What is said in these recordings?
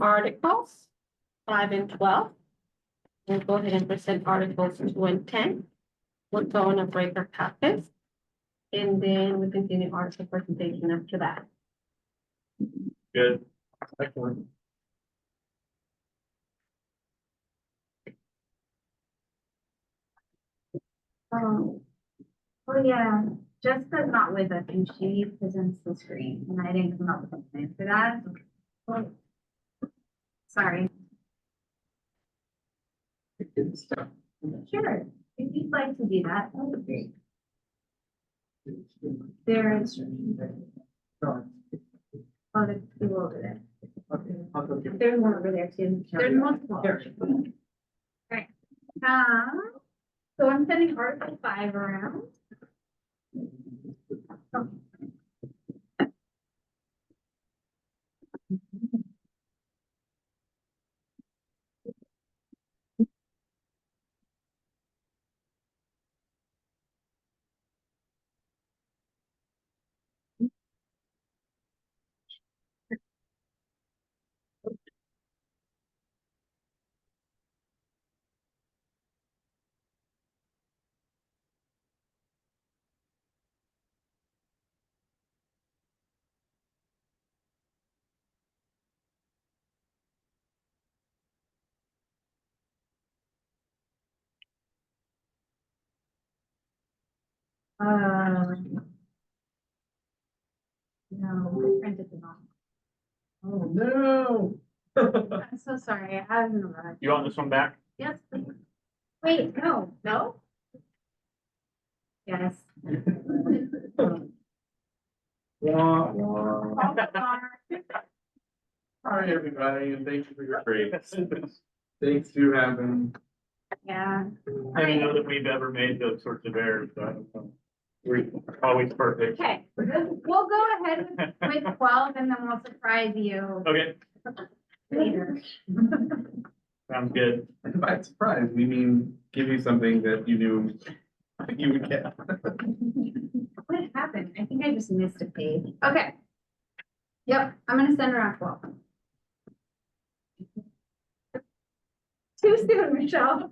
Articles 5 and 12. We'll go ahead and present articles 2 and 10. We'll go on a break or caucus. And then we continue article presentation after that. Good. Excellent. Oh yeah, Jessica's not with us and she presents the screen and I didn't come up with a plan for that. Oh, sorry. Sure, if you'd like to do that, that would be great. There is. Oh, the people over there. There's one over there too. There's multiple. Right. So I'm sending Article 5 around. No, I printed them off. Oh, no. I'm so sorry. I have no rush. You want this one back? Yes, please. Wait, no. No? Yes. Hi, everybody, and thank you for your grace. Thanks to having. Yeah. I don't know that we've ever made those sorts of errors, so I don't know. We're always perfect. Okay, we'll go ahead with 12 and then we'll surprise you Okay, later. sounds good. And by surprise, we mean give you something that you knew you would get. What happened? I think I just missed a page. Okay. Yep, I'm gonna send around 12. Too soon, Michelle.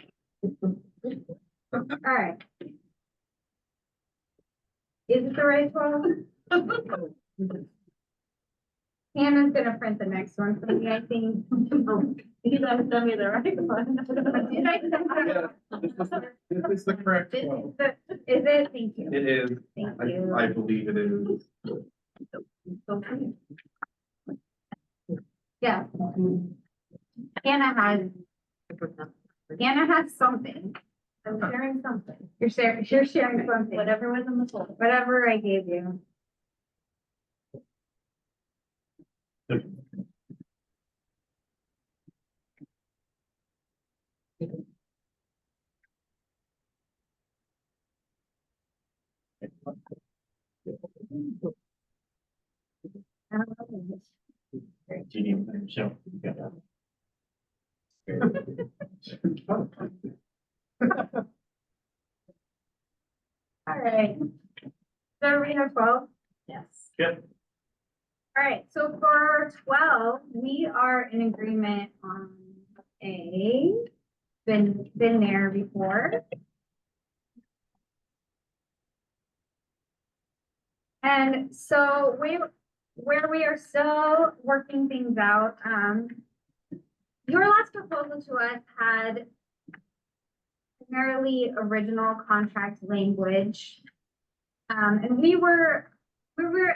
All right. Is it the right 12? Hannah's gonna print the next one for me, I think. You guys tell me the right one. Did I send that? This is the correct This one. is it? Thank you. It is. Thank you. I believe it is. Yeah. Hannah has something. I'm sharing something. You're sharing something. Whatever was in the folder. Whatever I gave you. So, yeah. All right. So everybody have 12? Yes. Yep. All right, so for 12, we are in agreement on A, been there before. And so where we are still working things out, your last proposal to us had primarily original contract language. And we were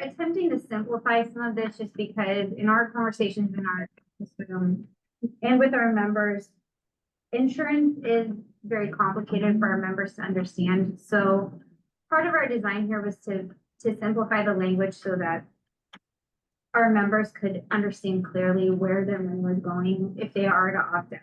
attempting to simplify some of this just because in our conversations in our system and with our members, insurance is very complicated for our members to understand. So part of our design here was to simplify the language so that our members could understand clearly where their money was going if they are to opt out.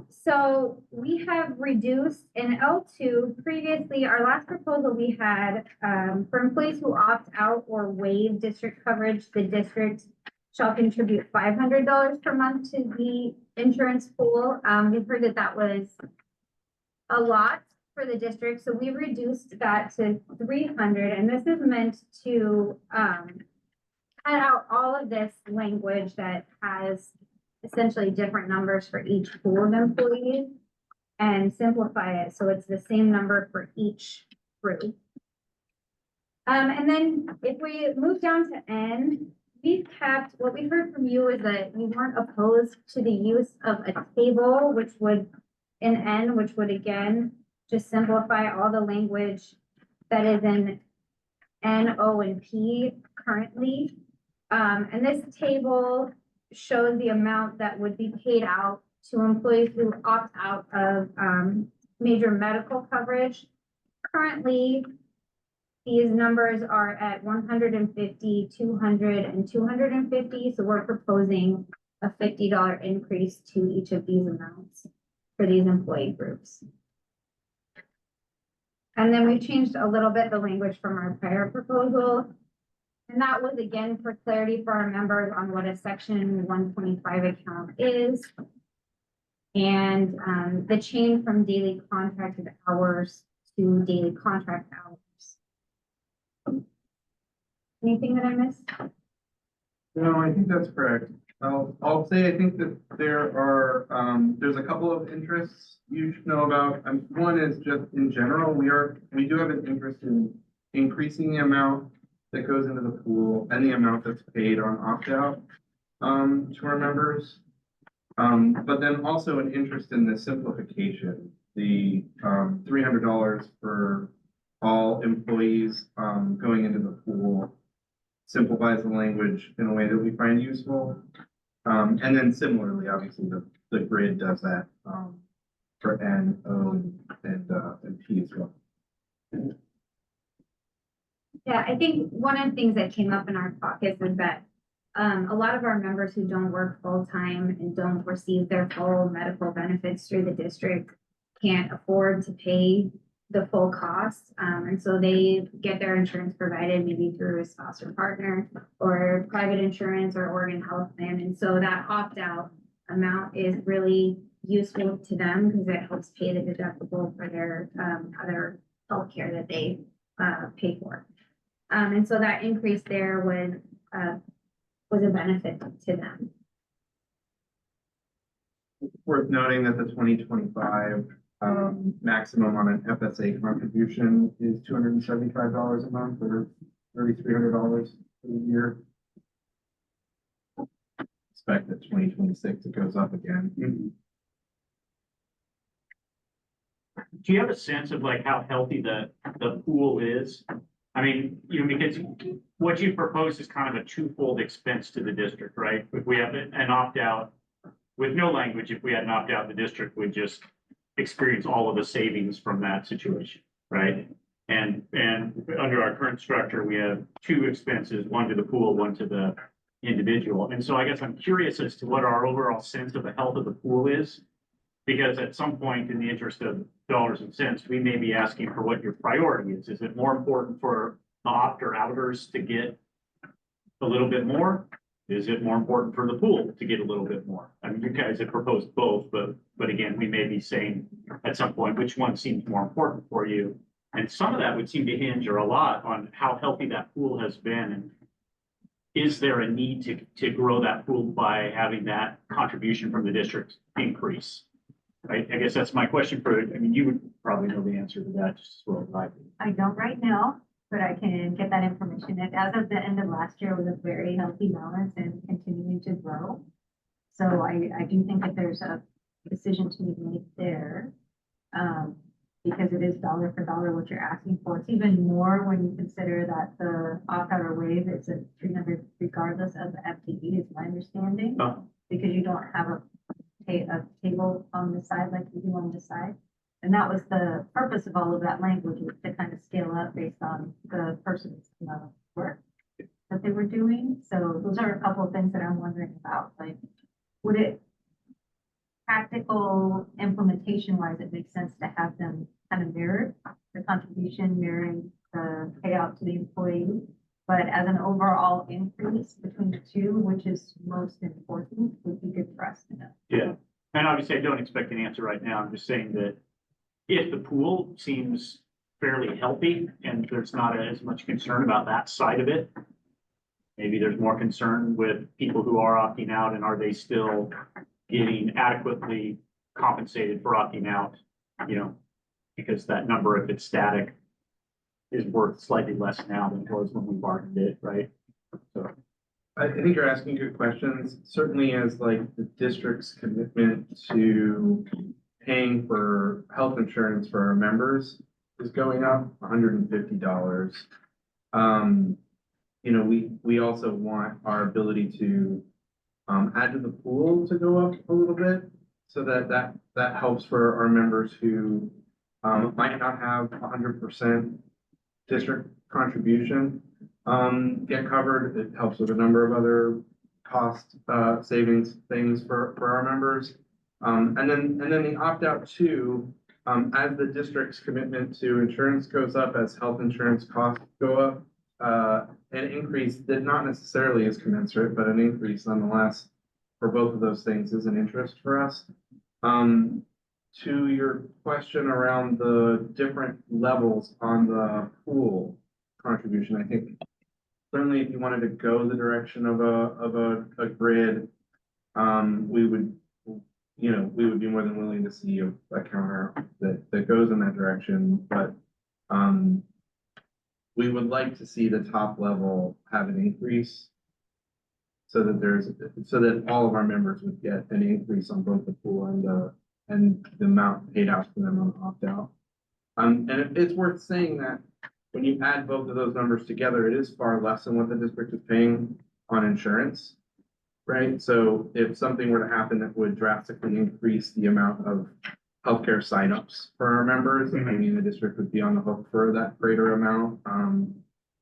So we have reduced in L2, previously, our last proposal we had, for employees who opt out or waive district coverage, the district shall contribute $500 per month to the insurance pool. We've heard that was a lot for the district, so we reduced that to $300, and this is meant to cut out all of this language that has essentially different numbers for each pool of employees and simplify it so it's the same number for each group. And then if we move down to N, we've kept, what we heard from you is that you weren't opposed to the use of a table, which would, in N, which would again, just simplify all the language that is in N, O, and P currently. And this table shows the amount that would be paid out to employees who opt out of major medical coverage. Currently, these numbers are at 150, 200, and 250. So we're proposing a $50 increase to each of these amounts for these employee groups. And then we changed a little bit the language from our prior proposal. And that was again for clarity for our members on what a section 125 account is. And the change from daily contracted hours to daily contract hours. Anything that I missed? No, I think that's correct. I'll say, I think that there are, there's a couple of interests you should know about. One is just in general, we do have an interest in increasing the amount that goes into the pool and the amount that's paid on opt-out to our members. But then also an interest in the simplification, the $300 for all employees going into the pool simplifies the language in a way that we find useful. And then similarly, obviously, the grid does that for N, O, and P as well. Yeah, I think one of the things that came up in our caucus is that a lot of our members who don't work full-time and don't receive their full medical benefits through the district can't afford to pay the full cost. And so they get their insurance provided maybe through a spouse or partner or private insurance or Oregon Health Plan. And so that opt-out amount is really useful to them because it helps pay the deductible for their other healthcare that they pay for. And so that increase there was a benefit to them. Worth noting that the 2025 maximum on an FSA contribution is $275 a month or $3,300 for the year. Expect that 2026 it goes up again. Do you have a sense of like how healthy the pool is? I mean, you know, because what you propose is kind of a twofold expense to the district, right? If we have an opt-out with no language, if we had an opt-out, the district would just experience all of the savings from that situation, right? And under our current structure, we have two expenses, one to the pool, one to the individual. And so I guess I'm curious as to what our overall sense of the health of the pool is, because at some point in the interest of dollars and cents, we may be asking for what your priority is. Is it more important for the opt-outers to get a little bit more? Is it more important for the pool to get a little bit more? I mean, you guys have proposed both, but again, we may be saying at some point, which one seems more important for you? And some of that would seem to hinge or a lot on how healthy that pool has been. And is there a need to grow that pool by having that contribution from the district increase? Right? I guess that's my question for, I mean, you would probably know the answer to that just as well as I do. I don't right now, but I can get that information. And as of the end of last year, it was a very healthy balance and continuing to grow. So I do think that there's a decision to be made there. Because it is dollar for dollar what you're asking for. It's even more when you consider that the opt-out or waive, it's a 300 regardless of the FTE is my understanding. Oh. Because you don't have a table on the side like you do on the side. And that was the purpose of all of that language, was to kind of scale up based on the person's work that they were doing. So those are a couple of things that I'm wondering about. Like, would it practical implementation wise, it makes sense to have them kind of mirror the contribution, mirroring the payout to the employee. But as an overall increase between the two, which is most important, would be good for us to know. Yeah. And obviously I don't expect an answer right now. I'm just saying that if the pool seems fairly healthy and there's not as much concern about that side of it, maybe there's more concern with people who are opting out, and are they still getting adequately compensated for opting out? You know, because that number, if it's static, is worth slightly less now than it was when we bargained it, right? So, I think you're asking good questions, certainly as like the district's commitment to paying for health insurance for our members is going up $150. You know, we also want our ability to add to the pool to go up a little bit, so that helps for our members who might not have 100% district contribution get covered. It helps with a number of other cost savings things for our members. And then the opt-out too, as the district's commitment to insurance goes up, as health insurance costs go up, an increase that not necessarily is commensurate, but an increase nonetheless for both of those things is an interest for us. To your question around the different levels on the pool contribution, I think certainly if you wanted to go the direction of a grid, we would, you know, we would be more than willing to see a counter that goes in that direction, but we would like to see the top level have an increase so that all of our members would get an increase on both the pool and the amount paid out to them on the opt-out. And it's worth saying that when you add both of those numbers together, it is far less than what the district is paying on insurance, right? So if something were to happen that would drastically increase the amount of healthcare signups for our members, I mean, the district would be on the hook for that greater amount.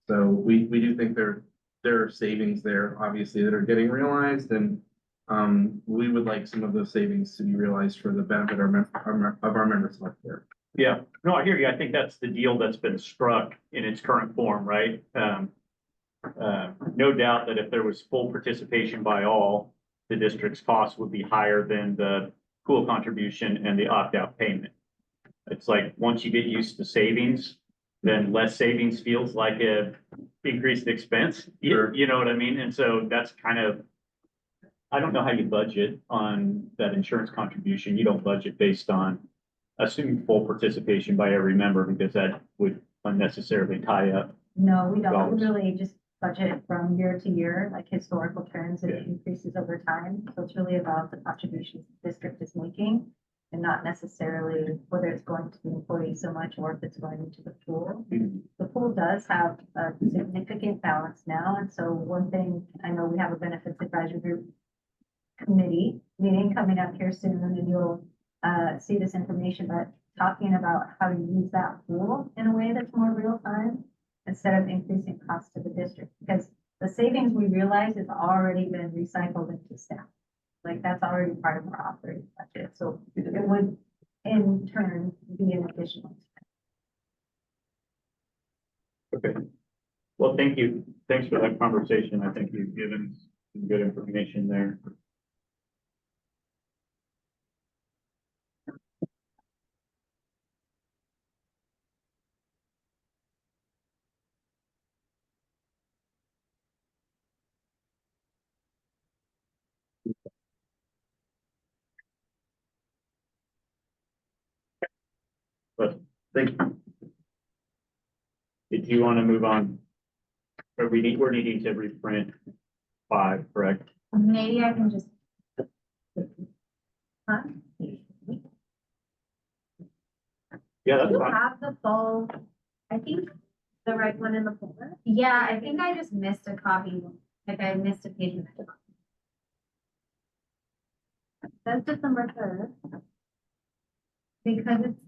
So we do think there are savings there, obviously, that are getting realized, and we would like some of those savings to be realized for the benefit of our members' healthcare. yeah, no, I hear you. I think that's the deal that's been struck in its current form, right? No doubt that if there was full participation by all, the district's costs would be higher than the pool contribution and the opt-out payment. It's like, once you get used to savings, then less savings feels like a increased expense. Sure. You know what I mean? And so that's kind of, I don't know how you budget on that insurance contribution. You don't budget based on assuming full participation by every member, because that would unnecessarily tie up. No, we don't. Dollars. We really just budget from year to year, like historical trends, and Yeah. it increases over time. So it's really about the contributions the district is making and not necessarily whether it's going to the employee so much or if it's going into the pool. The pool does have a significant balance now. And so one thing, I know we have a benefits advisory group committee meeting coming up here soon, and you'll see this information, but talking about how to use that pool in a way that's more real time instead of increasing costs to the district, because the savings we realize has already been recycled into staff. Like, that's already part of our operating budget. So it would in turn be an additional expense. Okay. Well, thank you. Thanks for that conversation. I think you've given some good information there. But thank you. Did you want to move on? Or we're needing to reprint 5, correct? Maybe I can just. Huh? Yeah, Do that's you fine. have the full, I think, the right one in the folder? Yeah, I think I just missed a copy, like I missed a page in the document. That's December 3rd. Because it's.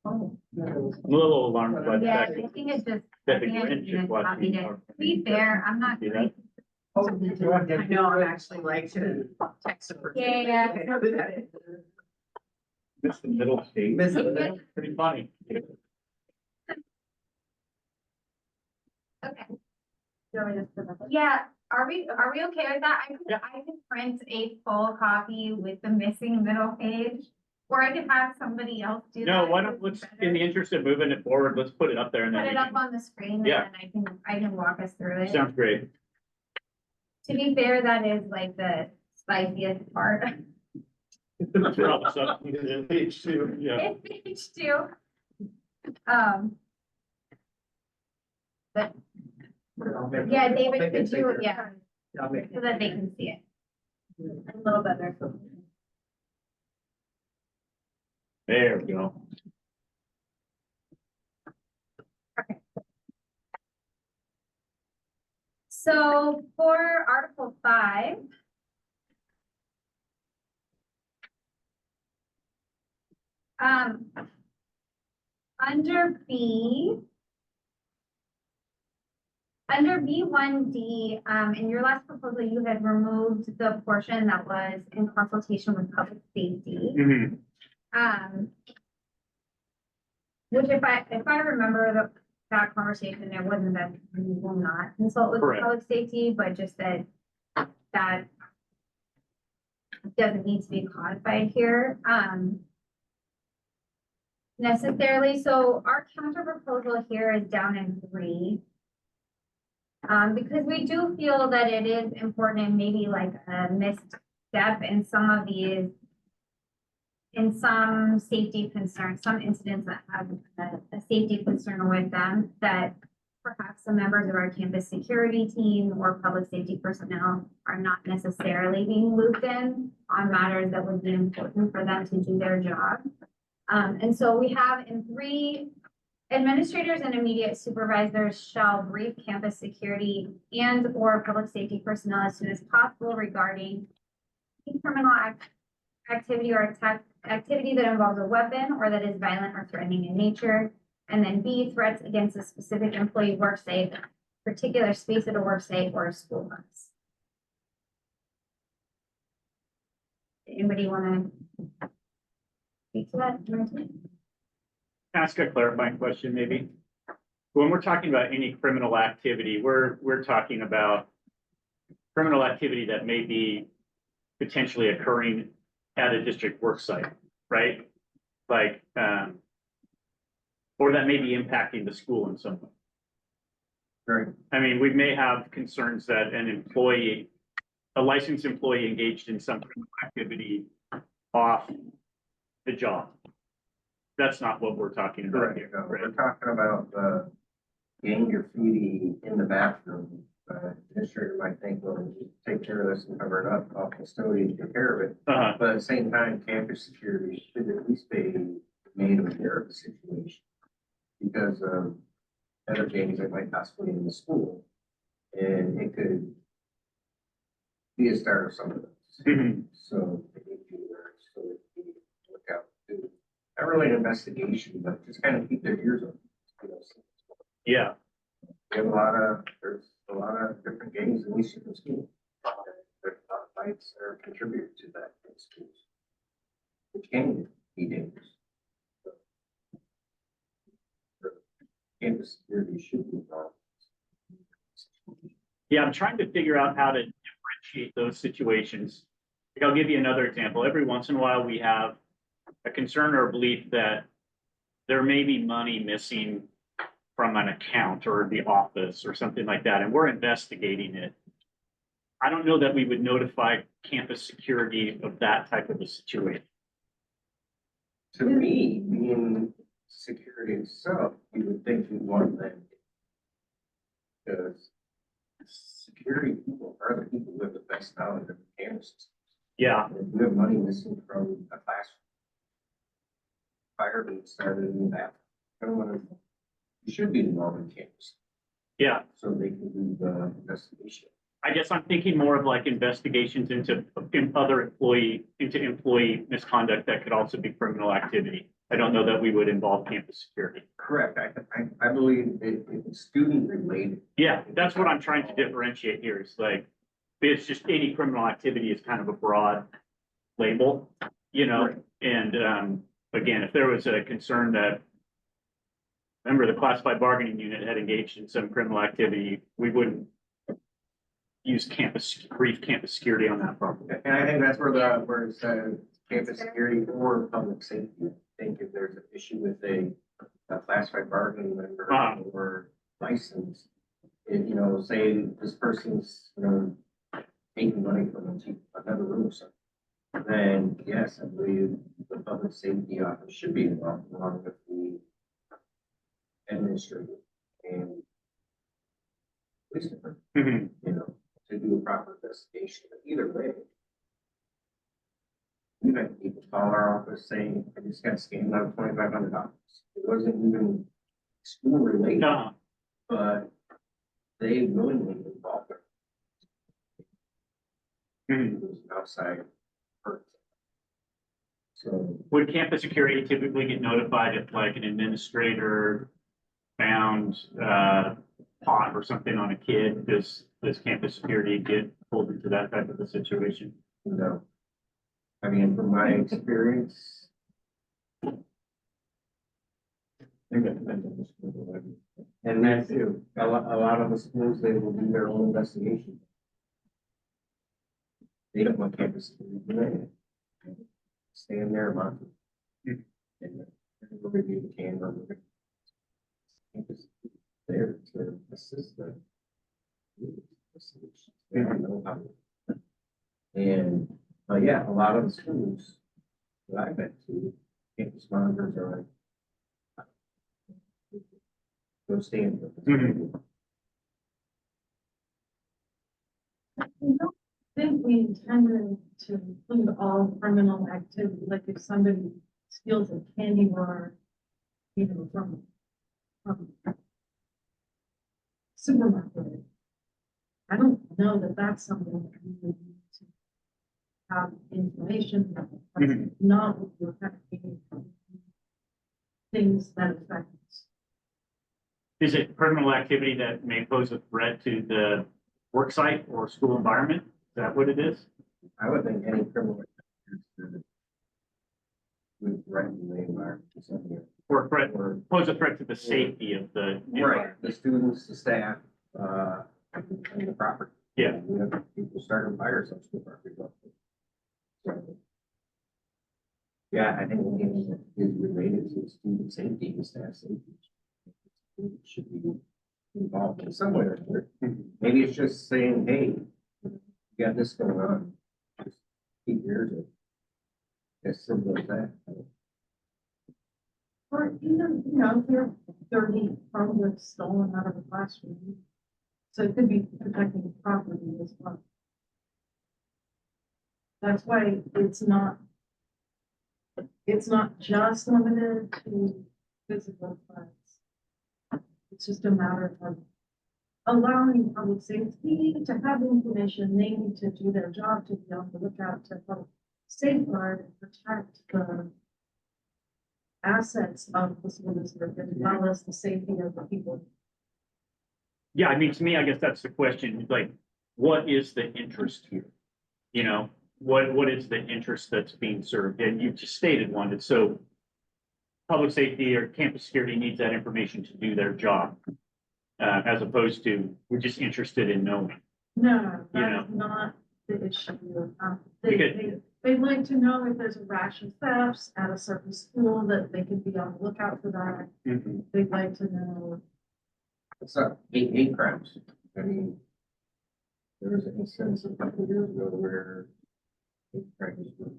Oh. I'm a little alarmed by the Yeah, fact I think it's just. that I the think I Grinch just is watching. copied it. To be fair, I'm not See that? great. I know, I'm actually like to text a person. Yeah. Missed the middle stage. Missed the middle. Pretty funny. Okay. Yeah, are we okay with that? Yeah. I can print a full copy with the missing middle page. Or I could have somebody else do that. No, why if don't, it's let's, better. in the interest of moving it forward, let's put it up there and Put then it we up can, on the screen and Yeah. then I can walk us through it. sounds great. To be fair, that is like the spiciest part. That's where all the stuff, page two, yeah. It's page two. Um. But yeah, David, could you, yeah, so that they can see it. A little better. There we go. So for Article 5. Under B. Under B1D, in your last proposal, you had removed the portion that was in consultation with public safety. Mhm. Which if I remember that conversation, it wasn't that we will not consult with Correct. public safety, but just that doesn't need to be codified here, necessarily. So our counter proposal here is down in 3. Because we do feel that it is important and maybe like a misstep in some of these, in some safety concerns, some incidents that have a safety concern with them, that perhaps some members of our campus security team or public safety personnel are not necessarily being looped in on matters that would be important for them to do their job. And so we have in 3, administrators and immediate supervisors shall brief campus security and or public safety personnel as soon as possible regarding criminal activity or activity that involves a weapon or that is violent or threatening in nature. And then B, threats against a specific employee work site, particular space at a work site or a school bus. Anybody want to speak to that? Ask a clarifying question, maybe. When we're talking about any criminal activity, we're talking about criminal activity that may be potentially occurring at a district work site, right? Like, or that may be impacting the school in some way. Right. I mean, we may have concerns that a licensed employee engaged in some criminal activity off the job. That's not what we're talking about Correct. here. No, Right? we're talking about, gang graffiti in the bathroom. Administrator might think, well, just take care of this and cover it up, I'll custodian take care of it. Uh-huh. But at the same time, campus security should at least be made aware of the situation. Because of other gangs that might possibly in the school. And it could be a start of some of those. Mhm. So they need to be alert, so that they look out, do, not really an investigation, but just kind of keep their ears open. You know, so Yeah, we have there's a lot of different gangs in Eastern School. There's a lot of fights that are contributed to that in schools. Which can be dangerous. Campus security should be involved. yeah, I'm trying to figure out how to differentiate those situations. Like, I'll give you another example. Every once in a while, we have a concern or a belief that there may be money missing from an account or the office or something like that, and we're investigating it. I don't know that we would notify campus security of that type of a situation. To me, being security itself, you would think you'd want them. Because security people are the people who have the best knowledge of the campus. Yeah, If you have money missing from a classroom. Fire being started in that. You should be involved in campus, yeah. so they can do the investigation. I guess I'm thinking more of like investigations into employee misconduct that could also be criminal activity. I don't know that we would involve campus security. Correct, I believe it's student related. Yeah, that's what I'm trying to differentiate here. Is like, it's just any criminal activity is kind of a broad label, you know? Right. And, again, if there was a concern that a member of the classified bargaining unit had engaged in some criminal activity, we wouldn't use brief campus security on that problem. And I think that's where it says campus security or public safety. I think if there's an issue with a classified bargaining member or license, and, you know, say this person's, you know, taking money from another room or something, then yes, I believe the public safety office should be involved along with the administrator and police department, Mhm. you know, to do a proper investigation. But either way, we've had people call our office saying, I just got scammed out of $2,500. It wasn't even school related, No, but they willingly involved her. Mhm. It was an outside person. So, Would campus security typically get notified if like an administrator found pot or something on a kid? Does campus security get pulled into that type of a situation? you know, I mean, from my experience, I think it depends on the school. And that's too, a lot of the schools, they will do their own investigation. They don't want campus security to do it. Stay in there a month. And we'll review the camera. Campus there to assist them. They don't know how. And, yeah, a lot of the schools that I've been to, campus monitors are like, go stand. Mhm. I don't think we intended to include all criminal activity, like if somebody steals a candy bar, you know, from supermarket. I don't know that that's something that we would need to have information about. That's Mhm. not what we're having. Things that affect us. Is it criminal activity that may pose a threat to the work site or school environment? Is that what it is? I would think any criminal would threaten the environment to some degree. Or threat, Or, pose a threat to the safety of the right, the students, the staff, and the property. Yeah. We have people starting fires on school property. So, yeah, I think anything that is related to student safety and staff safety should be involved in some way or another. Maybe it's just saying, hey, you got this going on. Just keep yours in. As simple as that. Or even, you know, if there are 30 Chromebooks stolen out of a classroom. So it could be protecting the property as well. That's why it's not just limited to physical threats. It's just a matter of allowing public safety to have the information they need to do their job, to be on the lookout, to help safeguard and protect the assets of the school district as well as the safety of the people. Yeah, I mean, to me, I guess that's the question, like, what is the interest here? You know, what is the interest that's being served? And you just stated one, it's so public safety or campus security needs that information to do their job. As opposed to, we're just interested in knowing. No, You that is not the issue. Because- They'd like to know if there's a rash of thefts at a certain school, that they could be on the lookout for that. They'd like to know. It's not hate crimes. I mean, there was an instance a couple of years ago where hate crimes were.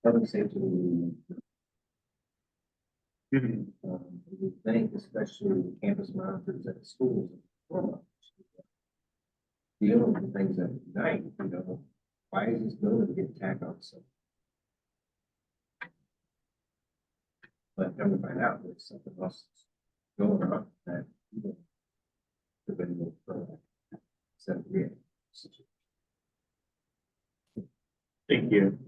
Public safety. We think, especially campus monitors at schools. Dealing with things at night, you know, why is this building getting attacked on so? But come to find out, there's something else going on that. You know, the video for that. So, yeah. Thank you.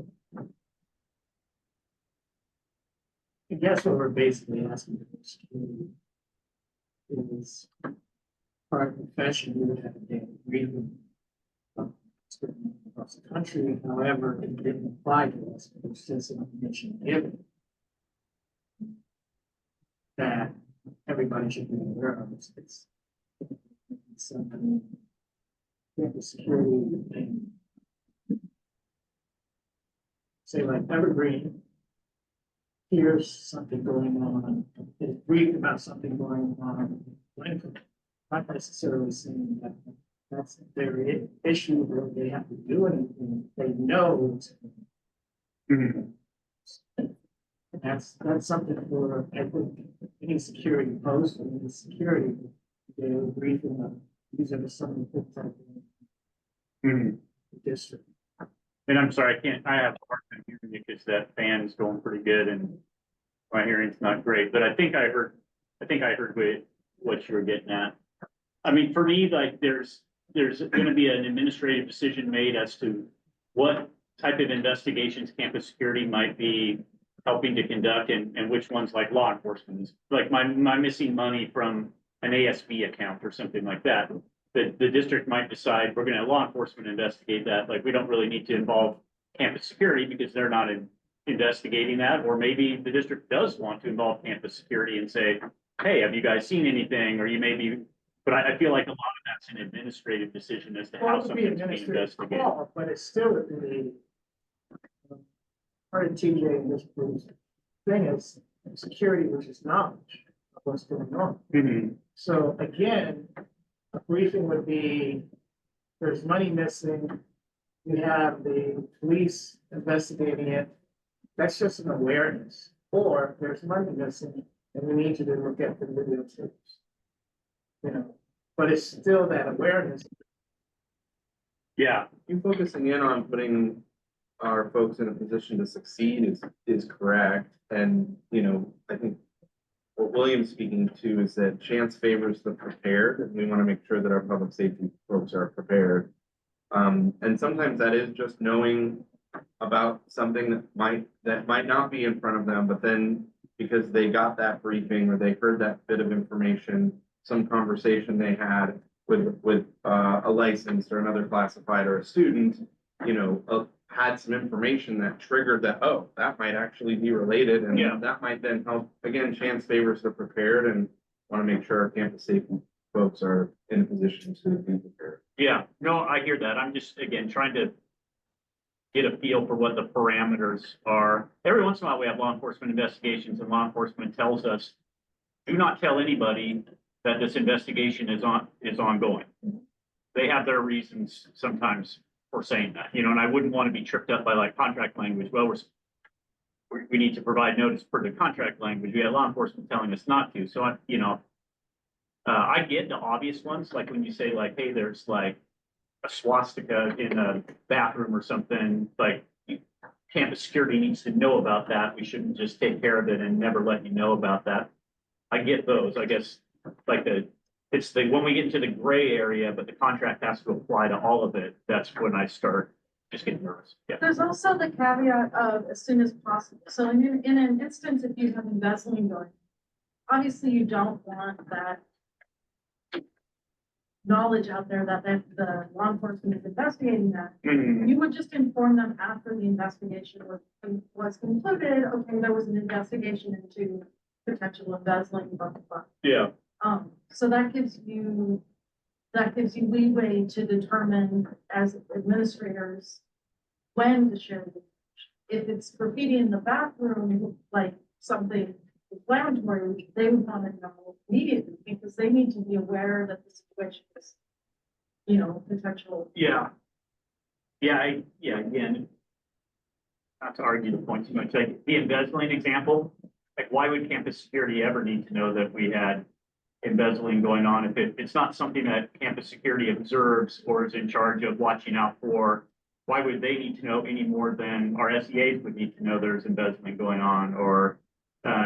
I guess what we're basically asking folks to do is our profession, we would have a daily briefing across the country, however, it didn't apply to us, it was just an information given that everybody should be aware of. It's something, the security thing. say like Evergreen, here's something going on, is briefed about something going on. Lincoln, not necessarily saying that that's their issue or they have to do anything, they know. It's- That's something for, I think, any security post or any security, they brief them, these are some of the things that the district. And I'm sorry, I have a hard time hearing you because that fan's going pretty good and my hearing's not great, but I think I heard what you were getting at. I mean, for me, like, there's gonna be an administrative decision made as to what type of investigations campus security might be helping to conduct and which ones like law enforcement is, like my missing money from an ASB account or something like that. The district might decide we're gonna have law enforcement investigate that, like we don't really need to involve campus security because they're not investigating that, or maybe the district does want to involve campus security and say, hey, have you guys seen anything, or you may be, but I feel like a lot of that's an administrative decision as to Well, how it could be something's being administrative investigated. call, but it's still a part of TJ in this thing is security, which is knowledge of what's going on. Mhm. So again, a briefing would be, there's money missing. We have the police investigating it. That's just an awareness. Or there's money missing and we need to look at the videotapes. You know, but it's still that awareness. Yeah, You focusing in on putting our folks in a position to succeed is correct. And, you know, I think what William's speaking to is that chance favors the prepared, and we want to make sure that our public safety folks are prepared. And sometimes that is just knowing about something that might not be in front of them, but then because they got that briefing or they heard that bit of information, some conversation they had with a licensed or another classified or a student, you know, had some information that triggered that, oh, that might actually be related, and Yeah. that might then help. Again, chance favors the prepared, and want to make sure our campus safety folks are in a position to be prepared. yeah, no, I hear that. I'm just, again, trying to get a feel for what the parameters are. Every once in a while, we have law enforcement investigations and law enforcement tells us, do not tell anybody that this investigation is ongoing. They have their reasons sometimes for saying that, you know, and I wouldn't want to be tripped up by like contract language. Well, we need to provide notice for the contract language. We have law enforcement telling us not to. So I get the obvious ones, like when you say like, hey, there's like a swastika in a bathroom or something, like campus security needs to know about that. We shouldn't just take care of it and never let you know about that. I get those, I guess, like when we get into the gray area, but the contract has to apply to all of it, that's when I start just getting nervous. Yeah. There's also the caveat of as soon as possible. So in an instance, if you have embezzling going, obviously you don't want that knowledge out there that the law enforcement is investigating that. Mhm. You would just inform them after the investigation was concluded. Okay, there was an investigation into potential embezzling, blah, blah, blah. Yeah. So that gives you leeway to determine as administrators when to share the information. If it's graffiti in the bathroom, like something inflammatory, they would want to know immediately because they need to be aware that the situation is, you know, potential. Yeah. Again, not to argue the point too much, like the embezzling example, like why would campus security ever need to know that we had embezzling going on if it's not something that campus security observes or is in charge of watching out for? Why would they need to know any more than our SEAs would need to know there's embezzling going on, or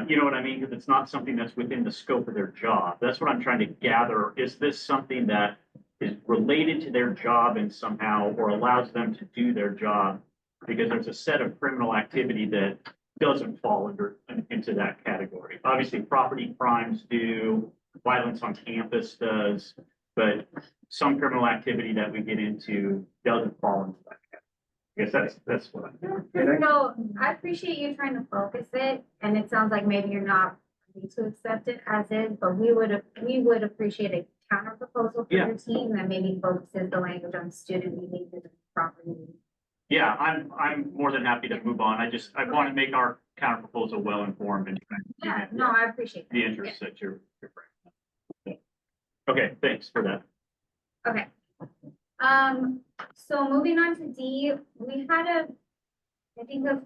you know what I mean? Because it's not something that's within the scope of their job. That's what I'm trying to gather. Is this something that is related to their job and somehow, or allows them to do their job? Because there's a set of criminal activity that doesn't fall into that category. Obviously, property crimes do, violence on campus does, but some criminal activity that we get into doesn't fall into that category. I guess that's what I'm. So I appreciate you trying to focus it, and it sounds like maybe you're not ready to accept it as is, but we would appreciate a counter proposal for Yeah. your team that maybe focuses the language on student behavior and property Yeah, I'm more than happy to move on. I want to make our counter proposal well informed and Yeah, no, I appreciate the that. interests that you're bringing. Okay, thanks for that. Okay. So moving on to D, we had I think a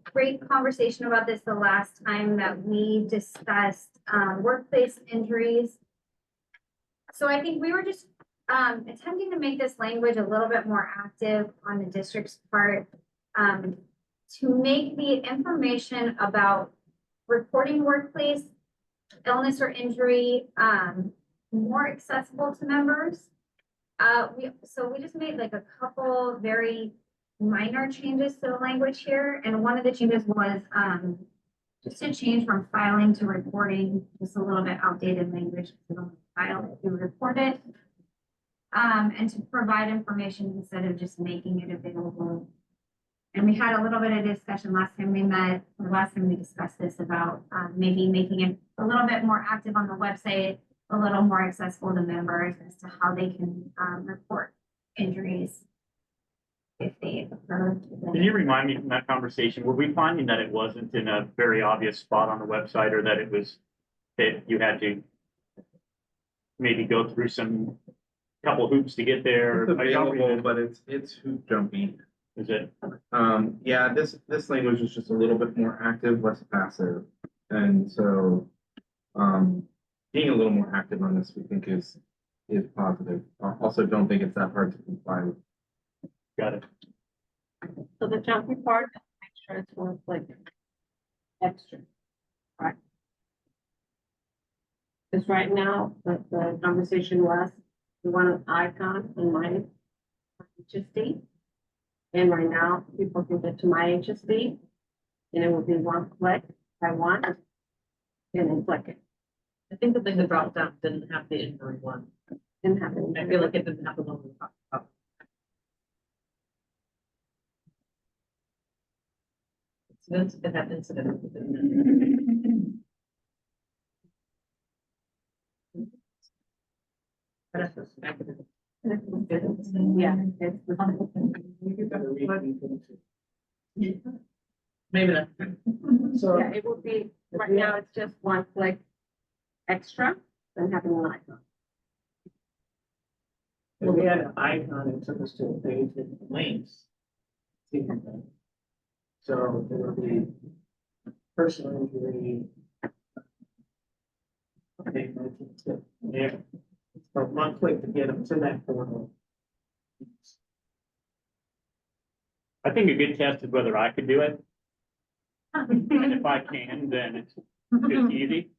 great conversation about this the last time that we discussed, workplace injuries. So I think we were just, attempting to make this language a little bit more active on the district's part. To make the information about reporting workplace illness or injury, more accessible to members. So we just made like a couple very minor changes to the language here, and one of the changes was, just to change from filing to reporting, just a little bit outdated language, to only file if you report it. And to provide information instead of just making it available. And we had a little bit of discussion last time we met, or last time we discussed this about, maybe making it a little bit more active on the website, a little more accessible to members as to how they can, report injuries if they occur. Can you remind me from that conversation, were we finding that it wasn't in a very obvious spot on the website, or that it was, that you had to maybe go through some couple hoops to get there? It's I don't available, remember. but it's hoop jumping. Is it? Yeah, this language is just a little bit more active, less passive. And so, being a little more active on this, we think is positive. I also don't think it's that hard to comply with. Got it. So the jumping part, make sure it's worth like extra, right? Because right now, the conversation was, we want an icon in my HSD. And right now, people can get to my HSD, and it will be one click by one, and then click it. I think the drop down didn't have the injury one. Didn't have it. I feel like it didn't have the one we talked about. Incidents, it had incidents. Yeah, it's Maybe not. So, yeah, it will be, right now, it's just one click extra than having an icon. if we had an icon, it took us to a page with links. So it would be personal injury. Okay, yeah, but one click to get them to that portal. I think a good test is whether I could do it. And if I can, then it's just easy.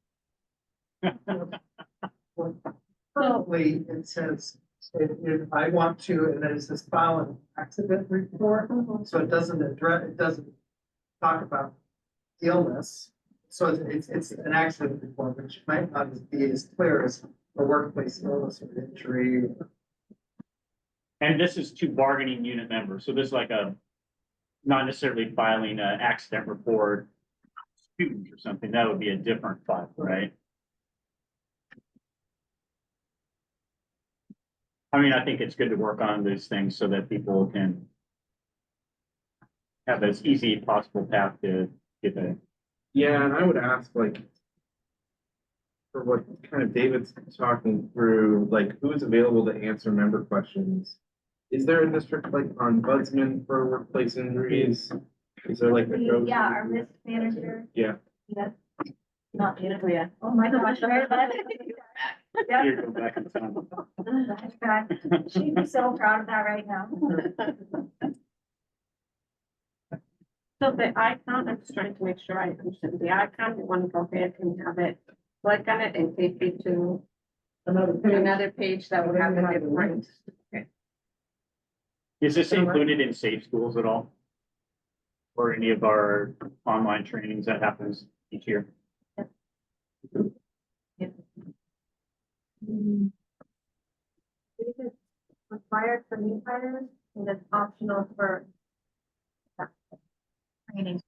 Currently, it says, if I want to, and then it says file an accident report, so it doesn't address, it doesn't talk about illness. So it's an accident report, which might not be as clear as a workplace illness or injury. And this is to bargaining unit members, so this is like a, not necessarily filing an accident report, student or something, that would be a different file, right? I mean, I think it's good to work on these things so that people can have as easy possible path to get there. Yeah, and I would ask, like, for what kind of David's talking through, like, who's available to answer member questions? Is there a district like ombudsman for workplace injuries? Is there like a go? Yeah, our risk manager. Yeah. Yes. Not yet. Yeah. Oh my gosh. Yeah. Here, go back in time. She'd be so proud of that right now. So the icon, I'm just trying to make sure I understand the icon, you want to go ahead and have it, click on it and take you to another page that would have a different. Is this included in Safe Schools at all? Or any of our online trainings that happens each year? It is required for new hires, and it's optional for Training.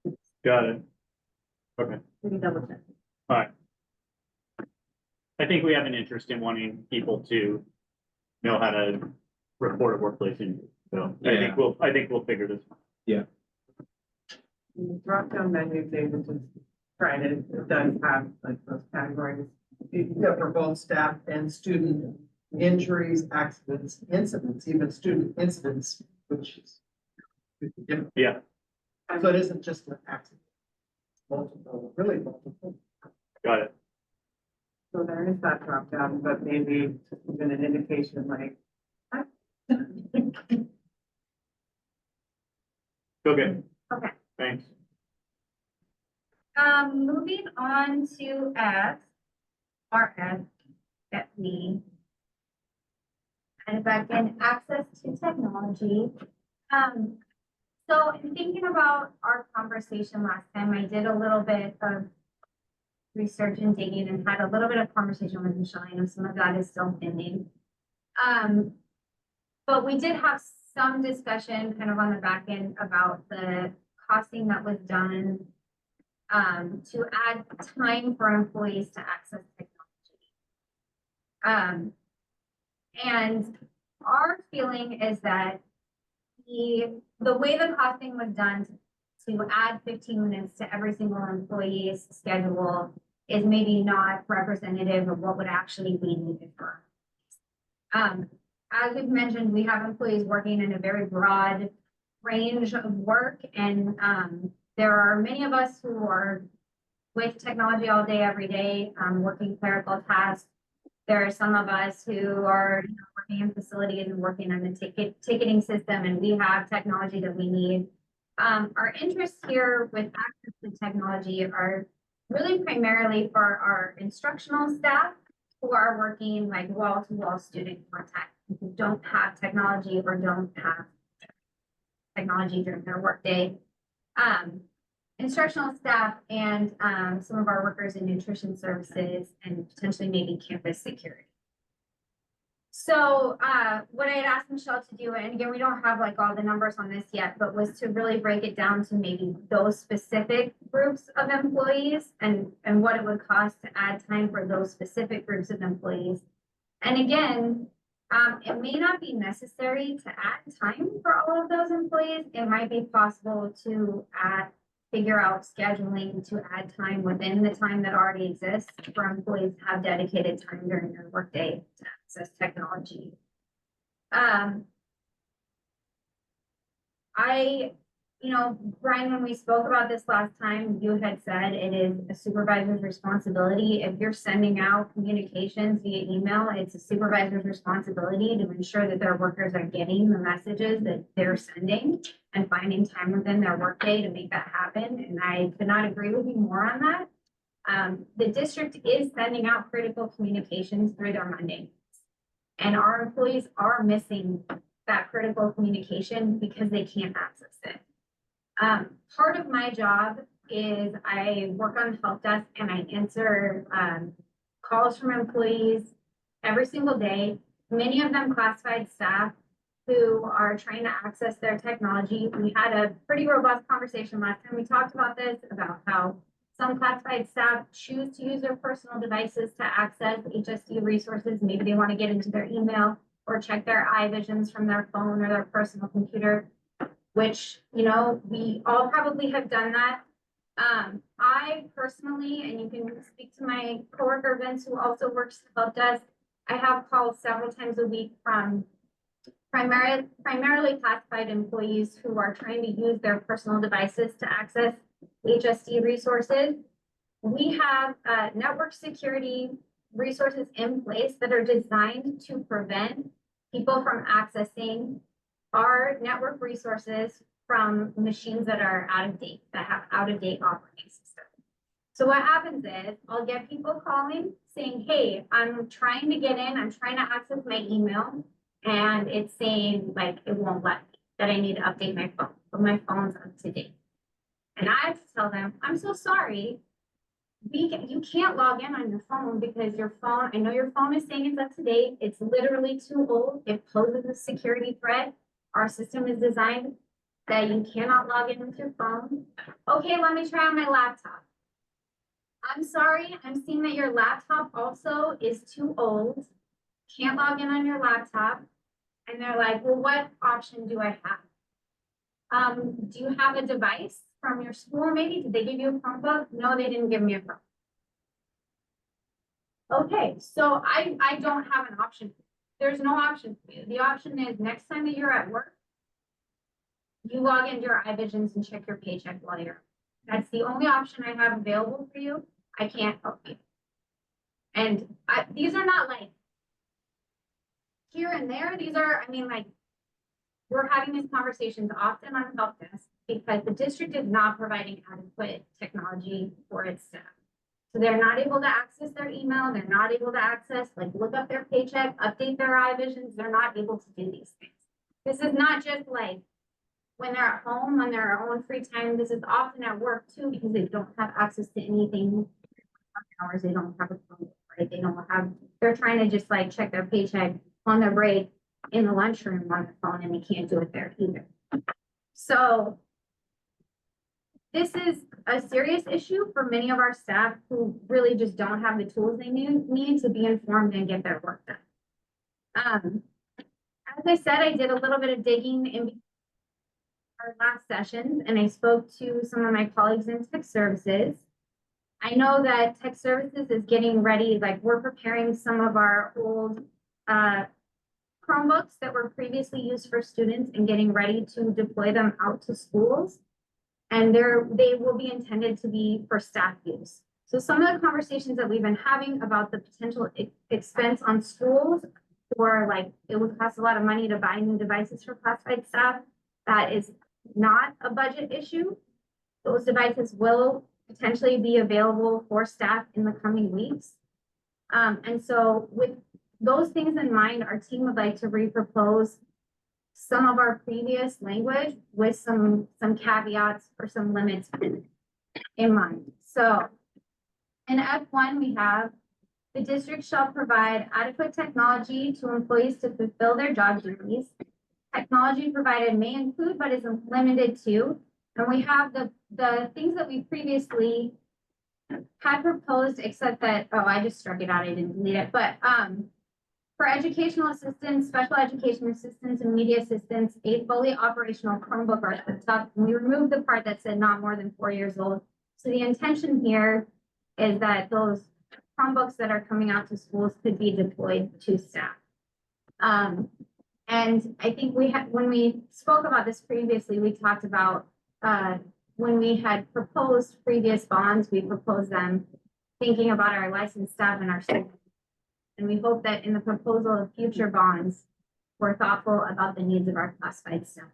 Got it. Okay, we double check. all right. I think we have an interest in wanting people to know how to report a workplace injury. So Yeah. I think we'll figure this. Drop down menu, David, just trying to, it does have like those categories. For both staff and student injuries, accidents, incidents, even student incidents, which is. Yeah, So it isn't just an accident. Multiple, really multiple. got it. So there is that drop down, but maybe just even an indication like. Okay. Okay. Thanks. Moving on to F, RF, that we kind of back in access to technology. So in thinking about our conversation last time, I did a little bit of research and digging and had a little bit of conversation with Michelle. I know some of that is still pending. But we did have some discussion kind of on the back end about the costing that was done to add time for employees to access technology. And our feeling is that the way the costing was done to add 15 minutes to every single employee's schedule is maybe not representative of what would actually be needed for. As we've mentioned, we have employees working in a very broad range of work, and there are many of us who are with technology all day, every day, working clerical tasks. There are some of us who are working in facilities and working on the ticketing system, and we have technology that we need. Our interests here with access to technology are really primarily for our instructional staff who are working like wall-to-wall student contact, who don't have technology or don't have technology during their workday. Instructional staff and some of our workers in nutrition services and potentially maybe campus security. So what I had asked Michelle to do, and again, we don't have like all the numbers on this yet, but was to really break it down to maybe those specific groups of employees and what it would cost to add time for those specific groups of employees. And again, it may not be necessary to add time for all of those employees. It might be possible to figure out scheduling to add time within the time that already exists for employees to have dedicated time during their workday to access technology. Brian, when we spoke about this last time, you had said it is a supervisor's responsibility. If you're sending out communications via email, it's a supervisor's responsibility to ensure that their workers are getting the messages that they're sending and finding time within their workday to make that happen. And I could not agree with you more on that. The district is sending out critical communications through their Monday. And our employees are missing that critical communication because they can't access it. Part of my job is I work on the help desk and I answer calls from employees every single day, many of them classified staff who are trying to access their technology. We had a pretty robust conversation last time. We talked about this, about how some classified staff choose to use their personal devices to access HSD resources. Maybe they want to get into their email or check their iVisions from their phone or their personal computer, which, we all probably have done that. I personally, and you can speak to my coworker Vince, who also works the help desk, I have calls several times a week from primarily classified employees who are trying to use their personal devices to access HSD resources. We have network security resources in place that are designed to prevent people from accessing our network resources from machines that are out of date, that have out of date operating systems. So what happens is I'll get people calling saying, hey, I'm trying to get in, I'm trying to access my email, and it's saying like it won't let me, that I need to update my phone, but my phone's up to date. And I have to tell them, I'm so sorry, you can't log in on your phone because your phone, I know your phone is saying it's up to date, it's literally too old, it poses a security threat. Our system is designed that you cannot log in with your phone. Okay, let me try on my laptop. I'm sorry, I'm seeing that your laptop also is too old. Can't log in on your laptop. And they're like, well, what option do I have? Do you have a device from your school maybe? Did they give you a Chromebook? No, they didn't give me a Chromebook. Okay, so I don't have an option. There's no option for you. The option is next time that you're at work, you log into your iVisions and check your paycheck while you're. That's the only option I have available for you. I can't help you. And these are not like here and there. These are, I mean, like, we're having these conversations often on help desk because the district is not providing adequate technology for its staff. So they're not able to access their email. They're not able to access, like, look up their paycheck, update their iVisions. They're not able to do these things. This is not just like when they're at home, on their own free time. This is often at work too, because they don't have access to anything. Hours, they don't have a phone, right? They don't have, they're trying to just like check their paycheck on their break in the lunchroom on their phone, and they can't do it there either. So this is a serious issue for many of our staff who really just don't have the tools they need to be informed and get their work done. As I said, I did a little bit of digging in our last sessions, and I spoke to some of my colleagues in tech services. I know that tech services is getting ready, like we're preparing some of our old Chromebooks that were previously used for students and getting ready to deploy them out to schools. And they will be intended to be for staff use. So some of the conversations that we've been having about the potential expense on schools, or like it would cost a lot of money to buy new devices for classified staff, that is not a budget issue. Those devices will potentially be available for staff in the coming weeks. And so with those things in mind, our team would like to repropose some of our previous language with some caveats or some limits in mind. So in F1, we have the district shall provide adequate technology to employees to fulfill their job duties. Technology provided may include, but isn't limited to. And we have the things that we previously had proposed, except that, oh, I just struck it out, I didn't delete it. But for educational assistance, special education assistance, and media assistance, a fully operational Chromebook or laptop. And we removed the part that said not more than 4 years old. So the intention here is that those Chromebooks that are coming out to schools could be deployed to staff. And I think when we spoke about this previously, we talked about when we had proposed previous bonds, we proposed them thinking about our licensed staff and our students. And we hope that in the proposal of future bonds, we're thoughtful about the needs of our classified staff.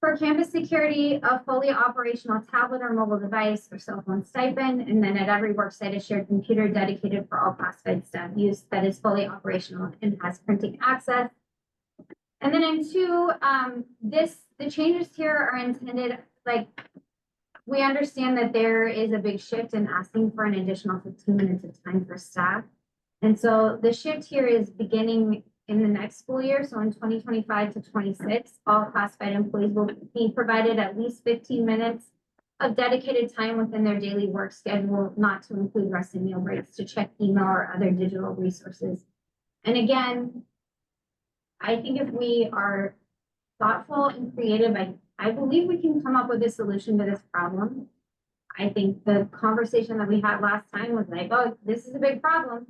For campus security, a fully operational tablet or mobile device or cell phone stipend, and then at every worksite, a shared computer dedicated for all classified staff use that is fully operational and has printing access. And then in 2, the changes here are intended, like, we understand that there is a big shift in asking for an additional 15 minutes of time for staff. And so the shift here is beginning in the next school year. So in 2025 to 26, all classified employees will be provided at least 15 minutes of dedicated time within their daily work schedule, not to include rest and meal breaks, to check email or other digital resources. And again, I think if we are thoughtful and creative, I believe we can come up with a solution to this problem. I think the conversation that we had last time was like, oh, this is a big problem.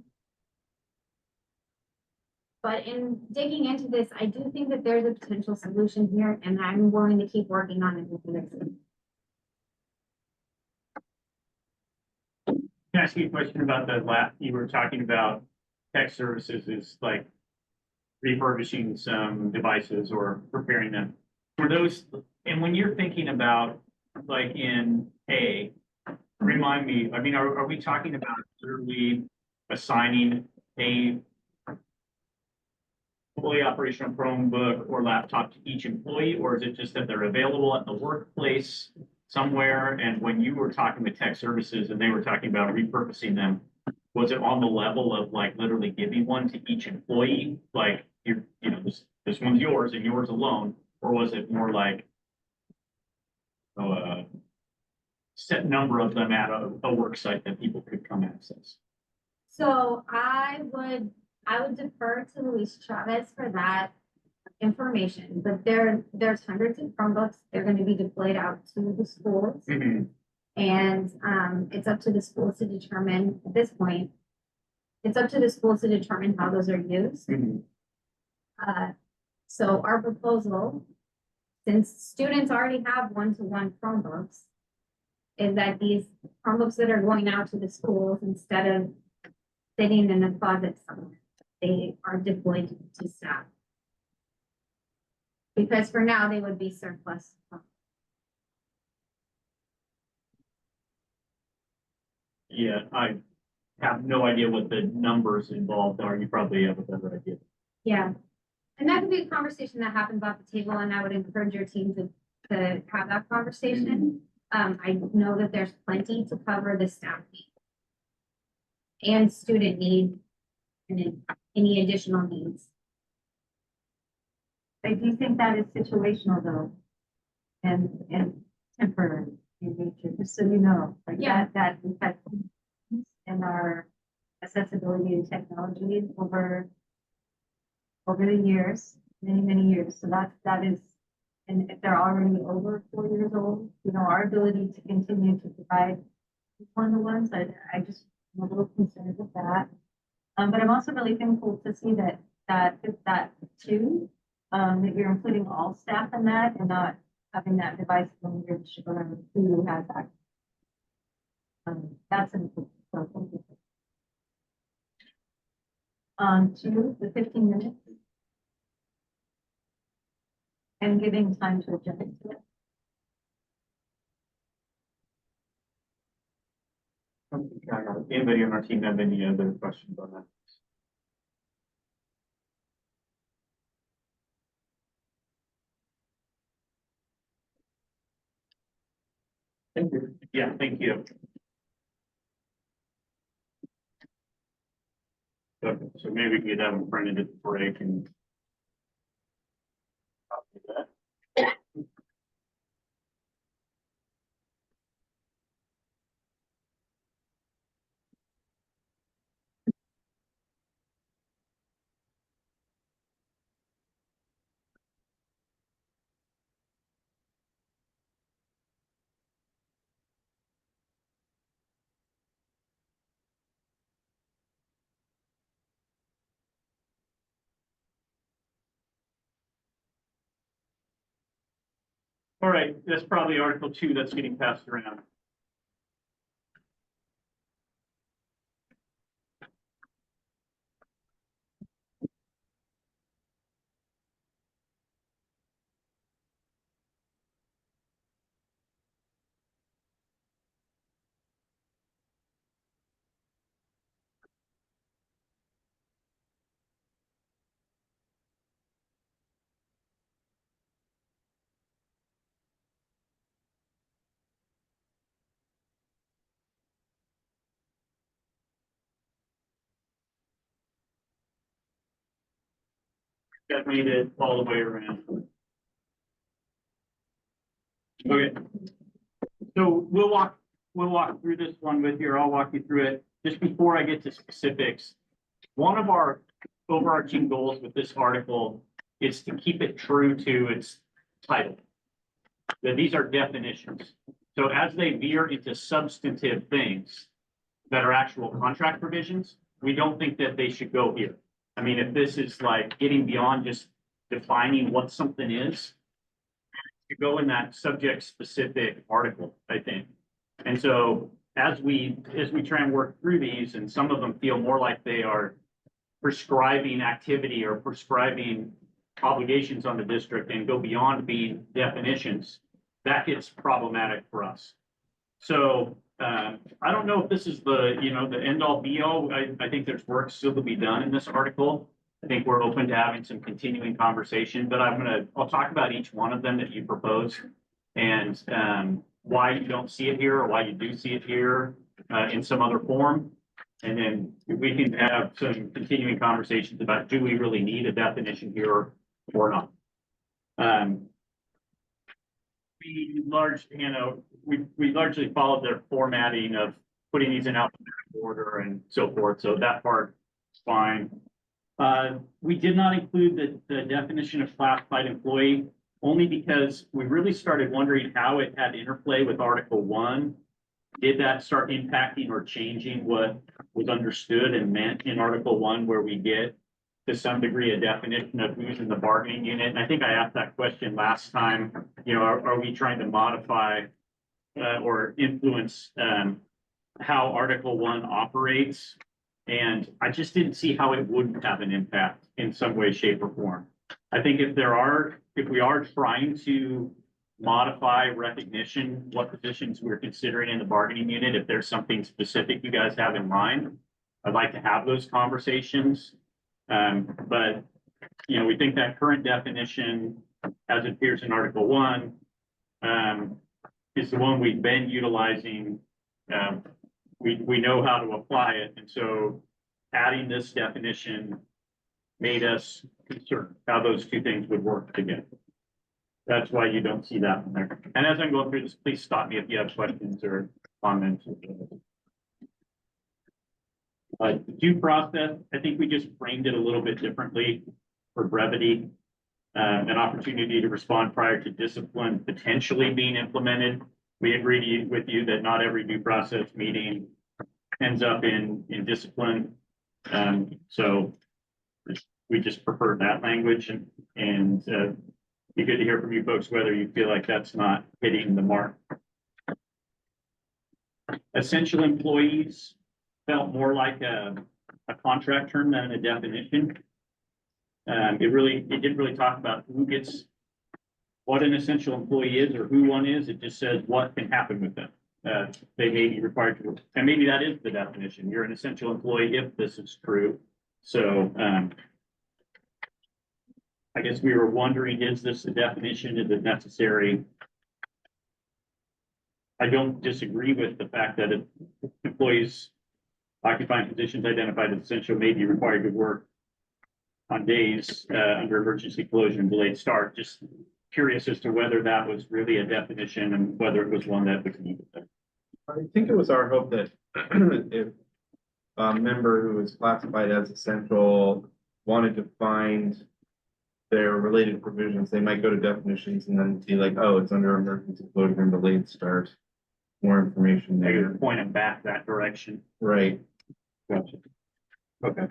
But in digging into this, I do think that there's a potential solution here, and I'm willing to keep working on it with the next one. Can I ask you a question about the lab? You were talking about tech services is like refurbishing some devices or preparing them. For those, and when you're thinking about like in A, remind me, I mean, are we talking about literally assigning a fully operational Chromebook or laptop to each employee, or is it just that they're available at the workplace somewhere? And when you were talking with tech services and they were talking about repurposing them, was it on the level of like literally giving one to each employee? Like this one's yours and yours alone, or was it more like a set number of them at a work site that people could come access? So I would defer to Luis Chavez for that information, but there's hundreds of Chromebooks. They're gonna be deployed out to the schools. And, it's up to the schools to determine, at this point, it's up to the schools to determine how those are used. So our proposal, since students already have one-to-one Chromebooks, is that these Chromebooks that are going out to the schools, instead of sitting in a closet somewhere, they are deployed to staff. Because for now, they would be surplus. Yeah, I have no idea what the numbers involved are. You probably have a better idea. Yeah. And that could be a conversation that happens off the table, and I would encourage your team to have that conversation. I know that there's plenty to cover the staff need and student need and any additional needs. I do think that is situational though, and temporary in nature, just so you know, like Yeah. that we've had in our accessibility to technology over the years, many years. So that is, and if they're already over 4 years old, you know, our ability to continue to provide one-to-ones, I just am a little concerned with that. But I'm also really thankful to see that too, that you're including all staff in that and not having that device language around who has that. That's important. So thank you. To the 15 minutes. And giving time to adjust to it. Anybody on our team have any other questions on that? Thank you. Yeah, thank you. So maybe we can get that one printed at the break and copy that. All right, that's probably Article 2 that's getting passed around. That made it all the way around. Okay. So we'll walk through this one with you, or I'll walk you through it. Just before I get to specifics, one of our overarching goals with this article is to keep it true to its title. That these are definitions. So as they veer into substantive things that are actual contract provisions, we don't think that they should go here. I mean, if this is like getting beyond just defining what something is, to go in that subject specific article, I think. And so as we try and work through these, and some of them feel more like they are prescribing activity or prescribing obligations on the district and go beyond being definitions, that gets problematic for us. So I don't know if this is the end all be all. I think there's work still to be done in this article. I think we're open to having some continuing conversation, but I'll talk about each one of them that you propose and why you don't see it here or why you do see it here in some other form. And then we can have some continuing conversations about, do we really need a definition here or not? We largely followed their formatting of putting these in alphabetical order and so forth. So that part is fine. We did not include the definition of classified employee, only because we really started wondering how it had interplay with Article 1. Did that start impacting or changing what was understood and meant in Article 1, where we get to some degree a definition of who's in the bargaining unit? And I think I asked that question last time. You know, are we trying to modify or influence how Article 1 operates? And I just didn't see how it wouldn't have an impact in some way, shape, or form. I think if we are trying to modify recognition, what positions we're considering in the bargaining unit, if there's something specific you guys have in mind, I'd like to have those conversations. But, you know, we think that current definition, as it appears in Article 1, is the one we've been utilizing. We know how to apply it, and so adding this definition made us concerned how those two things would work together. That's why you don't see that in there. And as I'm going through this, please stop me if you have questions or comments. Due process, I think we just framed it a little bit differently for brevity. An opportunity to respond prior to discipline potentially being implemented. We agree with you that not every due process meeting ends up in discipline. So we just prefer that language, and be good to hear from you folks whether you feel like that's not hitting the mark. Essential employees felt more like a contract term than a definition. It didn't really talk about who gets what an essential employee is or who one is. It just says what can happen with them. They may be required to, and maybe that is the definition. You're an essential employee if this is true. So I guess we were wondering, is this the definition? Is it necessary? I don't disagree with the fact that if employees occupying positions identified as essential may be required to work on days under emergency closure and delayed start. Just curious as to whether that was really a definition and whether it was one that was needed. I think it was our hope that if a member who was classified as essential wanted to find their related provisions, they might go to definitions and then see like, oh, it's under emergency closure and delayed start. More information Maybe there. point them back that direction. Right. Gotcha. Okay.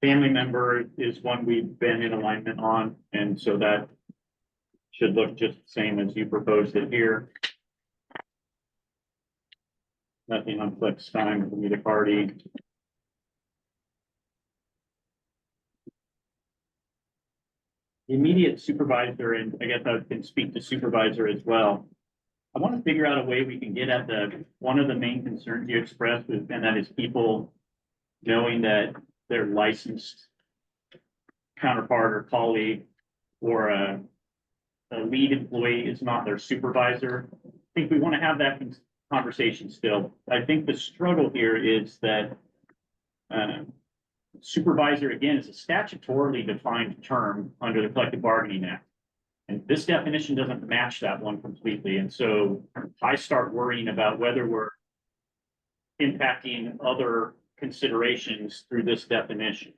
Family member is one we've been in alignment on, and so that should look just the same as you proposed it here. Nothing on flex time for either party. The immediate supervisor, and I guess I can speak to supervisor as well. I want to figure out a way we can get at one of the main concerns you expressed, and that is people knowing that their licensed counterpart or colleague or a lead employee is not their supervisor. I think we want to have that conversation still. I think the struggle here is that supervisor, again, is a statutorily defined term under the Collective Bargaining Act. And this definition doesn't match that one completely. And so I start worrying about whether we're impacting other considerations through this definition.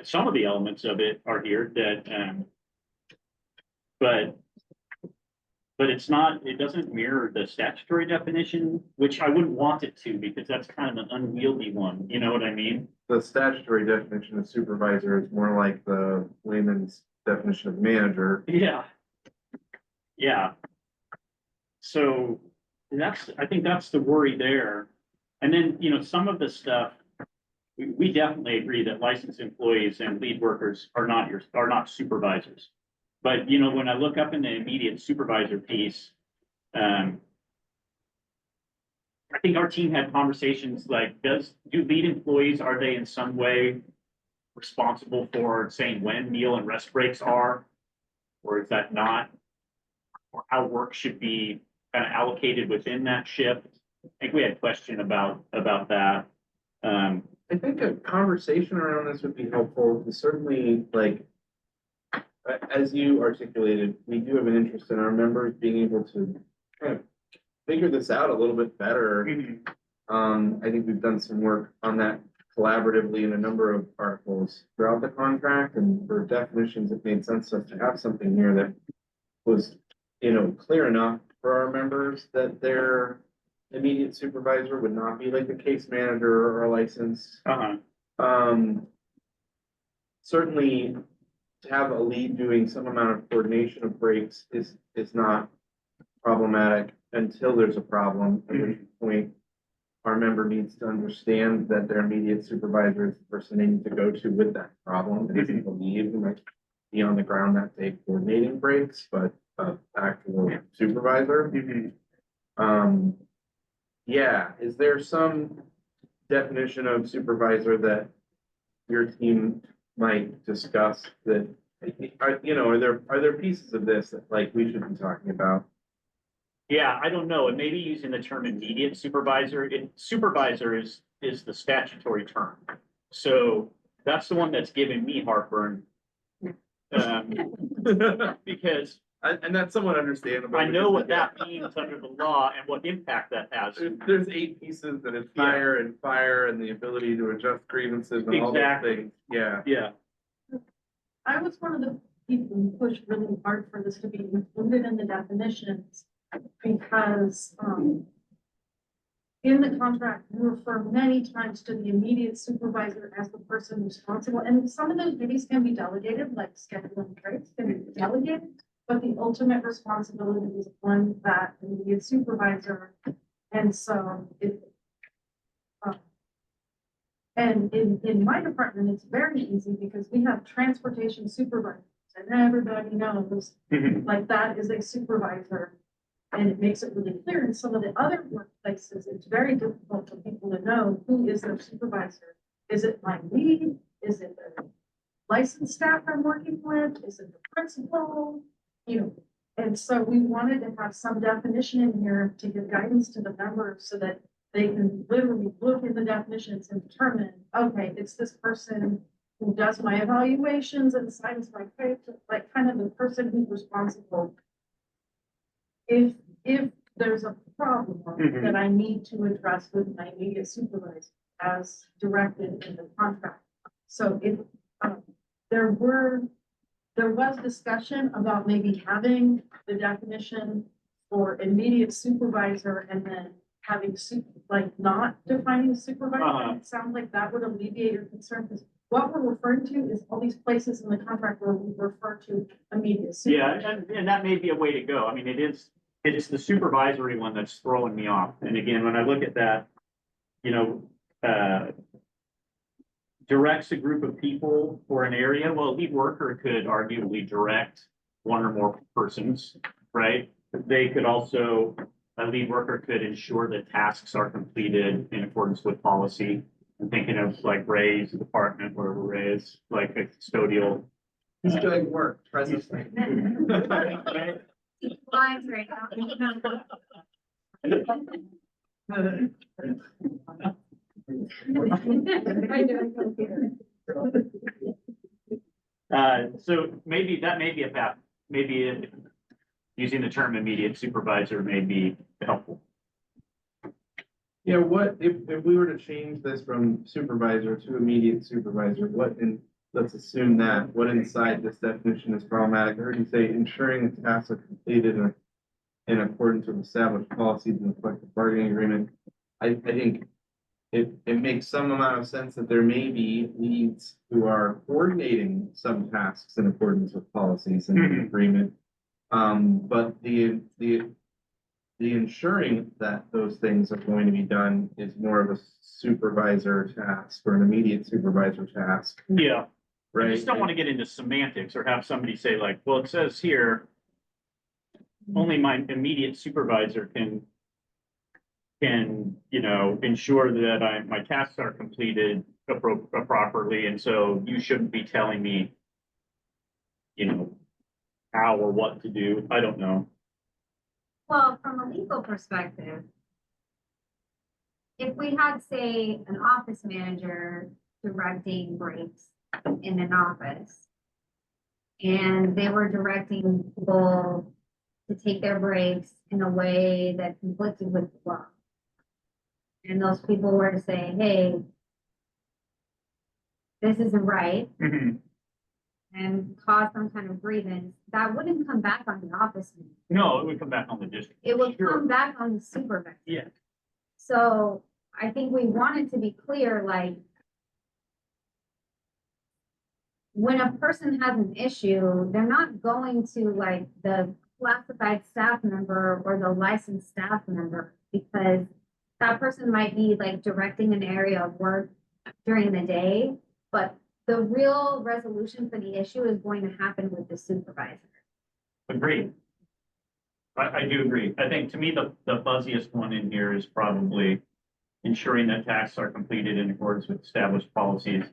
Some of the elements of it are here that, but it's not, it doesn't mirror the statutory definition, which I wouldn't want it to, because that's kind of an unwieldy one. You know what I mean? The statutory definition of supervisor is more like the layman's definition of manager. Yeah. Yeah. So I think that's the worry there. And then, you know, some of the stuff, we definitely agree that licensed employees and lead workers are not supervisors. But, you know, when I look up in the immediate supervisor piece, I think our team had conversations like, do lead employees, are they in some way responsible for saying when meal and rest breaks are, or is that not, or how work should be kind of allocated within that shift? I think we had a question about that. I think a conversation around this would be helpful. Certainly, like, as you articulated, we do have an interest in our members being able to kind of figure this out a little bit better. I think we've done some work on that collaboratively in a number of articles throughout the contract, and for definitions, it made sense to us to have something here that was, clear enough for our members that their immediate supervisor would not be like a case manager or a licensed. Certainly to have a lead doing some amount of coordination of breaks is not problematic until there's a problem, at which point our member needs to understand that their immediate supervisor is the person they need to go to with that problem. It isn't the lead who might be on the ground that day coordinating breaks, but actual supervisor. Yeah, is there some definition of supervisor that your team might discuss that, are there pieces of this that like we should be talking about? Yeah, I don't know. And maybe using the term immediate supervisor, supervisor is the statutory term. So that's the one that's giving me heartburn. Because And that's somewhat understandable. I know what that means under the law and what impact that has. There's 8 pieces, and it's fire and the ability to adjust grievances and all those Exactly. things. Yeah. Yeah. I was one of the people who pushed really hard for this to be included in the definitions because, in the contract, we refer many times to the immediate supervisor as the person responsible. And some of those duties can be delegated, like scheduling breaks can be delegated, but the ultimate responsibility is on that immediate supervisor. And so and in my department, it's very easy because we have transportation supervisors and everybody knows like that is a supervisor. And it makes it really clear in some of the other workplaces, it's very difficult for people to know who is their supervisor. Is it my lead? Is it the licensed staff I'm working with? Is it the principal? And so we wanted to have some definition in here to give guidance to the members so that they can literally look in the definitions and determine, okay, it's this person who does my evaluations and signs my paper, like kind of the person who's responsible. If there's a problem that I need to address with my immediate supervisor as directed in the contract. So if there was discussion about maybe having the definition for immediate supervisor and then having not defining supervisor. It sounds like that would alleviate your concern because what we're referring to is all these places in the contract where we refer to immediate supervisor. Yeah, and that may be a way to go. I mean, it's the supervisory one that's throwing me off. And again, when I look at that, directs a group of people for an area, well, a lead worker could arguably direct one or more persons, right? They could also, a lead worker could ensure that tasks are completed in accordance with policy. I'm thinking of like Ray's department, wherever Ray is, like a custodial. He's doing work presently. Lines right now. So maybe that may be a path, maybe using the term immediate supervisor may be helpful. Yeah, what if we were to change this from supervisor to immediate supervisor, let's assume that, what inside this definition is problematic? I heard you say ensuring the tasks are completed in accordance with established policies and the collective bargaining agreement. I think it makes some amount of sense that there may be leads who are coordinating some tasks in accordance with policies and the agreement. But the ensuring that those things are going to be done is more of a supervisor task or an immediate supervisor task. Yeah. Right. I just don't want to get into semantics or have somebody say like, well, it says here, only my immediate supervisor can ensure that my tasks are completed properly. And so you shouldn't be telling me, how or what to do. I don't know. Well, from a legal perspective, if we had, say, an office manager directing breaks in an office, and they were directing people to take their breaks in a way that conflicted with the law, and those people were to say, hey, this isn't right, Mhm. and cause some kind of grievance, that wouldn't come back on the office manager. No, it would come back on the district. It would Sure. come back on the supervisor. Yeah, So I think we wanted to be clear, like, when a person has an issue, they're not going to like the classified staff member or the licensed staff member, because that person might be like directing an area of work during the day, but the real resolution for the issue is going to happen with the supervisor. agreed. I do agree. I think to me, the fuzziest one in here is probably ensuring that tasks are completed in accordance with established policies.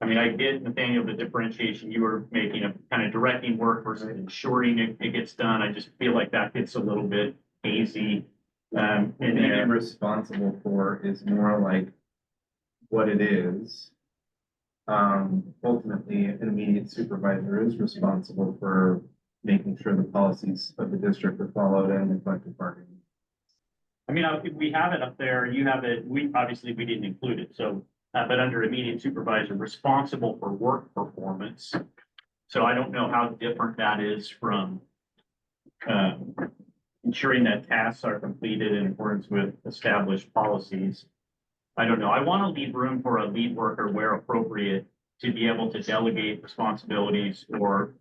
I mean, I get, Nathaniel, the differentiation you were making of kind of directing work versus ensuring it gets done. I just feel like that gets a little bit hazy. In Maybe there. responsible for is more like what it is. Ultimately, an immediate supervisor is responsible for making sure the policies of the district are followed and the collective bargaining. I mean, we have it up there, you have it, we didn't include it, so, but under immediate supervisor, responsible for work performance. So I don't know how different that is from, ensuring that tasks are completed in accordance with established policies. I don't know, I want to leave room for a lead worker where appropriate to be able to delegate responsibilities, or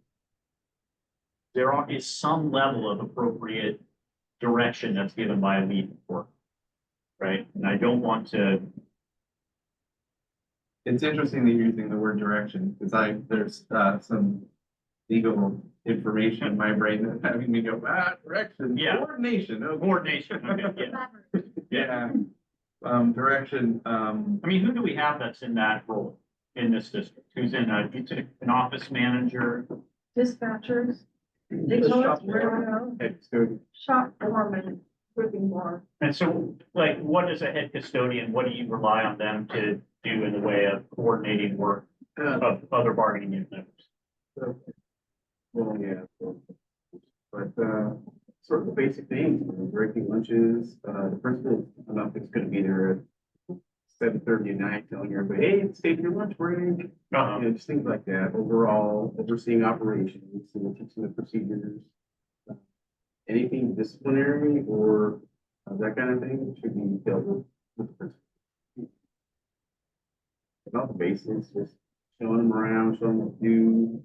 there is some level of appropriate direction that's given by a lead worker. Right, and I don't want to, It's interesting that you're using the word direction, because there's some legal information in my brain that's having me go, direction, Yeah. coordination, okay. coordination, okay, yeah. Direction, I mean, who do we have that's in that role in this district? Who's in an office manager? Dispatchers, they The told us shop where to floor. go, so shop foreman, would be more. And so, like, what is a head custodian? What do you rely on them to do in the way of coordinating work of other bargaining unit members? Well, yeah. But, sort of the basic things, breaking lunches, the principal, I don't know if it's gonna be there at 7:30 at night, telling everybody, hey, it's taking your lunch break. Uh-huh. Just things like that, overall, overseeing operations, and teaching the procedures. Anything disciplinary or that kind of thing should be dealt with the principal. About the basics, just showing them around, showing them what to do.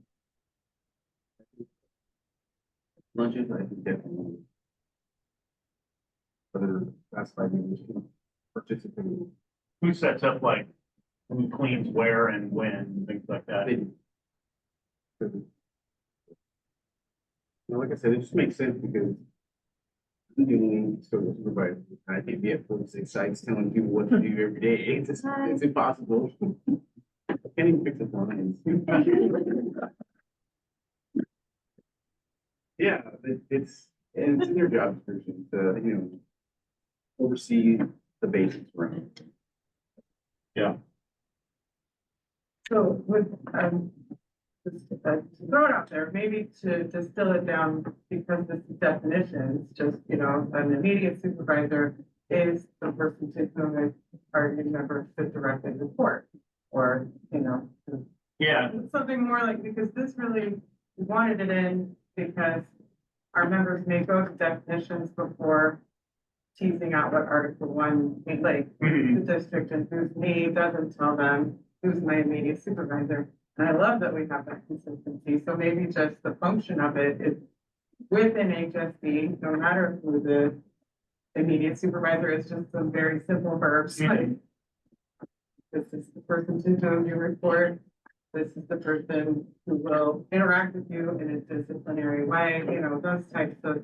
Lunches, I think definitely. Other classified units can participate. Who sets up, like, who cleans where and when, and things like that? They- Like I said, it just makes sense because doing supervisor, I can't be at 46 sites telling people what to do every day. It's impossible. I can't even fix the lines. Yeah, it's in their job description to, oversee the basics, right? So with, just to throw it out there, maybe to distill it down, because this is definitions, just, an immediate supervisor is the person to whom a bargaining member should directly report. Or, Yeah, something more like, because this really, we wanted it in because our members may go to definitions before teasing out what Article 1, like, the district and whose name doesn't tell them who's my immediate supervisor. And I love that we have that consistency. So maybe just the function of it is within HSD, no matter who the immediate supervisor is, just some very simple verbs. Like, this is the person to whom you report. This is the person who will interact with you in a disciplinary way, those types of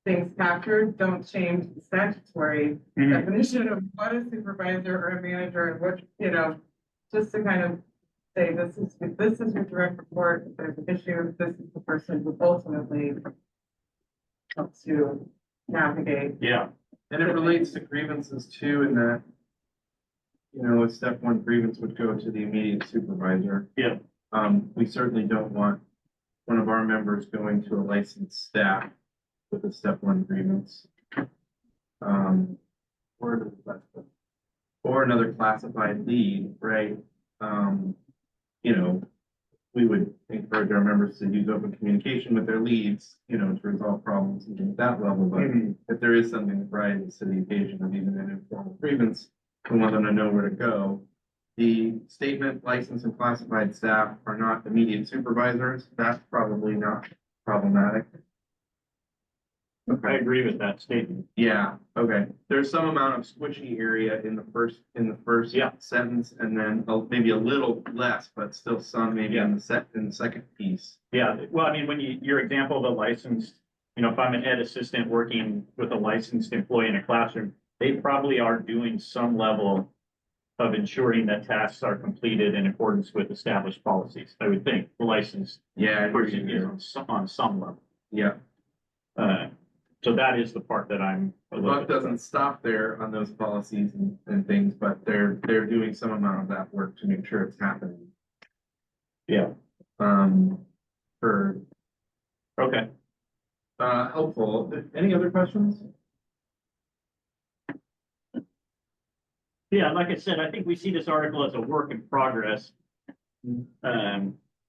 things captured. Don't change the statutory definition of what a supervisor or a manager and what, just to kind of say, this is your direct report. If there's an issue, this is the person who ultimately helps you navigate. yeah, and it relates to grievances too, in that, a step one grievance would go to the immediate supervisor. Yeah. We certainly don't want one of our members going to a licensed staff with a step one grievance. Or another classified lead, right? you know, we would encourage our members to use open communication with their leads, you know, to resolve problems even at that level. But if there is something that rises to the occasion of even an informal grievance, we want them to know where to go. The statement, licensed and classified staff are not immediate supervisors. That's probably not problematic. I agree with that statement. Yeah, okay. There's some amount of squishy area in the first Yeah. sentence, and then maybe a little less, but still some maybe in the second piece. Yeah, well, I mean, when your example of a licensed, you know, if I'm an ed assistant working with a licensed employee in a classroom, they probably are doing some level of ensuring that tasks are completed in accordance with established policies. I would think the licensed Yeah, person is on some level. yeah. So that is the part that I'm. The buck doesn't stop there on those policies and things, but they're doing some amount of that work to make sure it's happening. Yeah, For okay. helpful. Any other questions? Yeah, like I said, I think we see this article as a work in progress.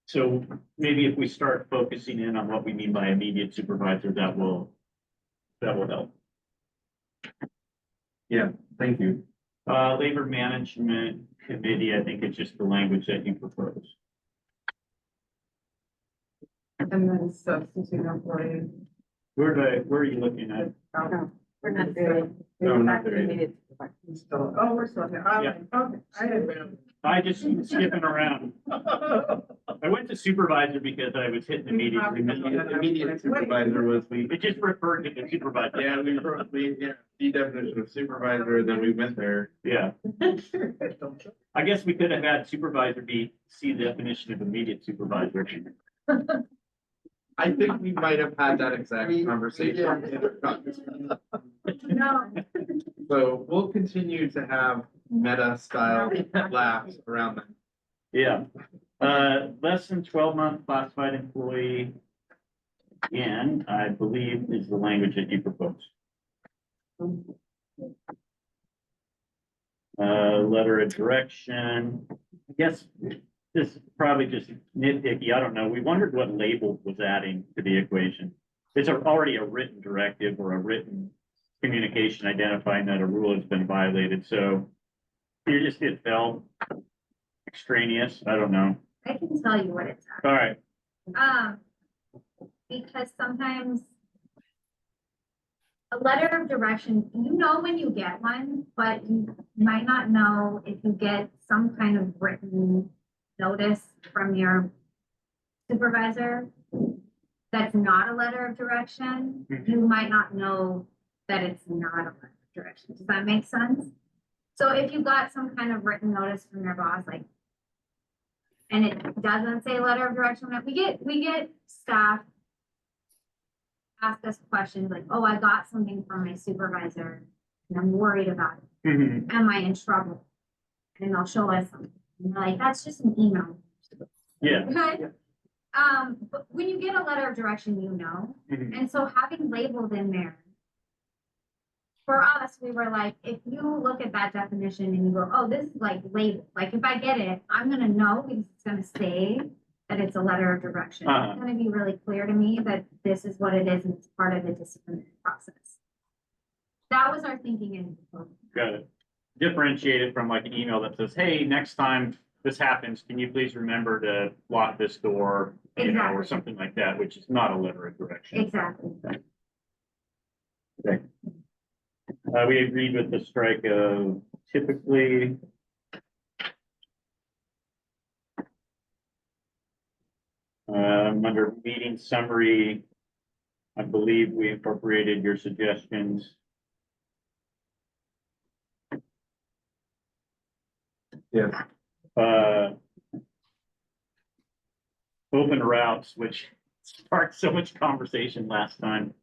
So maybe if we start focusing in on what we mean by immediate supervisor, that will help. Yeah, thank you. Labor Management Committee, I think it's just the language that you propose. And then substitute employee. Where are you looking at? We're not there. No, not there yet. Still. Oh, we're still here. Yeah. Okay. I didn't. I just skipping around. I went to supervisor because I was hitting immediately. Immediate supervisor was It just referred to the supervisor. yeah, the definition of supervisor, then we went there. Yeah, I guess we could have had supervisor be C definition of immediate supervisor. I think we might have had that exact conversation in our caucus. No. So we'll continue to have meta style laughs around that. Yeah, less than 12-month classified employee. Again, I believe is the language that you propose. Letter of direction, I guess this is probably just nitpicky, I don't know, we wondered what label was adding to the equation. It's already a written directive or a written communication identifying that a rule has been violated, so it felt extraneous, I don't know. I can tell you what it's All right, at. Because sometimes a letter of direction, you know when you get one, but you might not know if you get some kind of written notice from your supervisor that's not a letter of direction, you might not know that it's not a letter of direction. Does that make sense? So if you got some kind of written notice from your boss, like, and it doesn't say letter of direction, we get staff ask us questions like, oh, I got something from my supervisor and I'm worried about it. Mhm. Am I in trouble? And they'll show us something. And they're like, that's just an email. yeah. Okay. But when you get a letter of direction, you know, Mhm. and so having labeled in there, for us, we were like, if you look at that definition and you go, oh, this is like labeled, like if I get it, I'm gonna know because it's gonna say that it's a letter of direction. Uh-huh. It's gonna be really clear to me that this is what it is and it's part of the disciplinary process. That was our thinking in. Got it. Differentiate it from like an email that says, hey, next time this happens, can you please remember to lock this door, you know, or Exactly. something like that, which is not a letter of direction. Exactly. Okay. We agreed with the strike of typically. Under meeting summary, I believe we incorporated your suggestions. Yes. Open routes, which sparked so much conversation last time.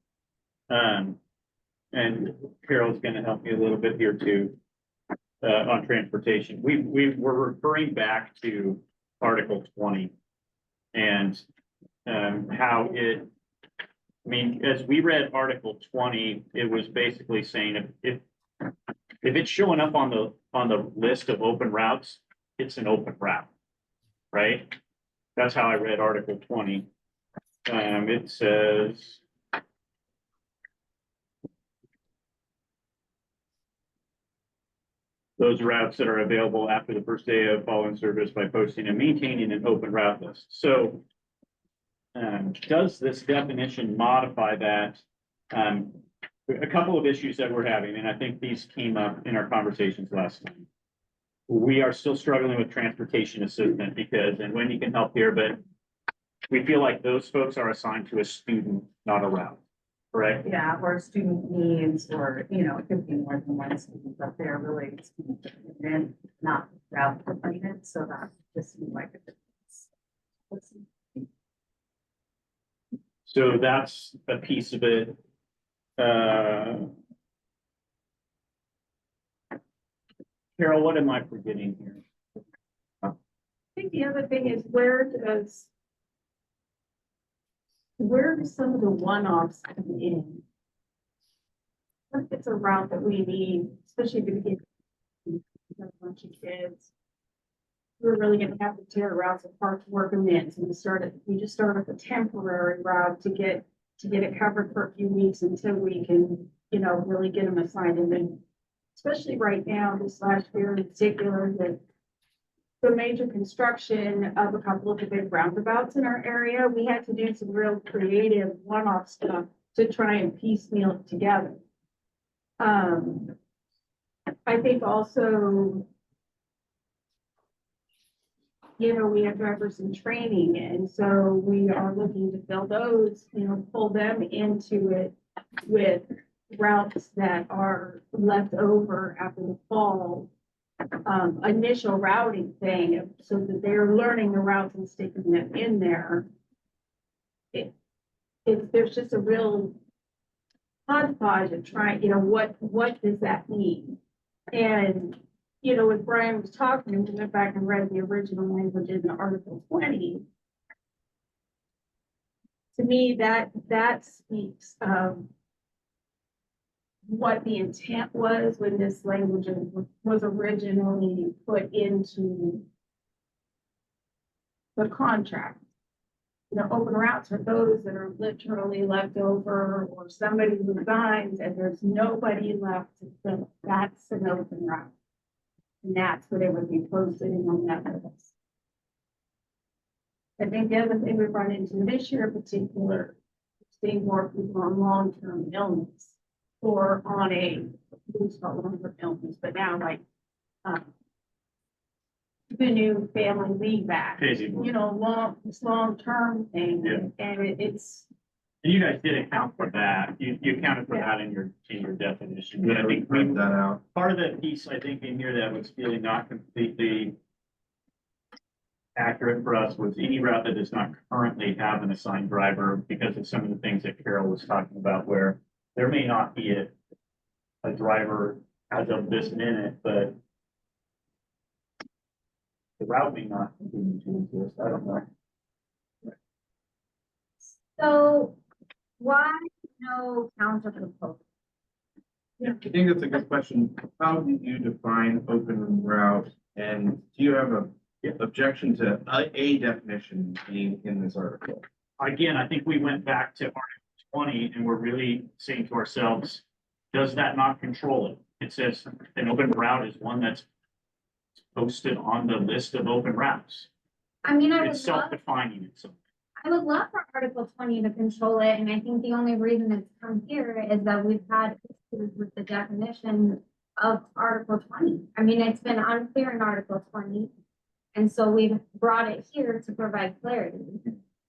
And Carol's gonna help me a little bit here too, on transportation. We were referring back to Article 20 and, how it, I mean, as we read Article 20, it was basically saying if it's showing up on the list of open routes, it's an open route. right? That's how I read Article 20. It says, those routes that are available after the first day of following service by posting and maintaining an open route list. So does this definition modify that? A couple of issues that we're having, and I think these came up in our conversations last time. We are still struggling with transportation assistant because, and Wendy can help here, but we feel like those folks are assigned to a student, not a route, correct? Yeah, or student needs, or, you know, it could be more than one student, but they're really student and not route related, so that just seems like a difference. So that's a piece of it. Carol, what am I forgetting here? I think the other thing is where do some of the one-offs come in? If it's a route that we need, especially if we get a bunch of kids, we're really gonna have to tear routes apart to work them in. So we just started with a temporary route to get it covered for a few weeks until we can, you know, really get them assigned. And then, especially right now, this last year in particular, the major construction of a couple of the big roundabouts in our area, we had to do some real creative one-off stuff to try and piecemeal it together. I think also, you know, we have drivers in training, and so we are looking to fill those, you know, pull them into it with routes that are left over after the fall initial routing thing, so that they're learning the routes and sticking them in there. There's just a real hodgepodge of trying, you know, what does that mean? And, you know, when Brian was talking, we went back and read the original language in Article 20. To me, that speaks of what the intent was when this language was originally put into the contract. You know, open routes are those that are literally left over, or somebody resigns and there's nobody left to fill. That's an open route. And that's what it would be posted in on that list. I think the other thing we've run into this year in particular, seeing more people on long-term illness or on a, who's got long-term illness, but now like, the new family leave act, Crazy. you know, this long-term thing, Yeah. and it's, And you guys did account for that. You accounted for that in your definition. But I think Print that out. part of the piece, I think, in here that was feeling not completely accurate for us was any route that does not currently have an assigned driver, because of some of the things that Carol was talking about, where there may not be a driver as of this minute, but the route may not continue to exist. I don't know. So why no counter proposal? I think that's a good question. How do you define open route? And do you have a objection to a definition being in this article? Again, I think we went back to Article 20 and we're really saying to ourselves, does that not control it? It says an open route is one that's posted on the list of open routes. I mean, I It's would love, self-defining itself. I would love for Article 20 to control it, and I think the only reason it's come here is that we've had issues with the definition of Article 20. I mean, it's been unclear in Article 20, and so we've brought it here to provide clarity.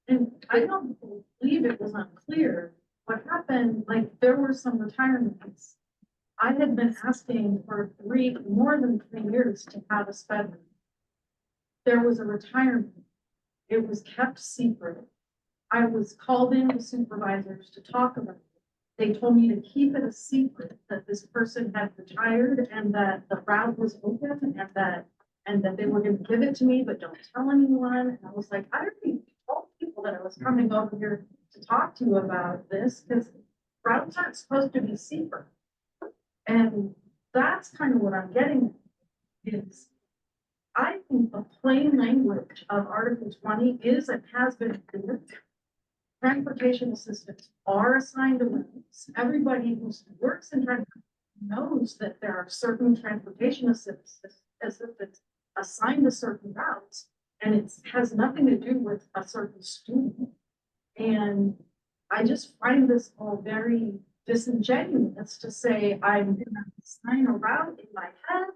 And I don't believe it was unclear. What happened, like, there were some retirements. I had been asking for more than 3 years to have a sped. There was a retirement. It was kept secret. I was called in with supervisors to talk about it. They told me to keep it a secret that this person had retired and that the route was open and that they were going to give it to me, but don't tell anyone. And I was like, I already told people that I was coming over here to talk to you about this, because routes aren't supposed to be secret. And that's kind of what I'm getting at, is I think the plain language of Article 20 is and has been clear. Transportation assistants are assigned to routes. Everybody who works in transportation knows that there are certain transportation assistants assigned to certain routes, and it has nothing to do with a certain student. And I just find this all very disingenuous to say, I'm gonna assign a route in my head,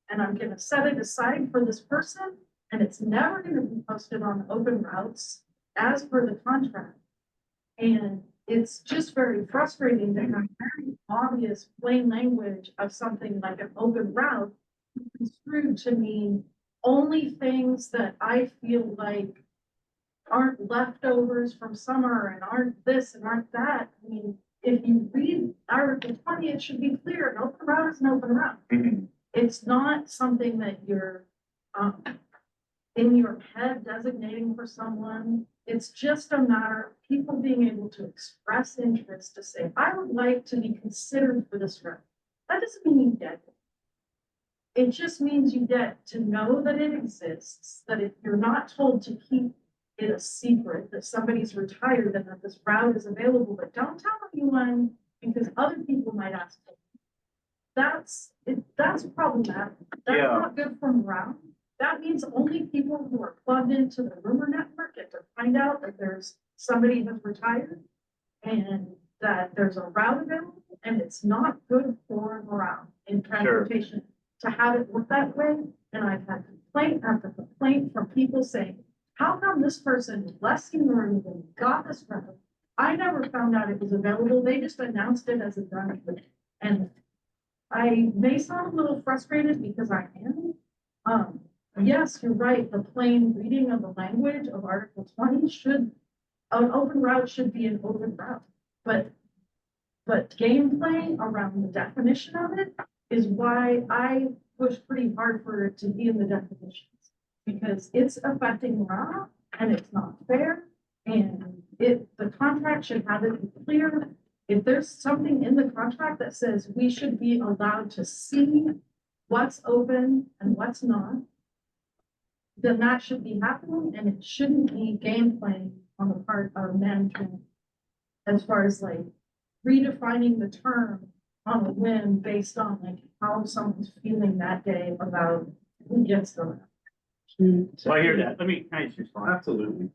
and I'm gonna set it aside for this person, and it's never gonna be posted on open routes as per the contract. And it's just very frustrating to have very obvious plain language of something like an open route construed to mean only things that I feel like aren't leftovers from summer and aren't this and aren't that. I mean, if you read Article 20, it should be clear, an open route is an open route. It's not something that you're in your head designating for someone. It's just a matter of people being able to express interest to say, I would like to be considered for this route. That doesn't mean you get it. It just means you get to know that it exists, that if you're not told to keep it a secret, that somebody's retired and that this route is available, but don't tell anyone because other people might ask. That's problematic. That's Yeah. not good for morale. That means only people who are plugged into the rumor network get to find out that there's somebody who's retired and that there's a route available, and it's not good for morale in transportation to have it work that way. And I've had complaint after complaint from people saying, how come this person less senior even got this route? I never found out it was available. They just announced it as a done thing. And I may sound a little frustrated because I am. Yes, you're right. The plain reading of the language of Article 20 an open route should be an open route. But gameplay around the definition of it is why I push pretty hard for it to be in the definitions. Because it's affecting morale and it's not fair. And the contract should have it clear. If there's something in the contract that says we should be allowed to see what's open and what's not, then that should be happening, and it shouldn't be gameplay on the part of management as far as like redefining the term on a whim based on like how someone's feeling that day about who gets the route. So I hear that. Can I just respond? Absolutely.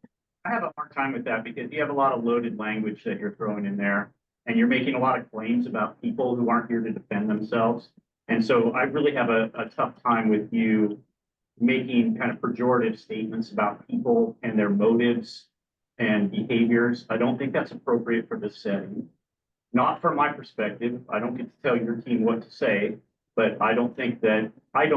I have a hard time with that because you have a lot of loaded language that you're throwing in there, and you're making a lot of claims about people who aren't here to defend themselves. And so I really have a tough time with you making kind of pejorative statements about people and their motives and behaviors. I don't think that's appropriate for this setting. Not from my perspective. I don't get to tell your team what to say, but I don't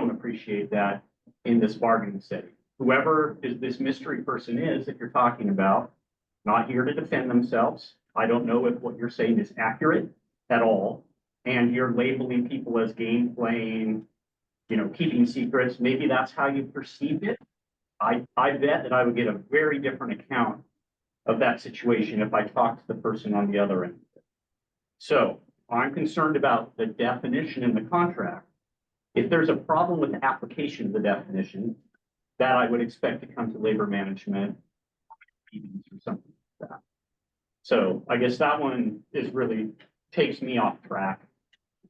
appreciate that in this bargaining setting. Whoever this mystery person is that you're talking about, not here to defend themselves. I don't know if what you're saying is accurate at all. And you're labeling people as game playing, keeping secrets. Maybe that's how you perceive it. I bet that I would get a very different account of that situation if I talked to the person on the other end. So I'm concerned about the definition in the contract. If there's a problem with the application of the definition, that I would expect to come to labor management meetings or something like that. So I guess that one really takes me off track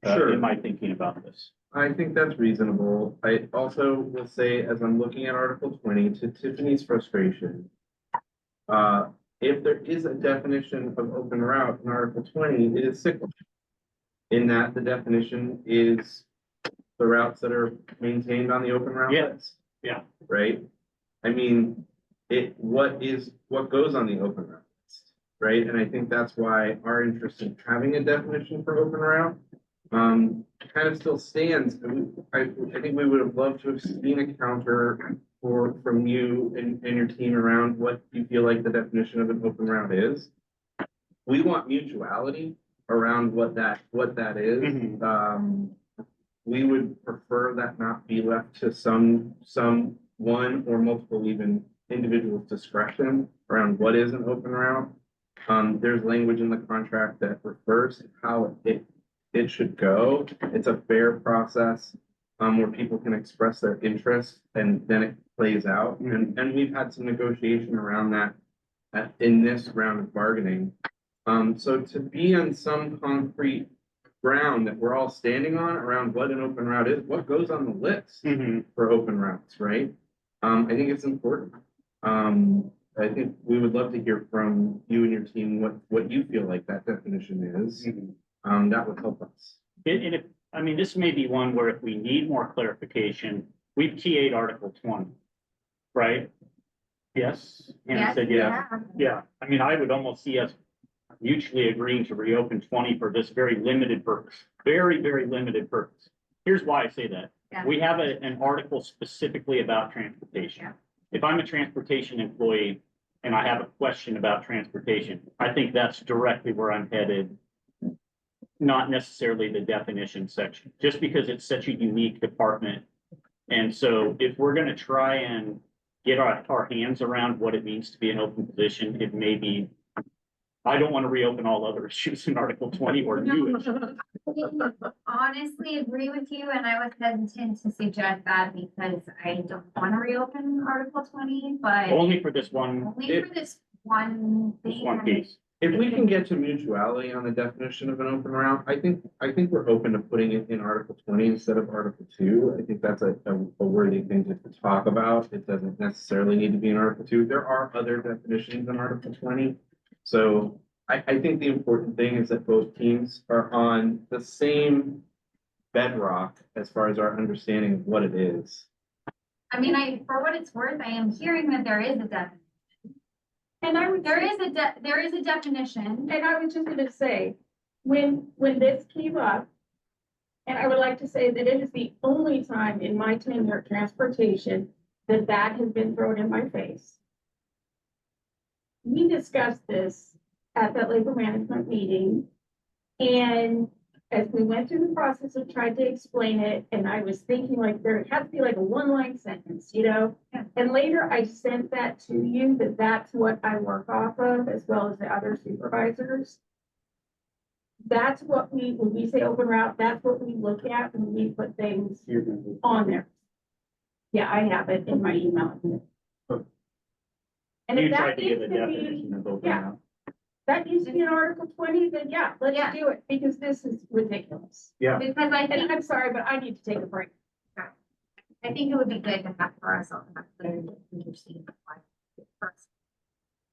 in my thinking about this. I think that's reasonable. I also will say, as I'm looking at Article 20, to Tiffany's frustration, if there is a definition of open route in Article 20, it is cyclical. In that the definition is the routes that are maintained on the open route list. Yeah. Right? I mean, what goes on the open route list, right? And I think that's why our interest in having a definition for open route kind of still stands. I think we would have loved to have seen a counter from you and your team around what you feel like the definition of an open route is. We want mutuality around what that is. Mm-hmm. We would prefer that not be left to some one or multiple even individuals' discretion around what is an open route. There's language in the contract that refers to how it should go. It's a fair process. where people can express their interest and then it plays out. And we've had some negotiation around that in this round of bargaining. So to be on some concrete ground that we're all standing on around what an open route is, what goes on the list for open routes, right? I think it's important. I think we would love to hear from you and your team what you feel like that definition is. That would help us. And if, I mean, this may be one where if we need more clarification, we've TA'd Article 20, right? Yes? Hannah Yes, said yes. Yeah, I mean, I would almost see us mutually agreeing to reopen 20 for this very limited purpose, very, very limited purpose. Here's why I say that. Yeah. We have an article specifically about transportation. Yeah. If I'm a transportation employee and I have a question about transportation, I think that's directly where I'm headed, not necessarily the definition section, just because it's such a unique department. And so if we're going to try and get our hands around what it means to be an open position, it may be, I don't want to reopen all other issues in Article 20 or new issues. I honestly agree with you, and I was hesitant to suggest that because I don't want to reopen Article 20, but Only for this one, only for this one this thing. one piece. If we can get to mutuality on the definition of an open route, I think we're open to putting it in Article 20 instead of Article 2. I think that's a worthy thing to talk about. It doesn't necessarily need to be in Article 2. There are other definitions in Article 20. So I think the important thing is that both teams are on the same bedrock as far as our understanding of what it is. I mean, for what it's worth, I am hearing that there is a definition. And I would, There is a definition. and I was just gonna say, when this came up, and I would like to say that it is the only time in my tenure at transportation that has been thrown in my face. We discussed this at that labor management meeting, and as we went through the process of trying to explain it, and I was thinking like there had to be like a one-line sentence, you know? Yeah. And later I sent that to you, that's what I work off of, as well as the other supervisors. That's what when we say open route, that's what we look at when we put things on there. Yeah, I have it in my email. And You if tried that to needs give to a be, definition of open yeah. route. that needs to be in Article 20, then yeah, let's Yeah. do it, because this is ridiculous. Yeah. Because I And think, I'm sorry, but I need to take a break. I think it would be good to have for us all to have clear understanding of why. First.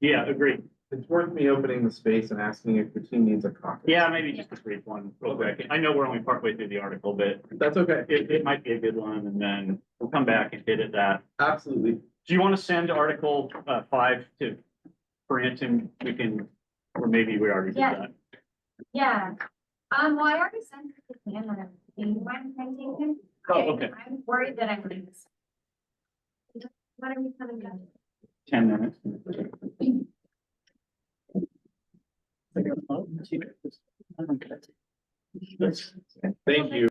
Yeah, agreed. It's worth me opening the space and asking if your team needs a caucus. Yeah, maybe just a brief one real quick. I know we're only partway through the article, but That's okay. it might be a good one, and then we'll come back and hit at that. Absolutely. Do you want to send Article 5 to Brent, and we can, or maybe we already did Yeah. that? Yeah. Well, I already sent it to Hannah. Do you mind sending it? Oh, okay. I'm worried that I'm gonna miss. What are we coming down? 10 minutes. Thank you.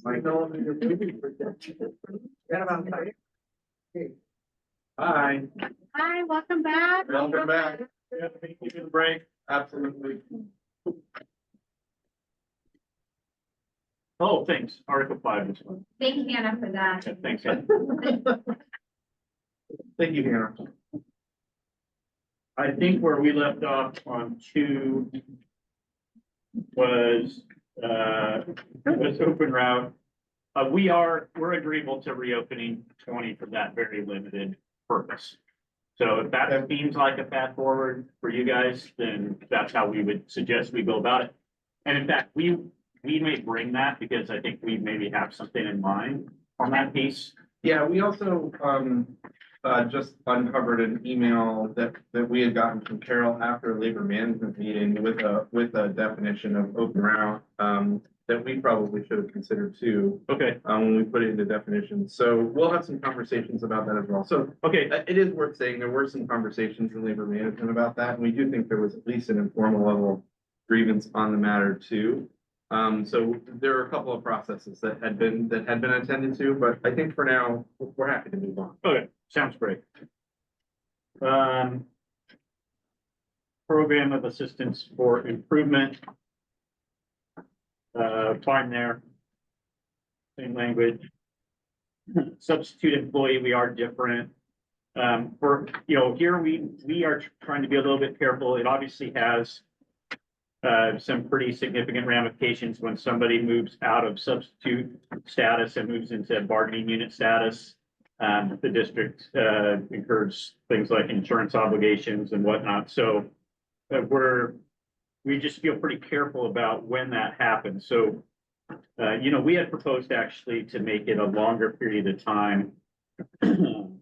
Might no longer your baby for that. Forget about that. Hi. Hi, welcome back. Welcome back. Yeah, thank you for the break. Absolutely. Oh, thanks. Article 5 this one. Thank you, Hannah, for that. Yeah, thanks. Thank you, Hannah. I think where we left off on 2 was open route. We're agreeable to reopening 20 for that very limited purpose. So if that seems like a path forward for you guys, then that's how we would suggest we go about it. And in fact, we may bring that because I think we maybe have something in mind on that piece. Yeah, we also, just uncovered an email that we had gotten from Carol after a labor management meeting with a definition of open route, that we probably should have considered too, Okay, when we put it into definitions. So we'll have some conversations about that as well. So okay, it is worth saying there were some conversations in labor management about that, and we do think there was at least an informal level grievance on the matter too. So there are a couple of processes that had been attended to, but I think for now, we're happy to move on. okay, sounds great. Program of assistance for improvement. Fine there. Same language. Substitute employee, we are different. Here we are trying to be a little bit careful. It obviously has some pretty significant ramifications when somebody moves out of substitute status and moves into bargaining unit status. The district incurs things like insurance obligations and whatnot. So we just feel pretty careful about when that happens. So, we had proposed actually to make it a longer period of time. You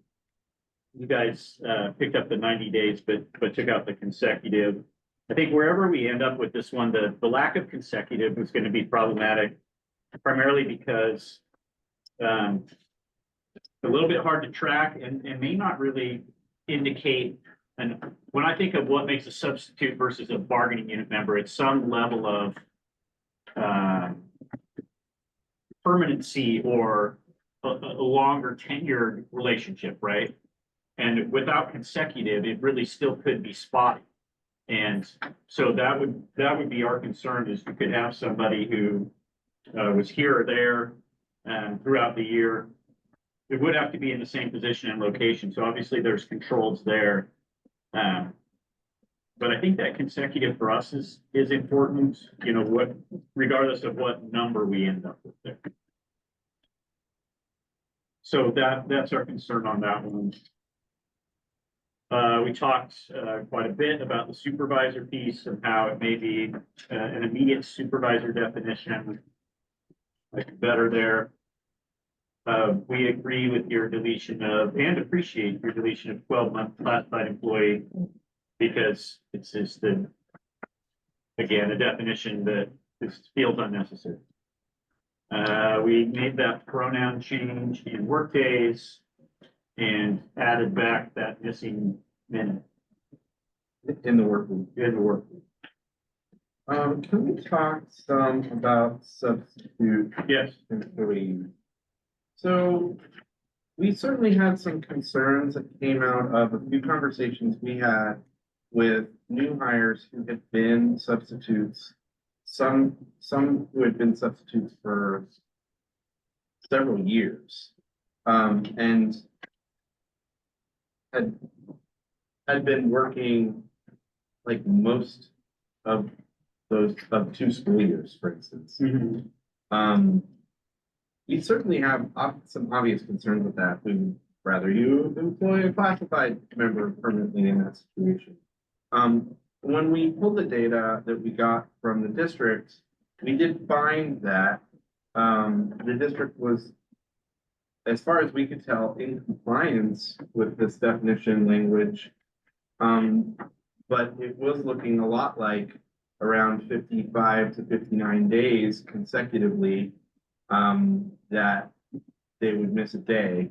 guys picked up the 90 days, but took out the consecutive. I think wherever we end up with this one, the lack of consecutive is going to be problematic, primarily because it's a little bit hard to track and may not really indicate. And when I think of what makes a substitute versus a bargaining unit member, it's some level of permanency or a longer tenured relationship, right? And without consecutive, it really still could be spotty. And so that would be our concern, is we could have somebody who was here or there throughout the year. It would have to be in the same position and location. So obviously there's controls there. But I think that consecutive for us is important, regardless of what number we end up with there. So that's our concern on that one. We talked quite a bit about the supervisor piece and how it may be an immediate supervisor definition, like better there. We agree with your deletion and appreciate your deletion of 12-month classified employee, because it's just again, a definition that feels unnecessary. We made that pronoun change in workdays and added back that missing minute In the work week. in the work. Can we talk some about substitute Yes. employees? So we certainly had some concerns that came out of a few conversations we had with new hires who had been substitutes, some who had been substitutes for several years, and had been working like most of those of 2 school years, for instance. We certainly have some obvious concerns with that. We'd rather you employ a classified member permanently in that situation. When we pulled the data that we got from the district, we did find that the district was, as far as we could tell, in compliance with this definition language. But it was looking a lot like around 55 to 59 days consecutively, that they would miss a day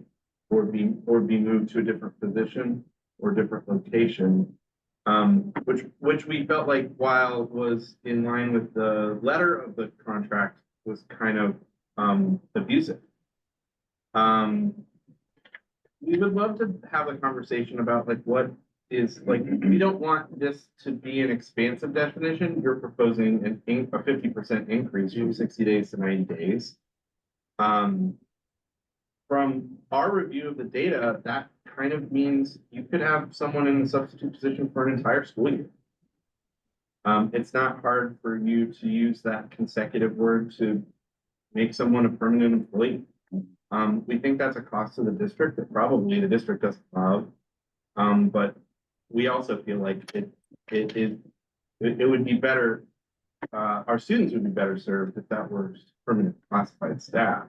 or be moved to a different position or different location. Which we felt like, while was in line with the letter of the contract, was kind of abusive. We would love to have a conversation about like what is like, we don't want this to be an expansive definition. You're proposing a 50% increase from 60 days to 90 days. From our review of the data, that kind of means you could have someone in the substitute position for an entire school year. It's not hard for you to use that consecutive word to make someone a permanent employee. We think that's a cost to the district that probably the district doesn't love. But we also feel like it would be better, our students would be better served if that were permanent classified staff.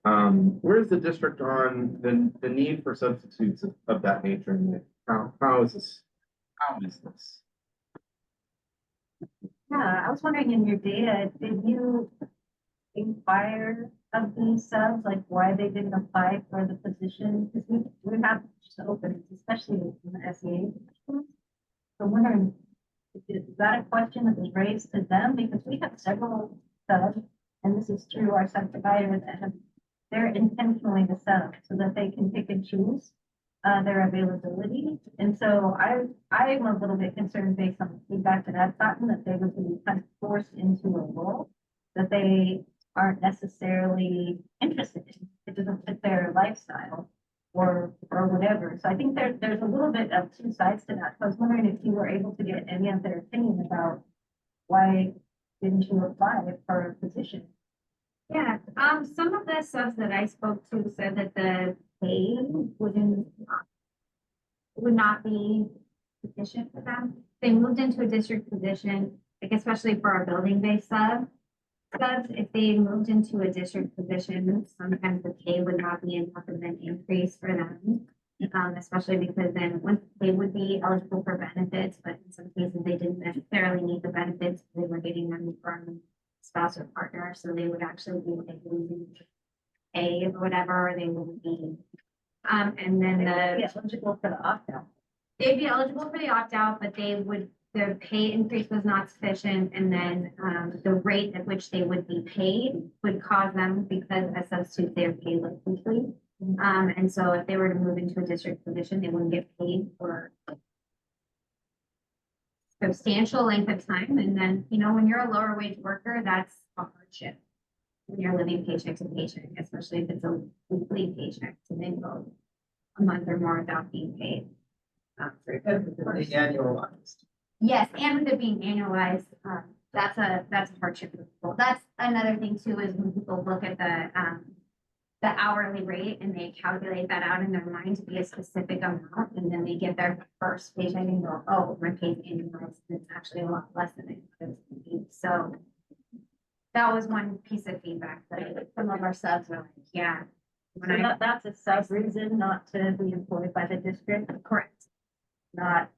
Where's the district on the need for substitutes of that nature? And how is this? Yeah, I was wondering in your data, did you inquire of these subs, like why they didn't apply for the position? Because we have just openings, especially in the SEA. So I'm wondering, is that a question that was raised to them? Because we have several subs, and this is through our sub providers, and they're intentionally the sub so that they can pick and choose their availability. And so I'm a little bit concerned based on the feedback that I've gotten that they would be kind of forced into a role that they aren't necessarily interested in. It doesn't fit their lifestyle or whatever. So I think there's a little bit of two sides to that. So I was wondering if you were able to get any of their opinion about why didn't you apply for a position? Yeah, some of the subs that I spoke to said that the pay would not be sufficient for them. They moved into a district position, like especially for our building-based subs, if they moved into a district position, sometimes the pay would not be enough of an increase for them. Especially because then they would be eligible for benefits, but in some cases they didn't necessarily need the benefits. They were getting them from spouse or partner, so they would actually be like losing pay or whatever, or they would be. And then eligible for the opt-out. they'd be eligible for the opt-out, but their pay increase was not sufficient, and then the rate at which they would be paid would cause them, because as substitutes they're paid like weekly. And so if they were to move into a district position, they wouldn't get paid for substantial length of time. And then, when you're a lower wage worker, that's a hardship. When you're living paycheck to paycheck, especially if it's a weekly paycheck, to then go a month or more without being paid. Annualized. Yes, and with it being annualized, that's a hardship for people. That's another thing too, is when people look at the hourly rate and they calculate that out in their mind to be a specific amount, and then they get their first paycheck and go, oh, my pay's annualized, and it's actually a lot less than it was going to be. So that was one piece of feedback that some of our subs were like, yeah. So that's a sub reason not to be employed by the district? Correct. Not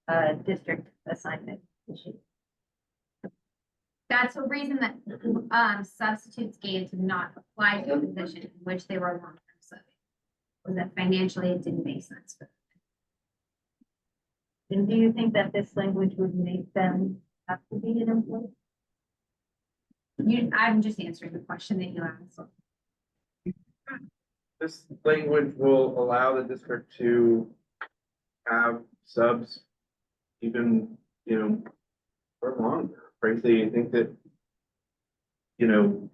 a district assignment issue. That's a reason that substitutes gave to not apply to a position in which they were long-term subbing. Was that financially it didn't make sense for them. And do you think that this language would make them have to be an employee? I'm just answering the question that you asked. This language will allow the district to have subs even, for longer. Frankly, I think that, some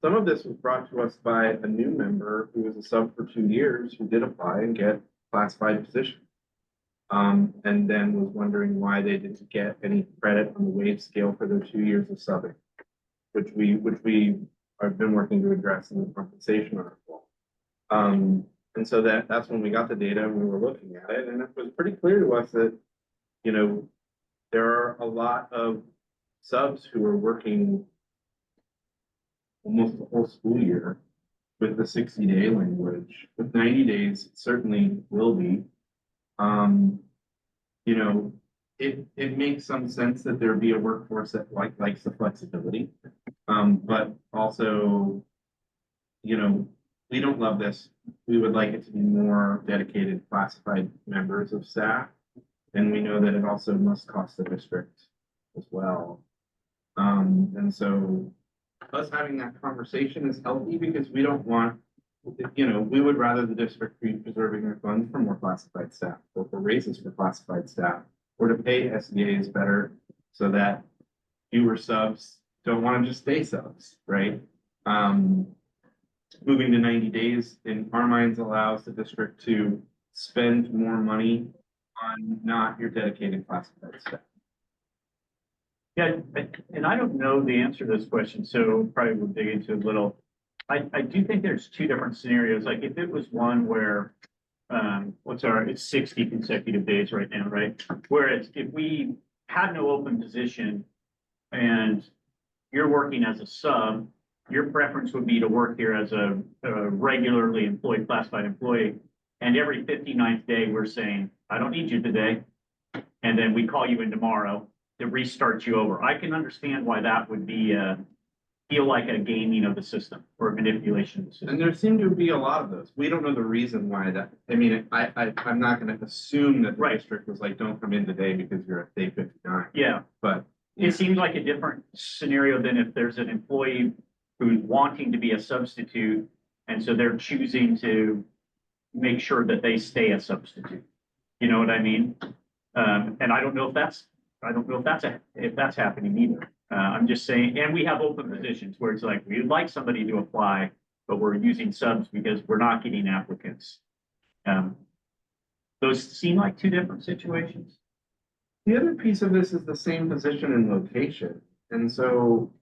of this was brought to us by a new member who was a sub for 2 years, who did apply and get classified position. And then was wondering why they didn't get any credit on the wage scale for their 2 years of subbing, which we have been working to address in the compensation article. And so that's when we got the data and we were looking at it, and it was pretty clear to us that, there are a lot of subs who are working almost the whole school year with the 60-day language. With 90 days, it certainly will be. It makes some sense that there be a workforce that likes the flexibility. But also, we don't love this. We would like it to be more dedicated, classified members of staff. And we know that it also must cost the district as well. And so us having that conversation is healthy because we don't want, we would rather the district be preserving their funds for more classified staff, or for raises for classified staff, or to pay SEAs better so that fewer subs don't want to just stay subs, right? Moving to 90 days in our minds allows the district to spend more money on not your dedicated classified staff. Yeah, and I don't know the answer to this question, so probably we'll dig into it a little. I do think there's two different scenarios. Like if it was one where, it's 60 consecutive days right now, right? Whereas if we had no open position and you're working as a sub, your preference would be to work here as a regularly employed classified employee. And every 59th day, we're saying, I don't need you today. And then we call you in tomorrow to restart you over. I can understand why that would be feel like a gaming of the system or a manipulation of the system. And there seem to be a lot of those. We don't know the reason why that. I mean, I'm not going to assume that the district was like, don't come in today because you're at day 59. Yeah, But it seems like a different scenario than if there's an employee who's wanting to be a substitute, and so they're choosing to make sure that they stay a substitute. You know what I mean? And I don't know if that's happening either. I'm just saying, and we have open positions where it's like, we'd like somebody to apply, but we're using subs because we're not getting applicants. Those seem like two different situations. the other piece of this is the same position and location. And so,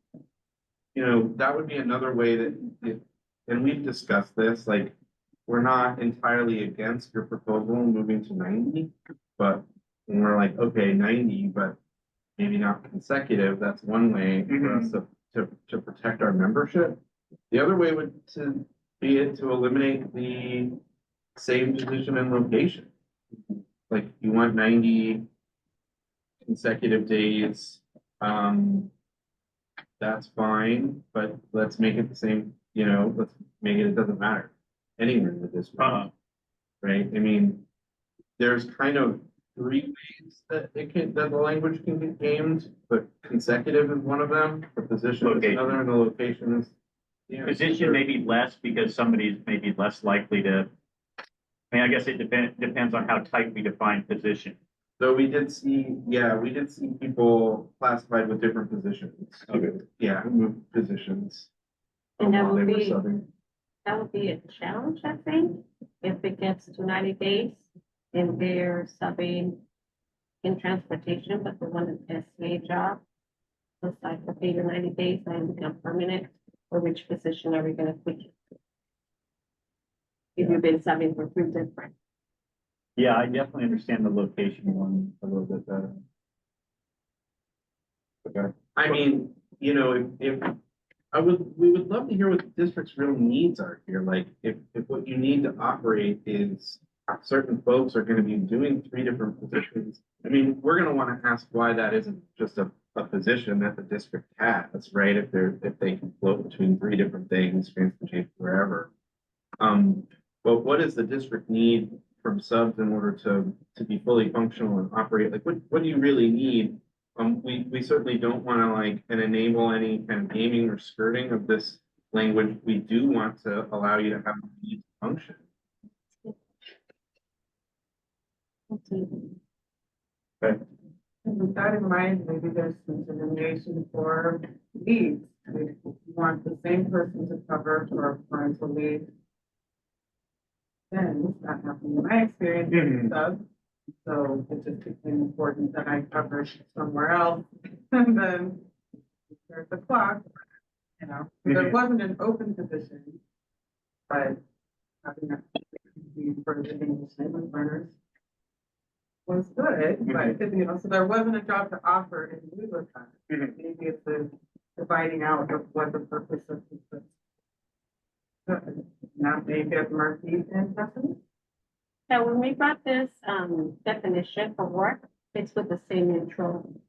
that would be another way that, and we've discussed this, like, we're not entirely against your proposal moving to 90, but when we're like, okay, 90, but maybe not consecutive, that's one way for us to protect our membership. The other way would to be it to eliminate the same position and location. Like you want 90 consecutive days, that's fine, but let's make it the same, let's make it doesn't matter anywhere in the district. Right? I mean, there's kind of three ways that the language can get gamed, but consecutive is one of them, the position is another, and the location is. Position may be less because somebody's maybe less likely to, I guess it depends on how tight we define position. So we did see people classified with different positions. Okay. Yeah, moved positions. And that while would they were be- subbing. That would be a challenge, I think, if it gets to 90 days and they're subbing in transportation, but they want an SCA job. It's like, okay, you're 90 days, I become permanent, or which position are we gonna put you? If you've been subbing for 3 different. Yeah, I definitely understand the location one a little bit better. Okay. I mean, if we would love to hear what the district's real needs are here. Like if what you need to operate is certain folks are gonna be doing 3 different positions. I mean, we're gonna wanna ask why that isn't just a position that the district has, right? If they can float between 3 different things, transportation, wherever. But what does the district need from subs in order to be fully functional and operate? Like, what do you really need? We certainly don't want to enable any kind of gaming or skirting of this language. We do want to allow you to have needs function. Okay. And with that in mind, maybe there's some delineation for leaves. We want the same person to cover for parental leave. Then it's not happening in my experience in sub. So it just became important that I covered somewhere else. And then there's the clock, there wasn't an open position. But having that for the English language learners was good, but so there wasn't a job to offer in lieu of that. Maybe it's the dividing out of what the purpose of this is. Good. Now maybe it's murky and Stephanie. So when we brought this definition for work, it's with the same neutral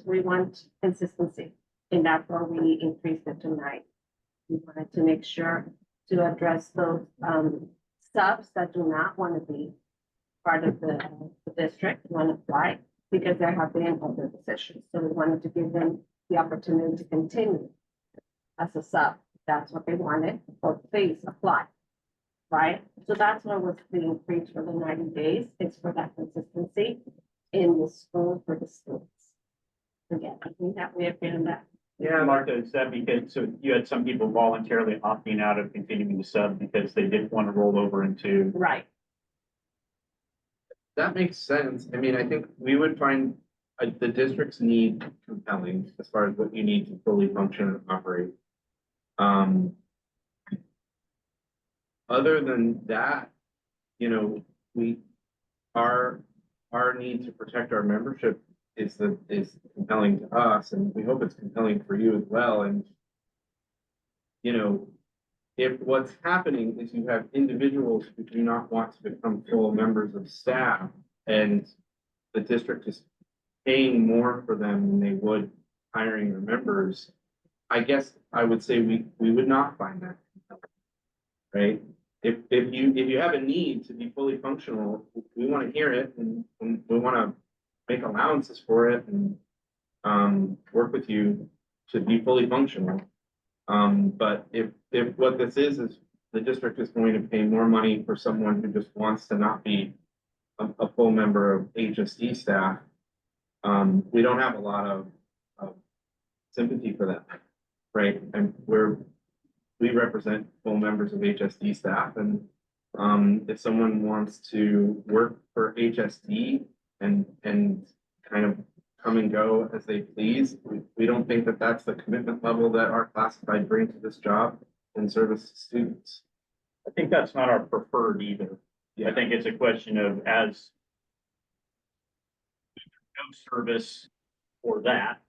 we want consistency, and that's why we increased it to 9. We wanted to make sure to address those subs that do not want to be part of the district, want to apply, because there have been other positions. So we wanted to give them the opportunity to continue as a sub. That's what they wanted, or please apply. Right? So that's what was the increase for the 90 days. It's for that consistency in the school for the students. Again, I think that we have been that. Yeah, Martha, is that because, so you had some people voluntarily opting out of continuing to sub because they didn't want to roll over into. Right. That makes sense. I mean, I think we would find the district's need compelling as far as what you need to fully function and operate. Other than that, you know, our need to protect our membership is compelling to us, and we hope it's compelling for you as well. And, you know, if what's happening is you have individuals who do not want to become full members of staff, and the district is paying more for them than they would hiring their members, I guess I would say we would not find that compelling, right? If you have a need to be fully functional, we want to hear it, and we want to make allowances for it, and work with you to be fully functional. But if what this is the district is going to pay more money for someone who just wants to not be a full member of HSD staff, we don't have a lot of sympathy for that, right? And we represent full members of HSD staff, and if someone wants to work for HSD and kind of come and go as they please, we don't think that that's the commitment level that our classified bring to this job in service to students. I think that's not our preferred either. I think it's a question of as no service for that,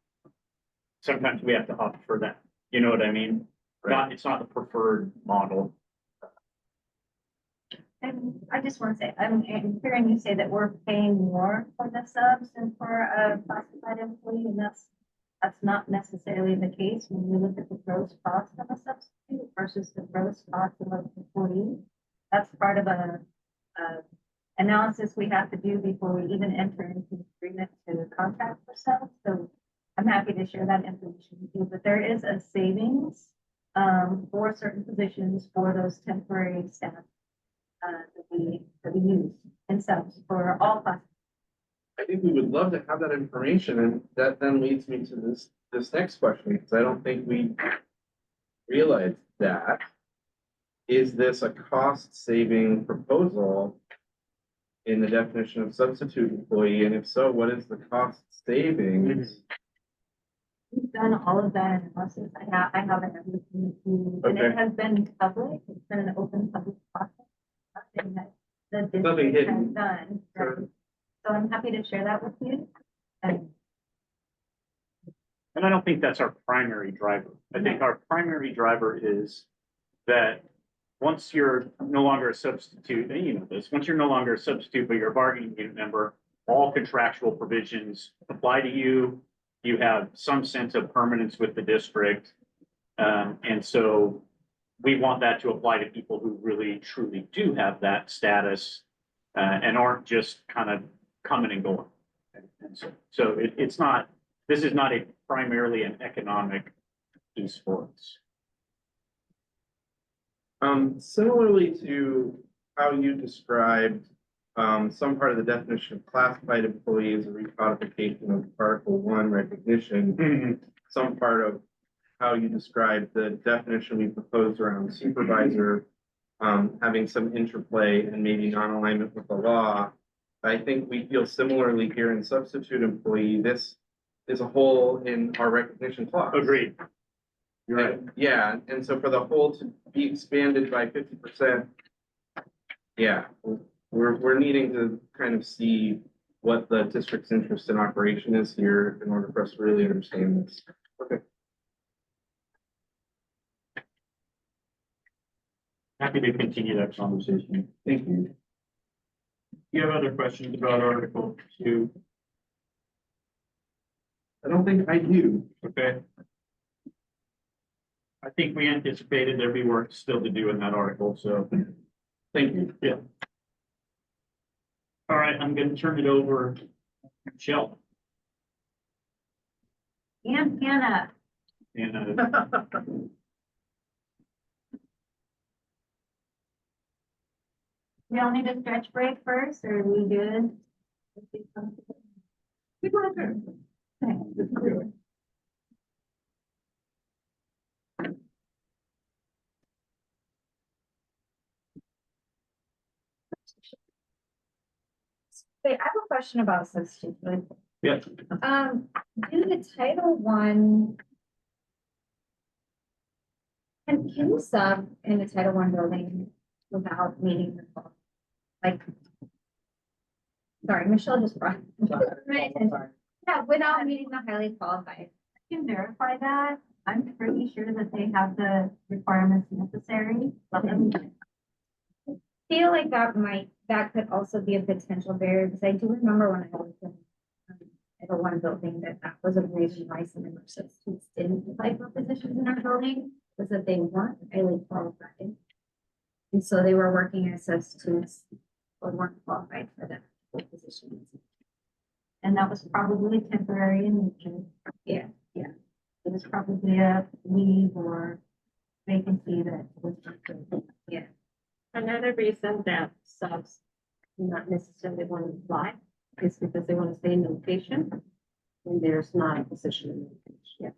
sometimes we have to opt for that. You know what I mean? Right. It's not the preferred model. And I just want to say, I'm hearing you say that we're paying more for the subs than for a classified employee, and that's not necessarily the case when you look at the gross cost of a substitute versus the gross cost of an employee. That's part of a analysis we have to do before we even enter into the agreement to contract for subs. So I'm happy to share that information with you, but there is a savings for certain positions for those temporary staff that we use in subs for all classes. I think we would love to have that information, and that then leads me to this next question, because I don't think we realized that. Is this a cost-saving proposal in the definition of substitute employee? And if so, what is the cost savings? We've done all of that analysis. I have it everything, and it has been public. It's been an open public process. Nothing that the Nothing district has hidden. done. Sure. So I'm happy to share that with you. And And I don't think that's our primary driver. I think our primary driver is that once you're no longer a substitute, and you know this, once you're no longer a substitute, but you're a bargaining unit member, all contractual provisions apply to you. You have some sense of permanence with the district. And so we want that to apply to people who really truly do have that status and aren't just kind of coming and going. And so it's not, this is not a primarily an economic piece for us. Similarly to how you described some part of the definition of classified employee as a recodification of Article 1 recognition, some part of how you described the definition we proposed around supervisor having some interplay and maybe non-alignment with the law. I think we feel similarly here in substitute employee. This is a hole in our recognition clause. Agreed. You're right. Yeah, and so for the hole to be expanded by 50%, yeah, we're needing to kind of see what the district's interest in operation is here in order for us to really understand this. Okay. Happy to continue that conversation. Thank you. You have other questions about Article 2? I don't think I do. Okay. I think we anticipated there'd be work still to do in that article, so Thank you. yeah. All right, I'm going to turn it over to Michelle. And Hannah, And, we all need a stretch break first, or are we good? Okay. Wait, I have a question about substitute. yeah, In the Title One. Can you sub in the Title One building without meeting the law? Like. Sorry, Michelle just brought. Yeah, without meeting the highly qualified. I can verify that. I'm pretty sure that they have the requirements necessary. Feel like that could also be a potential barrier, because I do remember when I was in Title One building, that was a reason why some of our substitutes didn't apply for positions in our building, was that they weren't highly qualified. And so they were working as substitutes or weren't qualified for the positions. And that was probably temporary in nature. Yeah. It was probably a leave or vacancy that was. Yeah. Another reason that subs not necessarily want to apply is because they want to stay in the location and there's not a position in the location.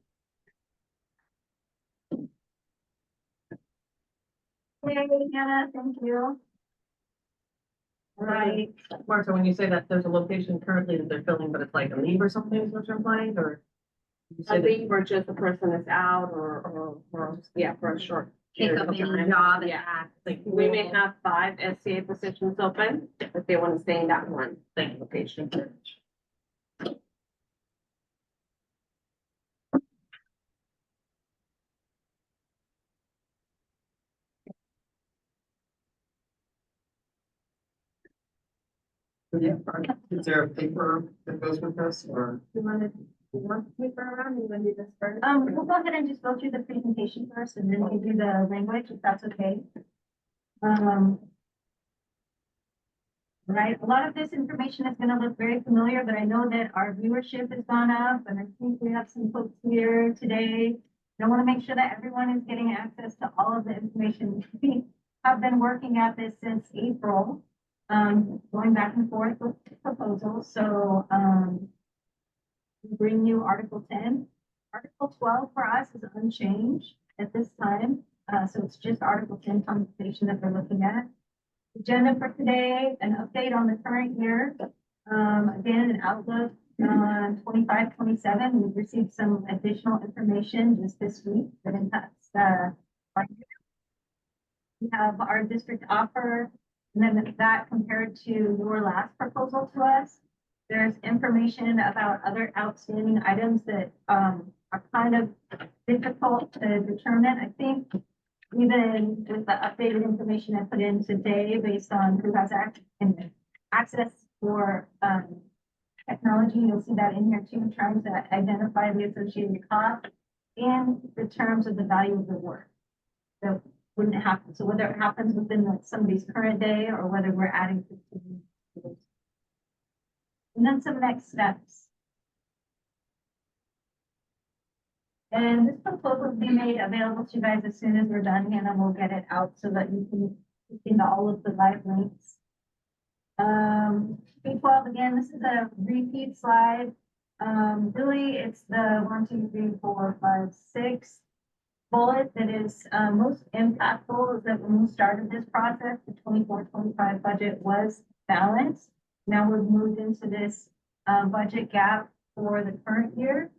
Hey, Hannah, thank you. All right, Martha, when you say that there's a location currently that they're filling, but it's like a leave or something, is what you're implying, or? You I said that- think we're just the person is out or for a short Pick period up of any time. job and Yeah. act. Like, We may have 5 SCA positions open, but they want to stay in that one location. Yeah, is there a paper that goes with this, or? you want to paper around, you want to do this first? We'll go ahead and just go through the presentation first and then we'll do the language, if that's okay. Right, a lot of this information is gonna look very familiar, but I know that our viewership has gone up, and I think we have some folks here today. I want to make sure that everyone is getting access to all of the information. We have been working at this since April, going back and forth with proposals, so, we bring you Article 10. Article 12 for us is unchanged at this time, so it's just Article 10 compensation that we're looking at. Agenda for today, an update on the current year. Again, an outlook on 25-27. We've received some additional information just this week that impacts, our year. We have our district offer, and then that compared to your last proposal to us. There's information about other outstanding items that, are kind of difficult to determine. I think even with the updated information I put in today based on who has access for technology, you'll see that in here too, trying to identify the associated costs and the terms of the value of the work. So wouldn't happen. So whether it happens within somebody's current day or whether we're adding 15 years. And then some next steps. And this proposal will be made available to you guys as soon as we're done, and then we'll get it out so that you can see all of the live links. K-12, again, this is a repeat slide. Really, it's the 1, 2, 3, 4, 5, 6 bullet that is most impactful is that when we started this process, the 24-25 budget was balanced. Now we've moved into this budget gap for the current year.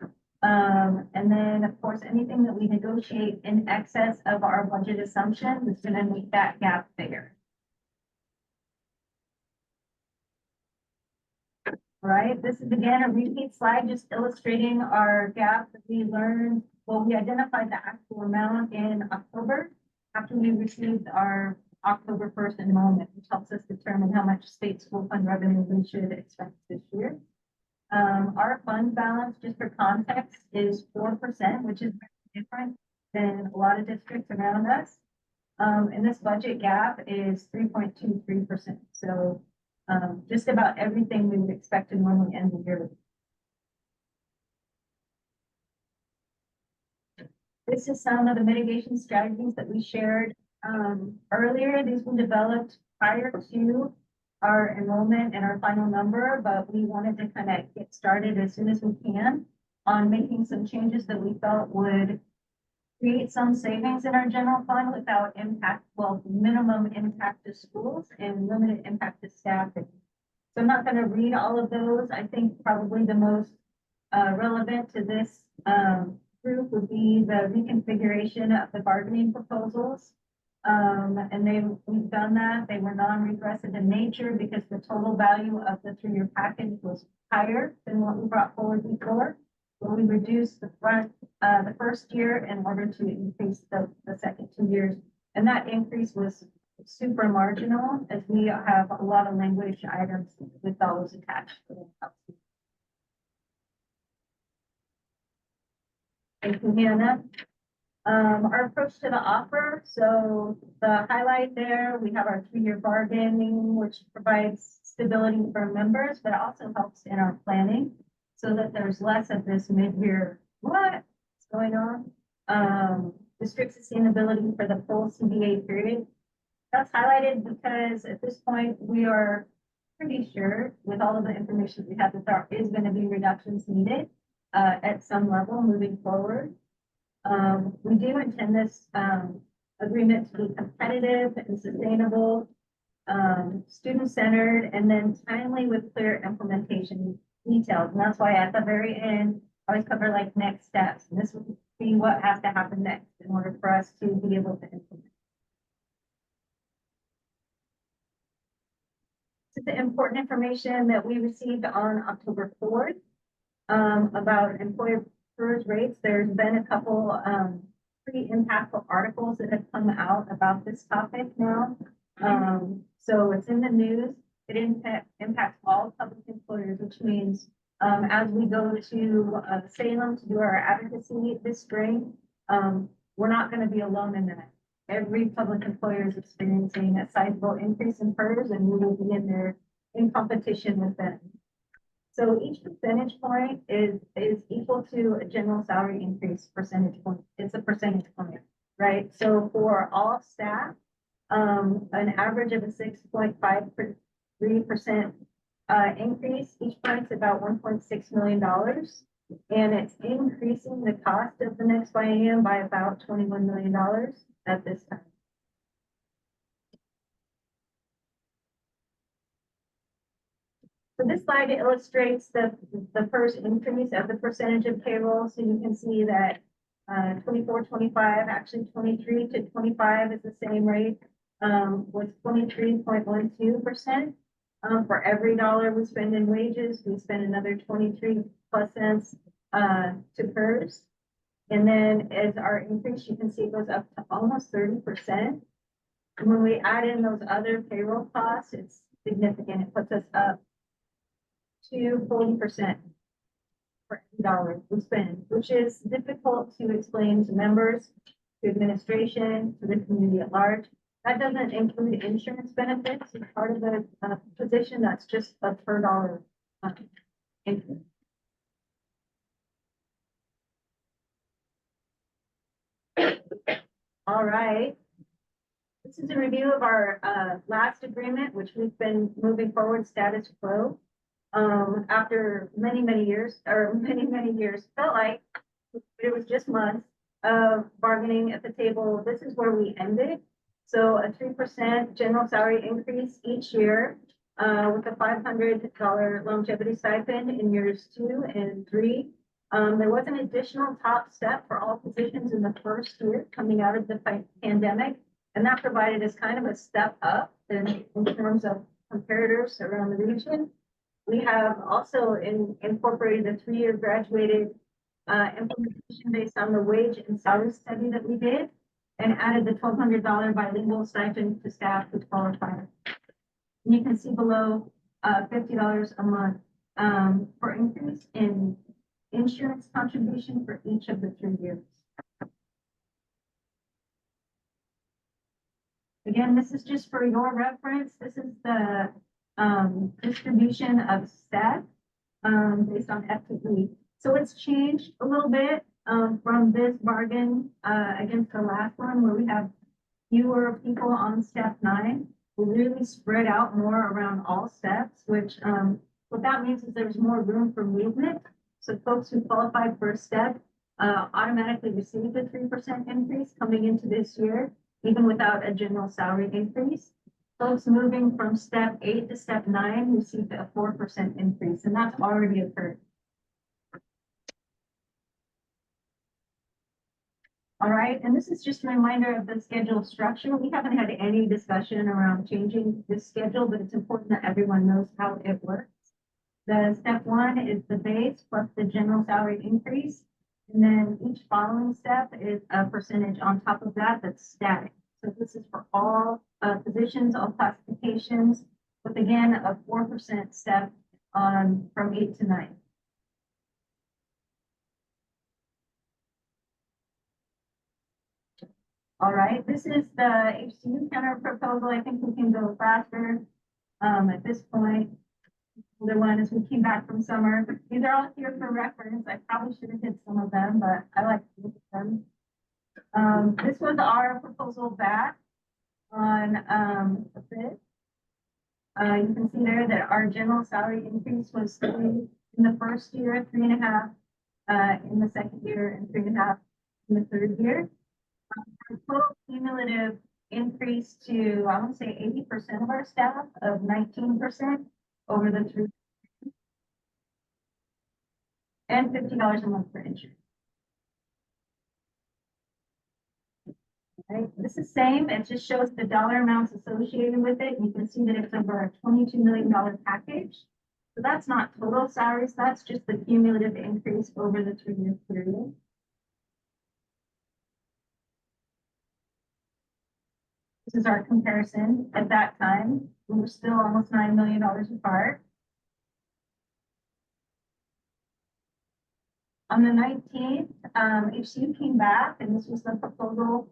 And then, of course, anything that we negotiate in excess of our budget assumption is going to make that gap bigger. All right, this is again a repeat slide just illustrating our gap that we learned. Well, we identified the actual amount in October after we received our October 1st enrollment, which helps us determine how much state school fund revenue we should expect this year. Our fund balance, just for context, is 4%, which is very different than a lot of districts around us. And this budget gap is 3.23%. So just about everything we would expect to normally end the year with. This is some of the mitigation strategies that we shared earlier. These were developed prior to our enrollment and our final number, but we wanted to kind of get started as soon as we can on making some changes that we felt would create some savings in our general fund without impact, well, minimum impact to schools and limited impact to staff. So I'm not going to read all of those. I think probably the most relevant to this group would be the reconfiguration of the bargaining proposals. And we've done that. They were non-regressive in nature because the total value of the 3-year package was higher than what we brought forward before. But we reduced the first year in order to increase the second 2 years. And that increase was super marginal as we have a lot of language items with dollars attached to them. Thank you, Hannah. Our approach to the offer, so the highlight there, we have our 3-year bargaining, which provides stability for members, but also helps in our planning so that there's less of this mid-year, what's going on? Restrict sustainability for the full CBA period. That's highlighted because at this point, we are pretty sure with all of the information we have that there is going to be reductions needed at some level moving forward. We do intend this agreement to be competitive and sustainable, student-centered, and then timely with clear implementation details. And that's why at the very end, I always cover like next steps. And this would be what has to happen next in order for us to be able to implement. This is the important information that we received on October 4th about employer PERS rates. There's been a couple pretty impactful articles that have come out about this topic now. So it's in the news. It impacts all public employers, which means as we go to Salem to do our advocacy this spring, we're not going to be alone in that. Every public employer is experiencing a sizable increase in PERS, and we will be in there in competition with them. So each percentage point is equal to a general salary increase percentage point. It's a percentage point, right? So for all staff, an average of a 6.53% increase, each point's about $1.6 million. And it's increasing the cost of the next biennium by about $21 million at this time. So this slide illustrates the first increase of the percentage of payroll. So you can see that 24, 25, actually 23 to 25 is the same rate with 23.12%. For every dollar we spend in wages, we spend another 23 plus cents to PERS. And then as our increase, you can see it goes up to almost 30%. And when we add in those other payroll costs, it's significant. It puts us up to 40% for every dollar we spend, which is difficult to explain to members, to administration, to the community at large. That doesn't include insurance benefits as part of the position. That's just a per dollar increase. All right. This is a review of our last agreement, which we've been moving forward status quo. After many years, felt like it was just months of bargaining at the table. This is where we ended. So a 3% general salary increase each year with a $500 longevity stipend in years 2 and 3. There was an additional top step for all positions in the first year coming out of the pandemic, and that provided us kind of a step up in terms of comparators around the region. We have also incorporated a 3-year graduated implementation based on the wage and salary study that we did, and added the $1,200 bilingual stipend to staff who qualify. And you can see below $50 a month for increase in insurance contribution for each of the 3 years. Again, this is just for your reference. This is the distribution of staff based on FTE. So it's changed a little bit. from this bargain, against the last one where we have fewer people on step 9. We really spread out more around all steps, which, what that means is there's more room for movement. So folks who qualified for a step, automatically received a 3% increase coming into this year, even without a general salary increase. Folks moving from step 8 to step 9 received a 4% increase, and that's already occurred. All right, and this is just a reminder of the schedule structure. We haven't had any discussion around changing this schedule, but it's important that everyone knows how it works. The step 1 is the base plus the general salary increase. And then each following step is a percentage on top of that that's static. So this is for all positions, all classifications, with again, a 4% step on from 8 to 9. All right, this is the HCU counter proposal. I think we can go faster at this point. The one is we came back from summer. These are all here for reference. I probably should have hit some of them, but I like to look at them. This was our proposal back on the 5th. You can see there that our general salary increase was 3 in the first year, 3.5 in the second year, and 3.5 in the third year. Our total cumulative increase to, I want to say 80% of our staff of 19% over the 3 and $50 a month for insurance. Right, this is same, it just shows the dollar amounts associated with it. You can see that it's over a $22 million package. So that's not total salaries, that's just the cumulative increase over the 3-year period. This is our comparison. At that time, we were still almost $9 million apart. On the 19th, HCU came back, and this was the proposal.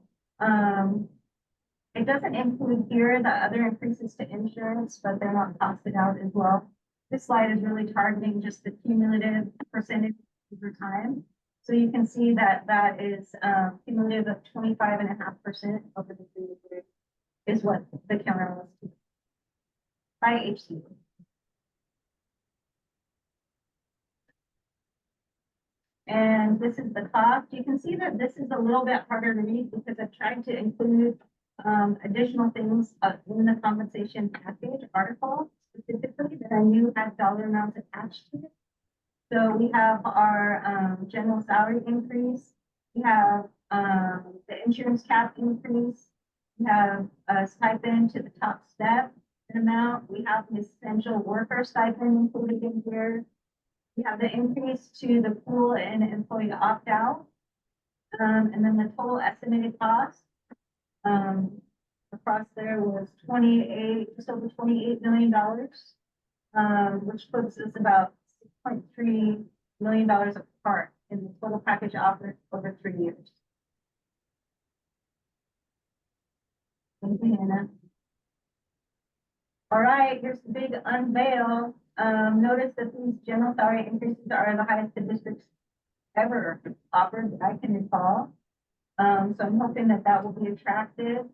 It doesn't include here the other increases to insurance, but they're not costed out as well. This slide is really targeting just the cumulative percentage over time. So you can see that that is cumulative of 25.5% over the 3 years is what the counter was by HCU. And this is the cost. You can see that this is a little bit harder to read because I've tried to include additional things in the compensation package article specifically that I knew had dollar amounts attached to it. So we have our general salary increase. We have the insurance cap increase. We have a stipend to the top step amount. We have the essential worker stipend included in here. We have the increase to the pool and employee opt-out. And then the total estimated cost across there was just over $28 million, which puts us about $6.3 million apart in the total package offered over 3 years. Thank you, Hannah. All right, here's the big unveil. Notice that these general salary increases are the highest the district's ever offered that I can recall. So I'm hoping that that will be attractive.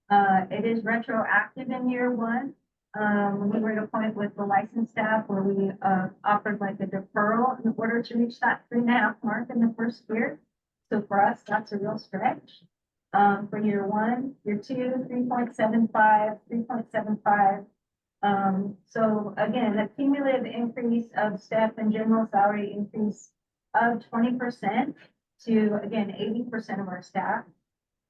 It is retroactive in year 1. We were at a point with the licensed staff where we offered like a deferral in order to reach that 3.5 mark in the first year. So for us, that's a real stretch. For year 1, year 2, 3.75, 3.75. So again, a cumulative increase of step and general salary increase of 20% to, again, 80% of our staff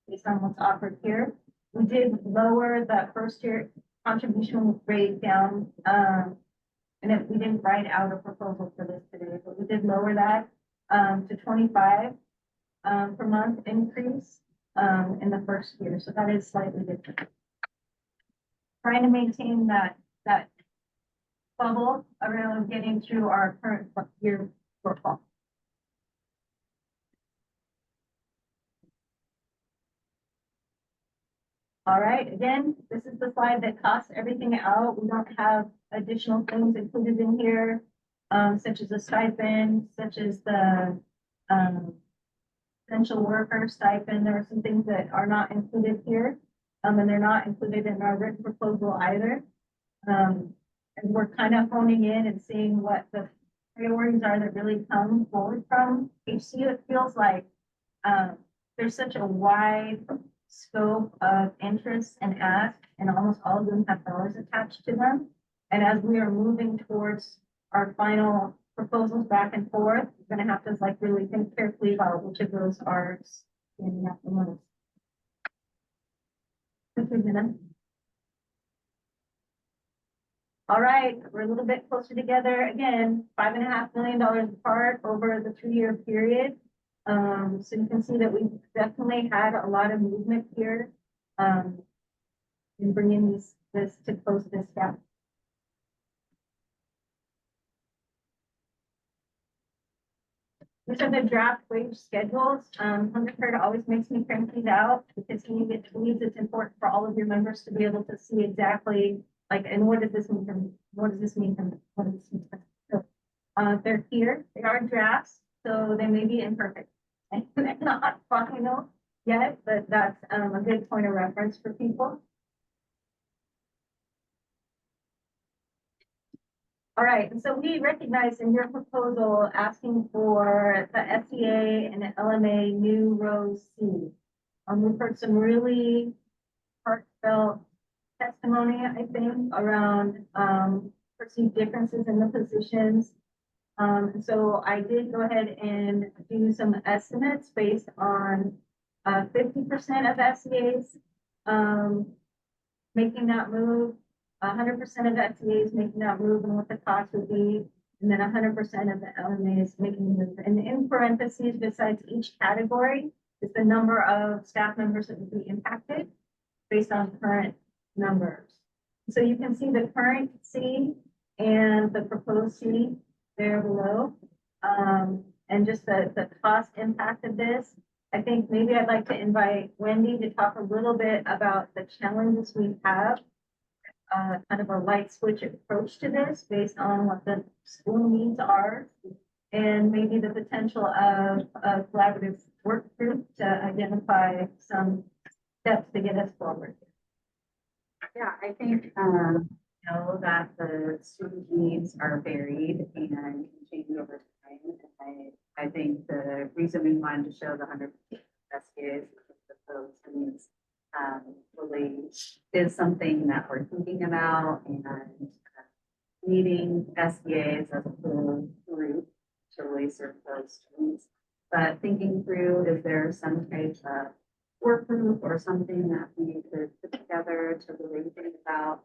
based on what's offered here. We did lower the first year contribution rate down, and we didn't write out a proposal for this today, but we did lower that to 25 per month increase in the first year. So that is slightly different. Trying to maintain that bubble around getting through our current year shortfall. All right, again, this is the slide that costs everything out. We don't have additional things included in here, such as a stipend, such as the essential worker stipend, there are some things that are not included here. And they're not included in our written proposal either. And we're kind of honing in and seeing what the priorities are that really come forward from HCU. It feels like, there's such a wide scope of interests and asks, and almost all of them have dollars attached to them. And as we are moving towards our final proposals back and forth, we're gonna have to like really think carefully about which of those are standing out the most. All right, we're a little bit closer together. Again, $5.5 million apart over the 2-year period. So you can see that we've definitely had a lot of movement here, in bringing this to close this gap. These are the draft wage schedules. Hungerford always makes me print these out because when you get to these, it's important for all of your members to be able to see exactly like, and what does this mean for me? What does this mean for me? What does this mean for me? So, they're here, they are drafts, so they may be imperfect. And they're not final yet, but that's a good point of reference for people. All right, and so we recognize in your proposal asking for the SEA and the LMA new row C. We've heard some really heartfelt testimony, I think, around perceived differences in the positions. And so I did go ahead and do some estimates based on 50% of SEAs making that move, 100% of FTAs making that move and what the cost would be, and then 100% of the LMAs making the move. And in parentheses, besides each category, is the number of staff members that would be impacted based on current numbers. So you can see the current C and the proposed C there below, and just the cost impact of this. I think maybe I'd like to invite Wendy to talk a little bit about the challenges we have, kind of a light switch approach to this based on what the school needs are, and maybe the potential of a collaborative work group to identify some steps to get us forward. Yeah, I think, know that the student needs are varied and can change over time. And I think the reason we wanted to show the 100% SKAs because those needs really is something that we're thinking about, and needing SKAs as a whole group to really serve those students. But thinking through, is there some type of work group or something that we could put together to really think about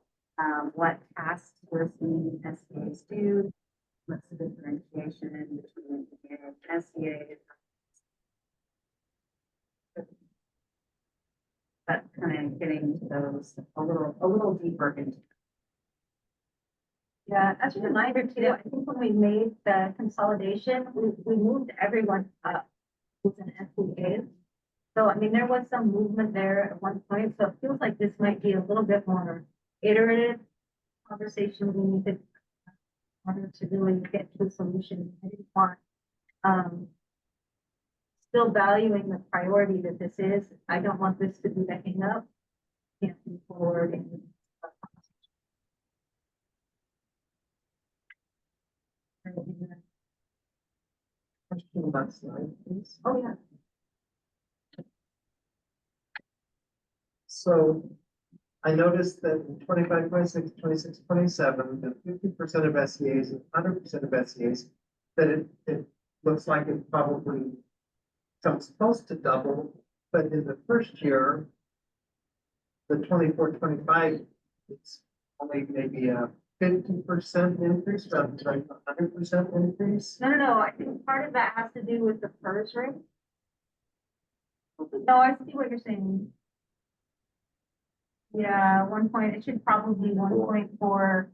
what tasks we're seeing SCAs do, what's the differentiation between SCA, but kind of getting to those a little deeper into. Yeah, as a reminder too, I think when we made the consolidation, we moved everyone up with an SCA. So I mean, there was some movement there at one point, so it feels like this might be a little bit more iterative conversation we need to, in order to really get to a solution. I didn't want, still valuing the priority that this is. I don't want this to be the hang up. Can't move forward and Question about slide, please. oh yeah. So I noticed that in 25, 26, 26, 27, the 50% of SEAs and 100% of SEAs, that it looks like it probably comes close to double, but in the first year, the 24, 25, it's only maybe a 50% increase rather than a 100% increase. No. I think part of that has to do with the PERS rate. No, I see what you're saying. Yeah, 1 point, it should probably be 1.4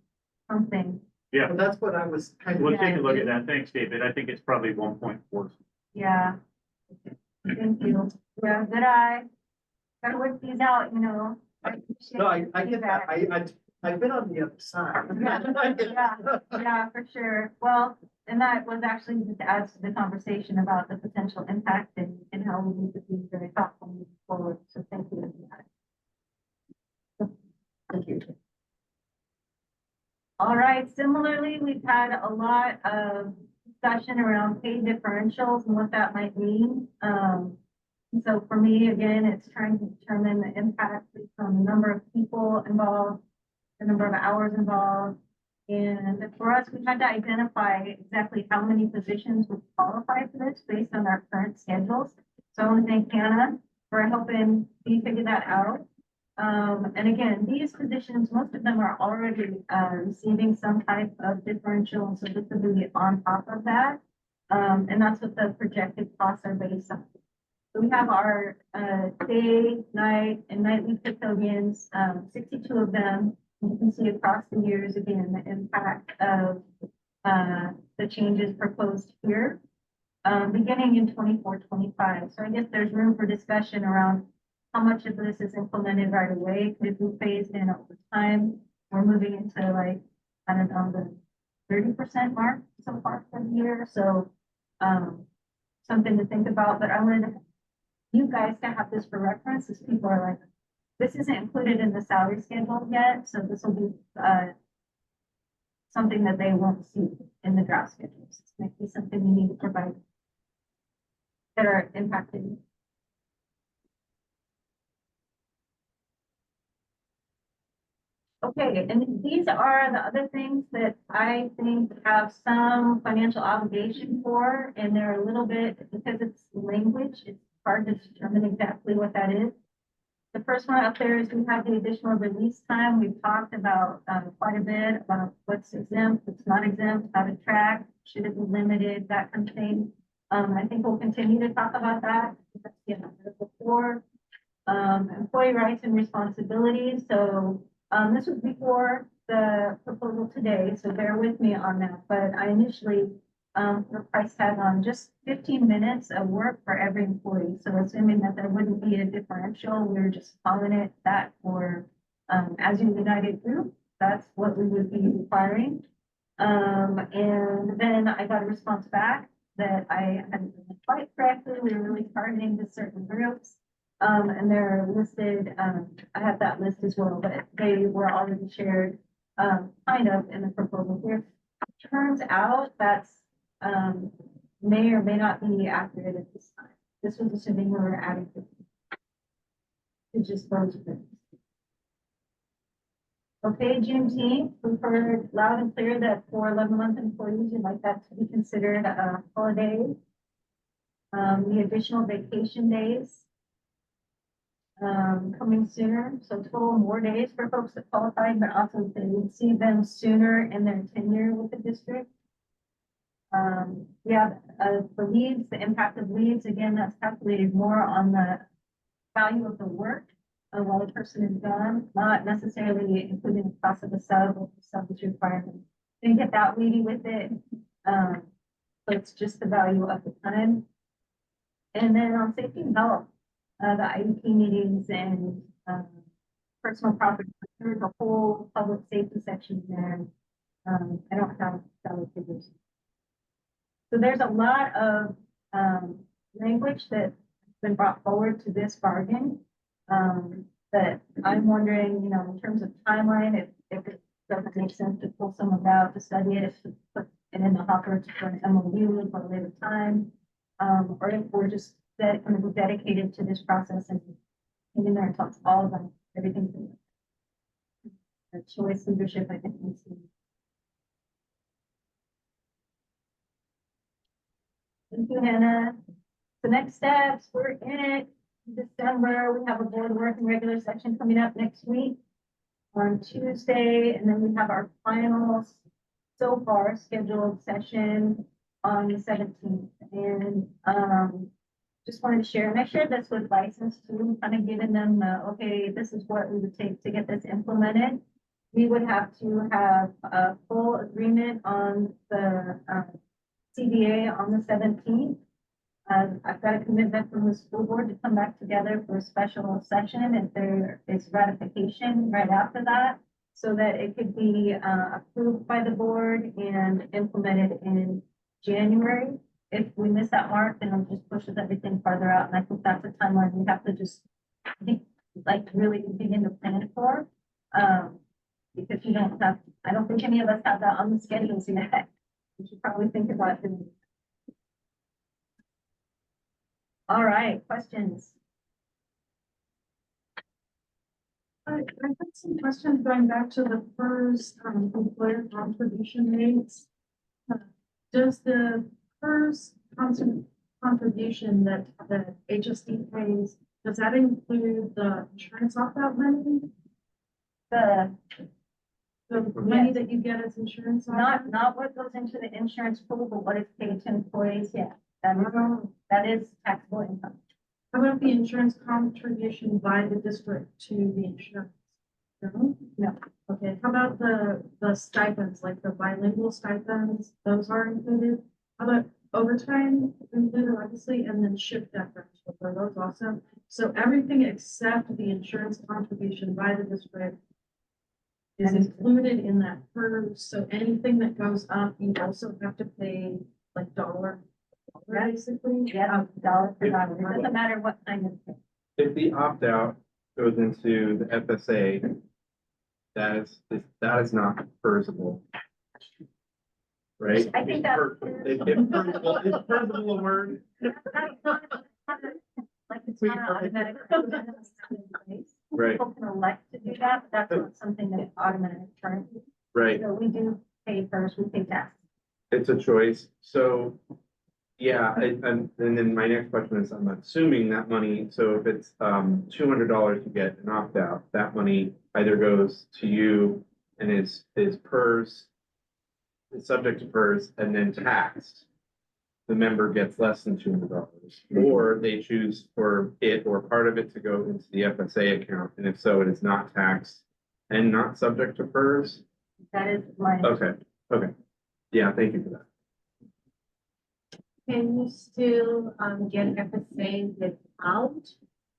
something. Yeah, But that's what I was kind of. we'll take a look at that. Thanks, David. I think it's probably 1.4. Yeah. Thank you. Yeah, good eye. Gotta work these out, you know. No, I get that. I've been on the other side. Yeah, for sure. Well, And that was actually just adds to the conversation about the potential impact and how we need to be very thoughtful moving forward. So thank you. Thank you. All right, similarly, we've had a lot of discussion around pay differentials and what that might mean. So for me, again, it's trying to determine the impact based on the number of people involved, the number of hours involved. And for us, we had to identify exactly how many positions would qualify for this based on our current schedules. So I want to thank Hannah for helping me figure that out. And again, these positions, most of them are already receiving some type of differential, so this will be on top of that. And that's what the projected costs are based on. So we have our day, night, and nightly custodians, 62 of them. You can see across the years, again, the impact of the changes proposed here, beginning in 24-25. So I guess there's room for discussion around how much of this is implemented right away. Could it be phased in over time? We're moving into like, I don't know, the 30% mark so far for the year. So something to think about, but I wanted you guys to have this for reference as people are like, this isn't included in the salary schedule yet. So this will be something that they won't see in the draft schedules. This might be something you need to provide that are impacted. Okay, and these are the other things that I think have some financial obligation for, and they're a little bit, because it's language, it's hard to determine exactly what that is. The first one up there is we have the additional release time. We've talked about quite a bit about what's exempt, what's not exempt, how to track, should it be limited, that kind of thing. I think we'll continue to talk about that. Before employee rights and responsibilities. So this was before the proposal today, so bear with me on that. But I initially the price tag on just 15 minutes of work for every employee. So assuming that there wouldn't be a differential, we were just calling it that for as a united group, that's what we would be requiring. And then I got a response back that I hadn't done it quite correctly. We were really targeting to certain groups. And they're listed, I have that list as well, but they were already shared kind of in the proposal here. Turns out that's may or may not be accurate at this time. This was assuming we were adding to just those things. Okay, Juneteenth, we've heard loud and clear that for 11-month employees, we'd like that to be considered a holiday. The additional vacation days coming sooner, so total more days for folks that qualified, but also they would see them sooner in their tenure with the district. Yeah, the leaves, the impact of leaves, again, that's calculated more on the value of the work while the person is gone, not necessarily including the cost of the sub or the sub is requirement. Didn't get that weedy with it, so it's just the value of the time. And then on safety and health, the IEP meetings and personal property, there's a whole public safety section there. I don't have dollar figures. So there's a lot of language that's been brought forward to this bargain that I'm wondering, you know, in terms of timeline, if it doesn't make sense to pull some of that to study it, to put it in the hopper for an MOU for a later time, or if we're just that kind of dedicated to this process and in there until it's all of them, everything. The choice leadership, I think, needs to. Thank you, Hannah. The next steps, we're in it. December, we have a board working regular session coming up next week on Tuesday, and then we have our final so far scheduled session on the 17th. And just wanted to share, and I shared this with license too, kind of giving them the, okay, this is what we would take to get this implemented. We would have to have a full agreement on the CBA on the 17th. I've got a commitment from the school board to come back together for a special session if there is ratification right after that, so that it could be approved by the board and implemented in January. If we miss that mark, then it just pushes everything farther out, and I think that's a timeline we have to just think, like, really begin to plan for. Because you don't have, I don't think any of us have that on the schedules yet. We should probably think about it. All right, questions? I had some questions going back to the first, employer contribution rates. Does the first contribution that the HSD pays, does that include the insurance opt-out money? The, The money that you get as insurance opt-out? not what goes into the insurance pool, but what is paid to employees, yeah. That is taxable income. How about the insurance contribution by the district to the insurance? No? No. Okay, how about the stipends, like the bilingual stipends, those are included? How about overtime included, obviously, and then shift differential, are those also? So everything except the insurance contribution by the district is included in that PERS, so anything that goes up, you also have to pay like dollar, basically? Yeah, dollar for dollar. It doesn't matter what kind of. If the opt-out goes into the FSA, that is not PERSable. Right? I think that. If PERSable, is PERSable a word? Like it's not automatic. Right. People can elect to do that, but that's not something that is automatic currently. Right, So we do pay first, we pay tax. it's a choice, so, yeah, and then my next question is, I'm assuming that money, so if it's, $200 to get an opt-out, that money either goes to you and is PERS, is subject to PERS and then taxed. The member gets less than $200, or they choose for it or part of it to go into the FSA account, and if so, it is not taxed and not subject to PERS. That is my. Okay, yeah, thank you for that. Can you still, get FSA without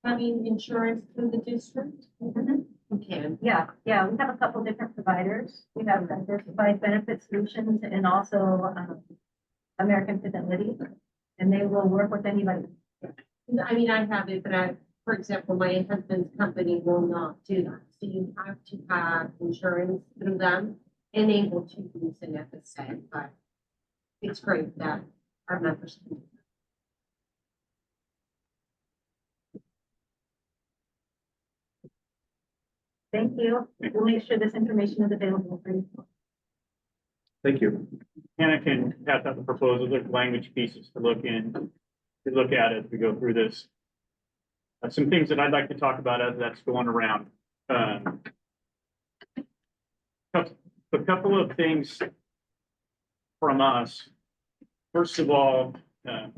having insurance through the district? You can. Yeah, we have a couple different providers. We have diversified benefit solutions and also, American Fidelity, and they will work with anybody. I mean, I have it, but for example, my husband's company will not do that. So you have to have insurance through them and able to use an FSA, but it's great that our members can do Thank you. We'll make sure this information is available for you. Thank you. Hannah can pass out the proposal, there's language pieces to look at as we go through this. Some things that I'd like to talk about as that's going around. A couple of things from us. First of all,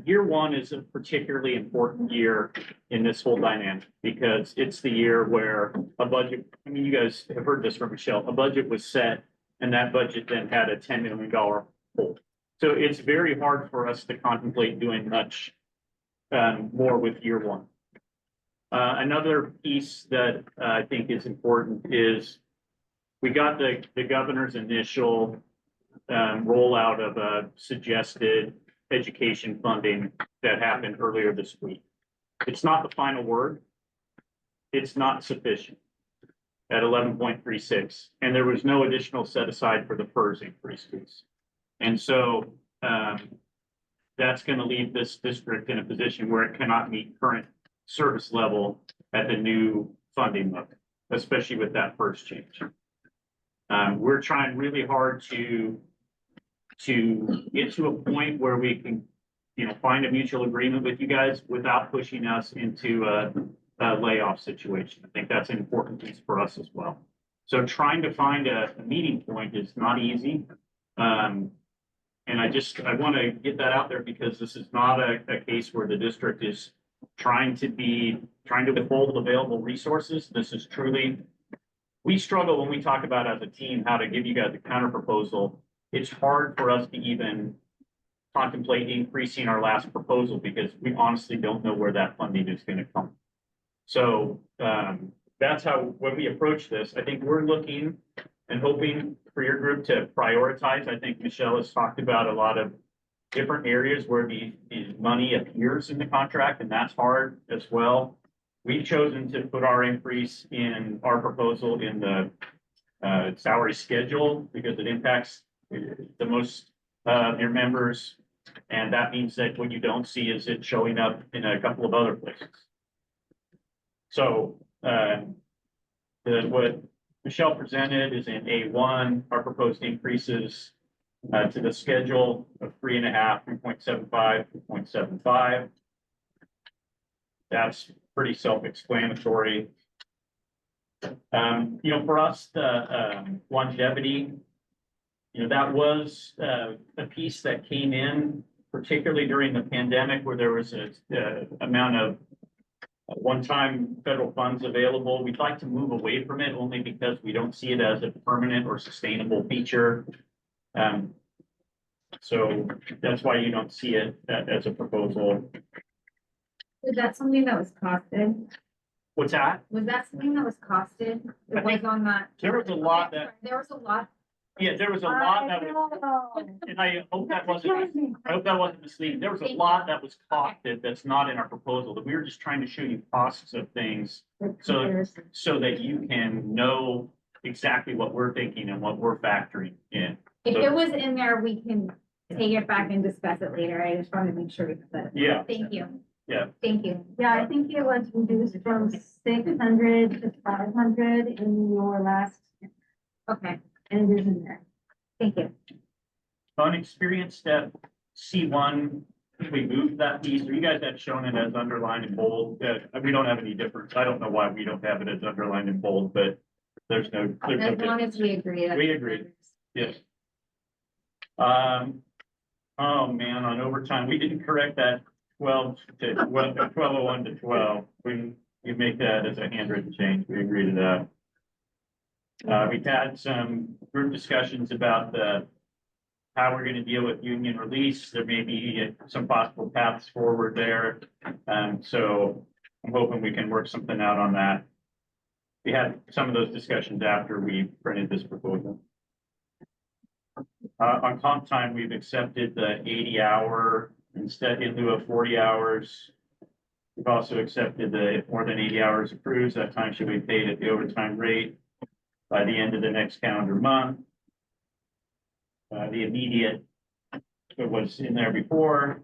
year one is a particularly important year in this whole dynamic because it's the year where a budget, I mean, you guys have heard this from Michelle, a budget was set and that budget then had a $10 million hole. So it's very hard for us to contemplate doing much more with year one. Another piece that I think is important is we got the governor's initial rollout of a suggested education funding that happened earlier this week. It's not the final word. It's not sufficient at 11.36, and there was no additional set aside for the PERS increases. And so that's going to leave this district in a position where it cannot meet current service level at the new funding level, especially with that PERS change. We're trying really hard to get to a point where we can, find a mutual agreement with you guys without pushing us into a layoff situation. I think that's an important piece for us as well. So trying to find a meeting point is not easy. And I want to get that out there because this is not a case where the district is trying to withhold available resources. This is truly, we struggle when we talk about as a team how to give you guys a counter proposal. It's hard for us to even contemplate increasing our last proposal because we honestly don't know where that funding is going to come. So that's how, when we approach this, I think we're looking and hoping for your group to prioritize. I think Michelle has talked about a lot of different areas where the money appears in the contract, and that's hard as well. We've chosen to put our increase in our proposal in the salary schedule because it impacts the most of your members. And that means that what you don't see is it showing up in a couple of other places. So what Michelle presented is in A1, our proposed increases to the schedule of 3.5, 3.75, 3.75. That's pretty self-explanatory. For us, the longevity, that was a piece that came in, particularly during the pandemic, where there was a amount of one-time federal funds available. We'd like to move away from it only because we don't see it as a permanent or sustainable feature. So that's why you don't see it as a proposal. Was that something that was costed? What's that? Was that something that was costed? I It was think on that. There was a lot that, There was a lot. yeah, there was a lot that was, and I hope that wasn't misleading. There was a lot that was costed that's not in our proposal, that we were just trying to show you costs of things so that you can know exactly what we're thinking and what we're factoring in. If it was in there, we can take it back and discuss it later. I just wanted to make sure we put that. Yeah. Thank you. Yeah. Thank you. Yeah, I think it was reduced from 600 to 500 in your last, Okay, and it is in there. thank you. Unexperienced step C1, we moved that piece, or you guys had shown it as underlined in bold. We don't have any difference. I don't know why we don't have it as underlined in bold, but there's no As long difference. as we agree. that's- We agree. Yes. Oh man, on overtime, we didn't correct that 1201 to 12. You make that as a handwritten change. We agree to that. We've had some group discussions about how we're going to deal with union release. There may be some possible paths forward there. So I'm hoping we can work something out on that. We had some of those discussions after we printed this proposal. On comp time, we've accepted the 80-hour instead in lieu of 40 hours. We've also accepted the if more than 80 hours accrues, that time should be paid at the overtime rate by the end of the next calendar month. The immediate, it was in there before.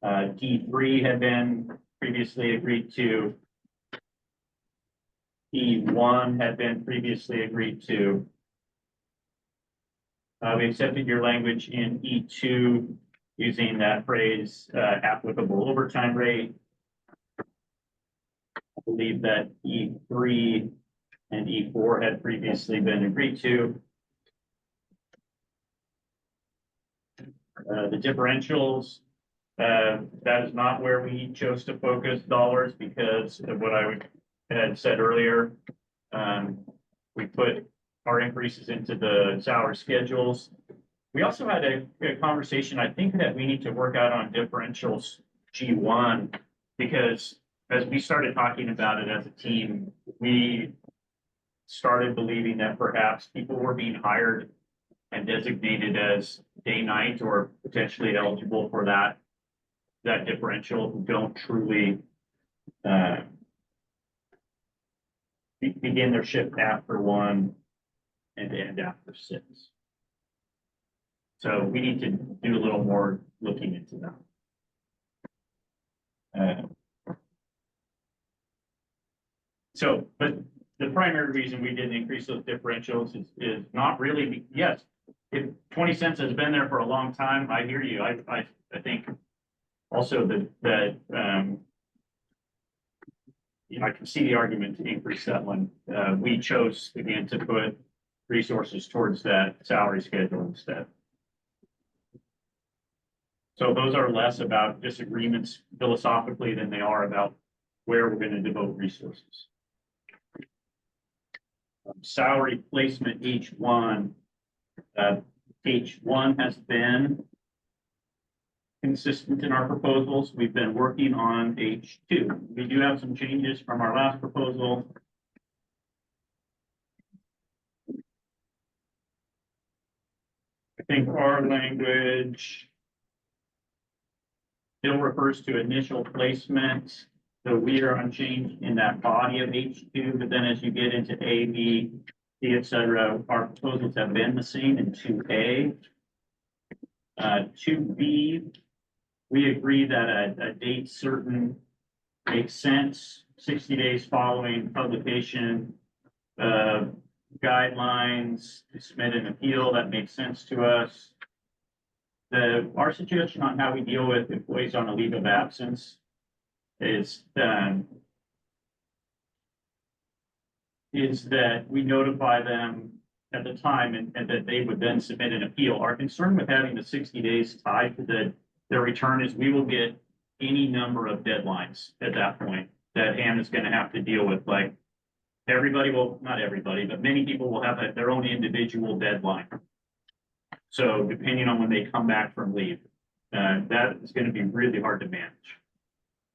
D3 had been previously agreed to. E1 had been previously agreed to. We accepted your language in E2 using that phrase, applicable overtime rate. I believe that E3 and E4 had previously been agreed to. The differentials, that is not where we chose to focus dollars because of what I had said earlier. We put our increases into the salary schedules. We also had a conversation, I think, that we need to work out on differentials G1, because as we started talking about it as a team, we started believing that perhaps people were being hired and designated as day night or potentially eligible for that differential who don't truly begin their shift after 1 and end after 6. So we need to do a little more looking into that. But the primary reason we didn't increase those differentials is not really, yes, if 20 cents has been there for a long time, I hear you. I think also that I can see the argument to increase that one. We chose again to put resources towards that salary schedule instead. So those are less about disagreements philosophically than they are about where we're going to devote resources. Salary placement H1. H1 has been consistent in our proposals. We've been working on H2. We do have some changes from our last proposal. I think our language still refers to initial placement. So we are unchanged in that body of H2, but then as you get into A, B, C, et cetera, our proposals have been the same in 2A. 2B, we agree that a date certain makes sense, 60 days following publication, guidelines to submit an appeal, that makes sense to us. Our suggestion on how we deal with employees on a leave of absence is that we notify them at the time and that they would then submit an appeal. Our concern with having the 60 days tied to their return is we will get any number of deadlines at that point that Hannah's going to have to deal with. Like everybody will, not everybody, but many people will have their own individual deadline. So depending on when they come back from leave, that is going to be really hard to manage.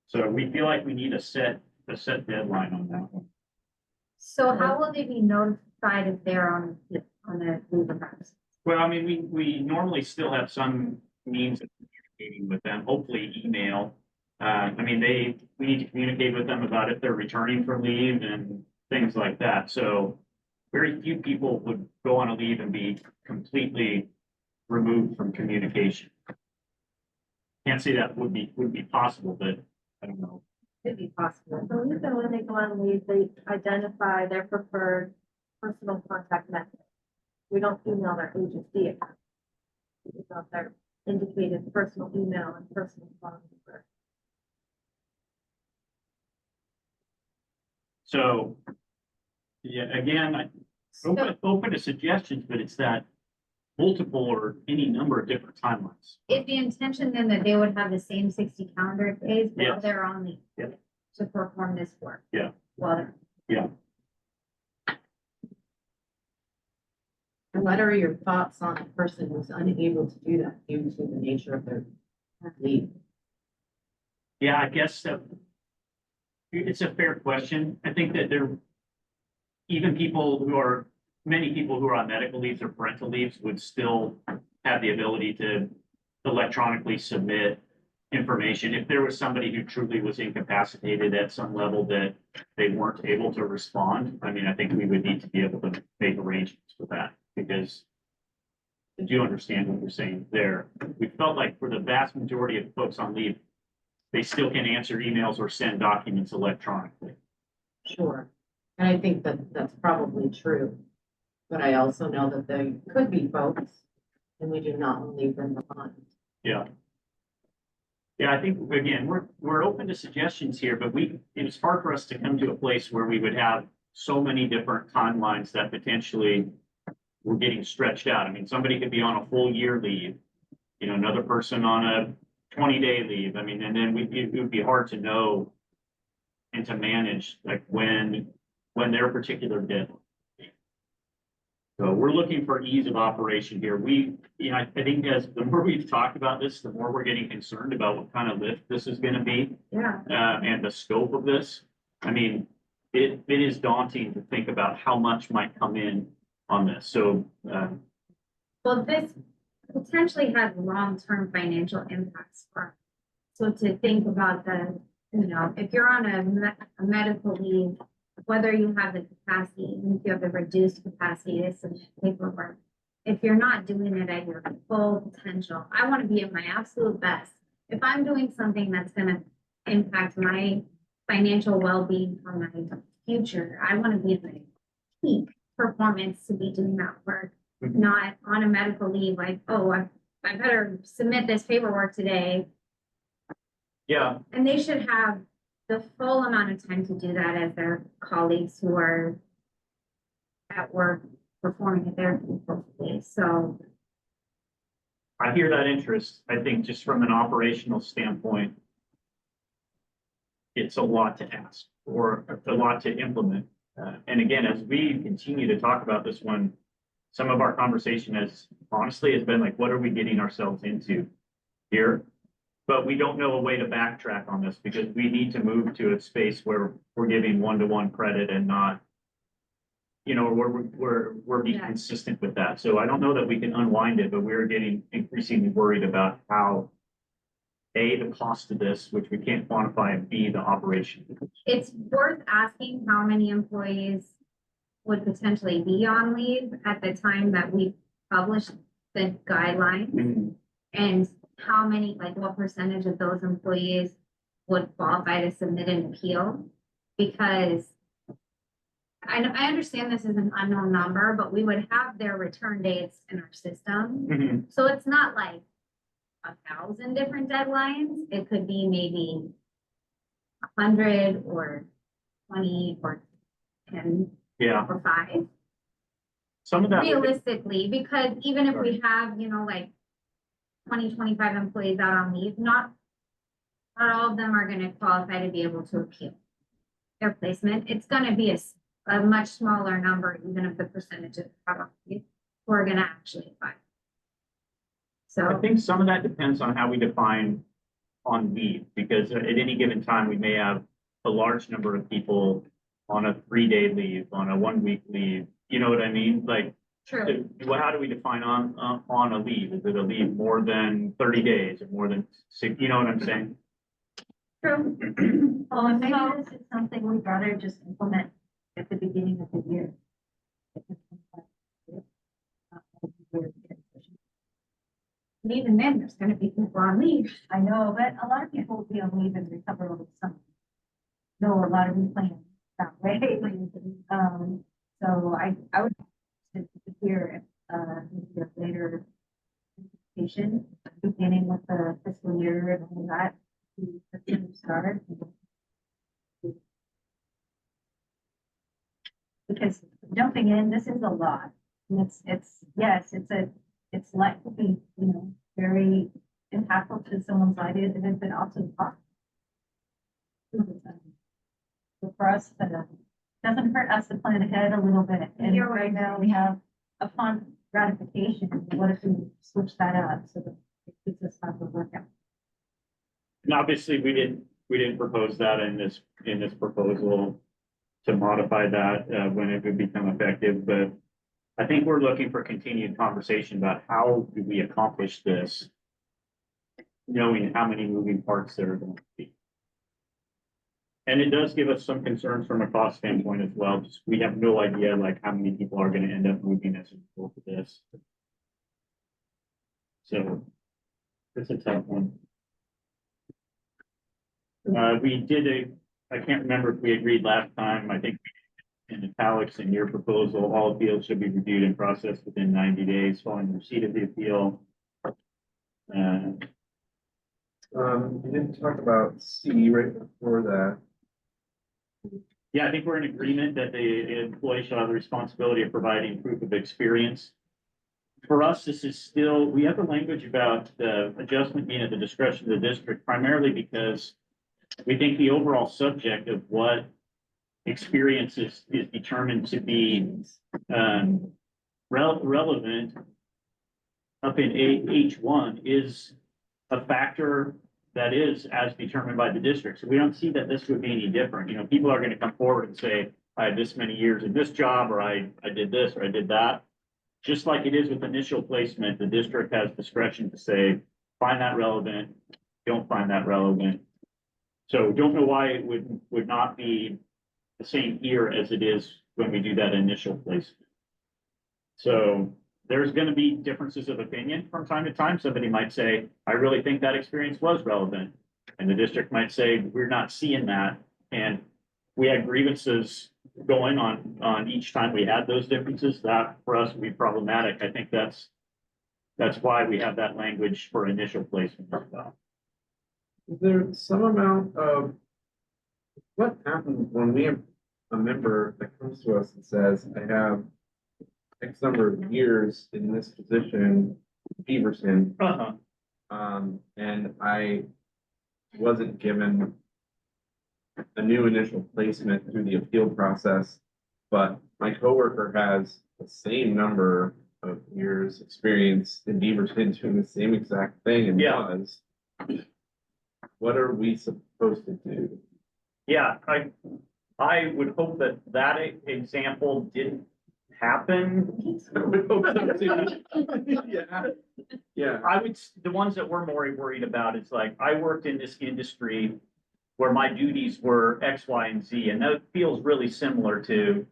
So we feel like we need a set deadline on that one. So how will they be notified if they're on a leave of absence? Well, I mean, we normally still have some means of communicating with them, hopefully email. I mean, we need to communicate with them about if they're returning from leave and things like that. So very few people would go on a leave and be completely removed from communication. Can't say that would be possible, but I don't know. Could be possible. So even when they go on leave, they identify their preferred personal contact method. We don't email their HSD account. We email their indicated personal email and personal phone number. So, yeah, again, open to suggestions, but it's that multiple or any number of different timelines. Is the intention then that they would have the same 60 calendar days while Yes. they're on leave? Yeah. To perform this work? Yeah. Well, they're Yeah. And what are your thoughts on a person who's unable to do that due to the nature of their leave? Yeah, I guess it's a fair question. I think that even many people who are on medical leaves or parental leaves would still have the ability to electronically submit information. If there was somebody who truly was incapacitated at some level that they weren't able to respond, I mean, I think we would need to be able to make arrangements for that because I do understand what you're saying there. We felt like for the vast majority of folks on leave, they still can answer emails or send documents electronically. Sure. And I think that that's probably true. But I also know that there could be folks, and we do not want to leave them behind. Yeah. Yeah, I think, again, we're open to suggestions here, but it's hard for us to come to a place where we would have so many different timelines that potentially we're getting stretched out. I mean, somebody could be on a full year leave, another person on a 20-day leave. I mean, and then it would be hard to know and to manage like when their particular deadline. So we're looking for ease of operation here. I think as the more we've talked about this, the more we're getting concerned about what kind of lift this is going to be. Yeah. And the scope of this. I mean, it is daunting to think about how much might come in on this. So, Well, this potentially has long-term financial impacts for us. So to think about if you're on a medical leave, whether you have the capacity, even if you have the reduced capacity to submit paperwork, if you're not doing it at your full potential, I want to be at my absolute best. If I'm doing something that's going to impact my financial well-being for my future, I want to be at my peak performance to be doing that work, not on a medical leave like, oh, I better submit this paperwork today. yeah, And they should have the full amount of time to do that as their colleagues who are at work performing at their capacity. So I hear that interest. I think just from an operational standpoint, it's a lot to ask or a lot to implement. And again, as we continue to talk about this one, some of our conversation has been like, what are we getting ourselves into here? But we don't know a way to backtrack on this because we need to move to a space where we're giving one-to-one credit and not, we're being consistent with that. So I don't know that we can unwind it, but we're getting increasingly worried about how A, the cost of this, which we can't quantify, and B, the operation. It's worth asking how many employees would potentially be on leave at the time that we published the guidelines. Mhm. And how many, like what percentage of those employees would qualify to submit an appeal? Because I understand this is an unknown number, but we would have their return dates in our system. Mhm. So it's not like 1,000 different deadlines. It could be maybe 100 or 20 or 10 Yeah, or 5. some of that. would be- Realistically, because even if we have, like 20, 25 employees out on leave, not all of them are gonna qualify to be able to appeal their placement. It's gonna be a much smaller number, even if the percentages are on leave, who are gonna actually apply. I So, think some of that depends on how we define on leave, because at any given time, we may have a large number of people on a 3-day leave, on a 1-week leave. You know what I mean? Like, true. how do we define on a leave? Is it a leave more than 30 days or more than 6? You know what I'm saying? True. Well, and maybe this is something we'd rather just implement at the beginning of the year. And even then, there's gonna be people on leave. I know, but a lot of people will be on leave and recover over the summer. No, a lot of them plan that way. So I would to hear, maybe a later presentation, beginning with the fiscal year and all that, to start. Because jumping in, this is a lot. And yes, it's likely to be, very impactful to someone's idea, but also cost. So for us, doesn't hurt us to plan ahead a little bit. And You're right right. now we have upon ratification, what if we switch that up so that it gives us time to work out? And obviously, we didn't propose that in this proposal to modify that when it would become effective, but I think we're looking for continued conversation about how do we accomplish this, knowing how many moving parts there are going to be. And it does give us some concerns from a cost standpoint as well. Just we have no idea like how many people are going to end up moving as a result of this. So it's a tough one. I can't remember if we agreed last time. I think in italics in your proposal, all appeals should be reviewed and processed within 90 days following receipt of the appeal. You didn't talk about C right before that. Yeah, I think we're in agreement that the employee shall have the responsibility of providing proof of experience. For us, this is still, we have the language about the adjustment being at the discretion of the district, primarily because we think the overall subject of what experience is determined to be relevant up in H1 is a factor that is as determined by the district. So we don't see that this would be any different. People are going to come forward and say, I had this many years in this job, or I did this, or I did that. Just like it is with initial placement, the district has discretion to say, find that relevant, don't find that relevant. So don't know why it would not be the same here as it is when we do that initial placement. So there's going to be differences of opinion from time to time. Somebody might say, I really think that experience was relevant. And the district might say, we're not seeing that. And we had grievances going on each time we had those differences. That for us would be problematic. I think that's why we have that language for initial placement as well. Is there some amount of, what happens when we have a member that comes to us and says, I have X number of years in this position, Beaverton, and I wasn't given a new initial placement through the appeal process, but my coworker has the same number of years experience in Beaverton doing the same exact thing and was. What are we supposed to do? Yeah, I would hope that example didn't happen. I would hope so too. Yeah. Yeah. The ones that we're more worried about is like, I worked in this industry where my duties were X, Y, and Z, and that feels really similar to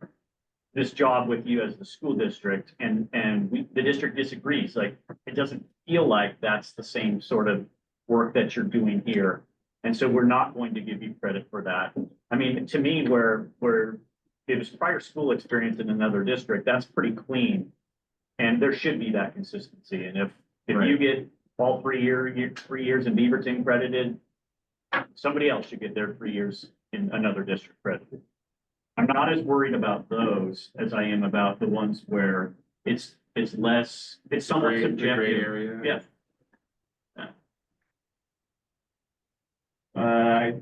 this job with you as the school district, and the district disagrees, like, it doesn't feel like that's the same sort of work that you're doing here. And so we're not going to give you credit for that. I mean, to me, where it was prior school experience in another district, that's pretty clean. And there should be that consistency. And if Right. you get all 3 years in Beaverton credited, somebody else should get their 3 years in another district credited. I'm not as worried about those as I am about the ones where it's somewhat Gray subjective. area. Yeah. I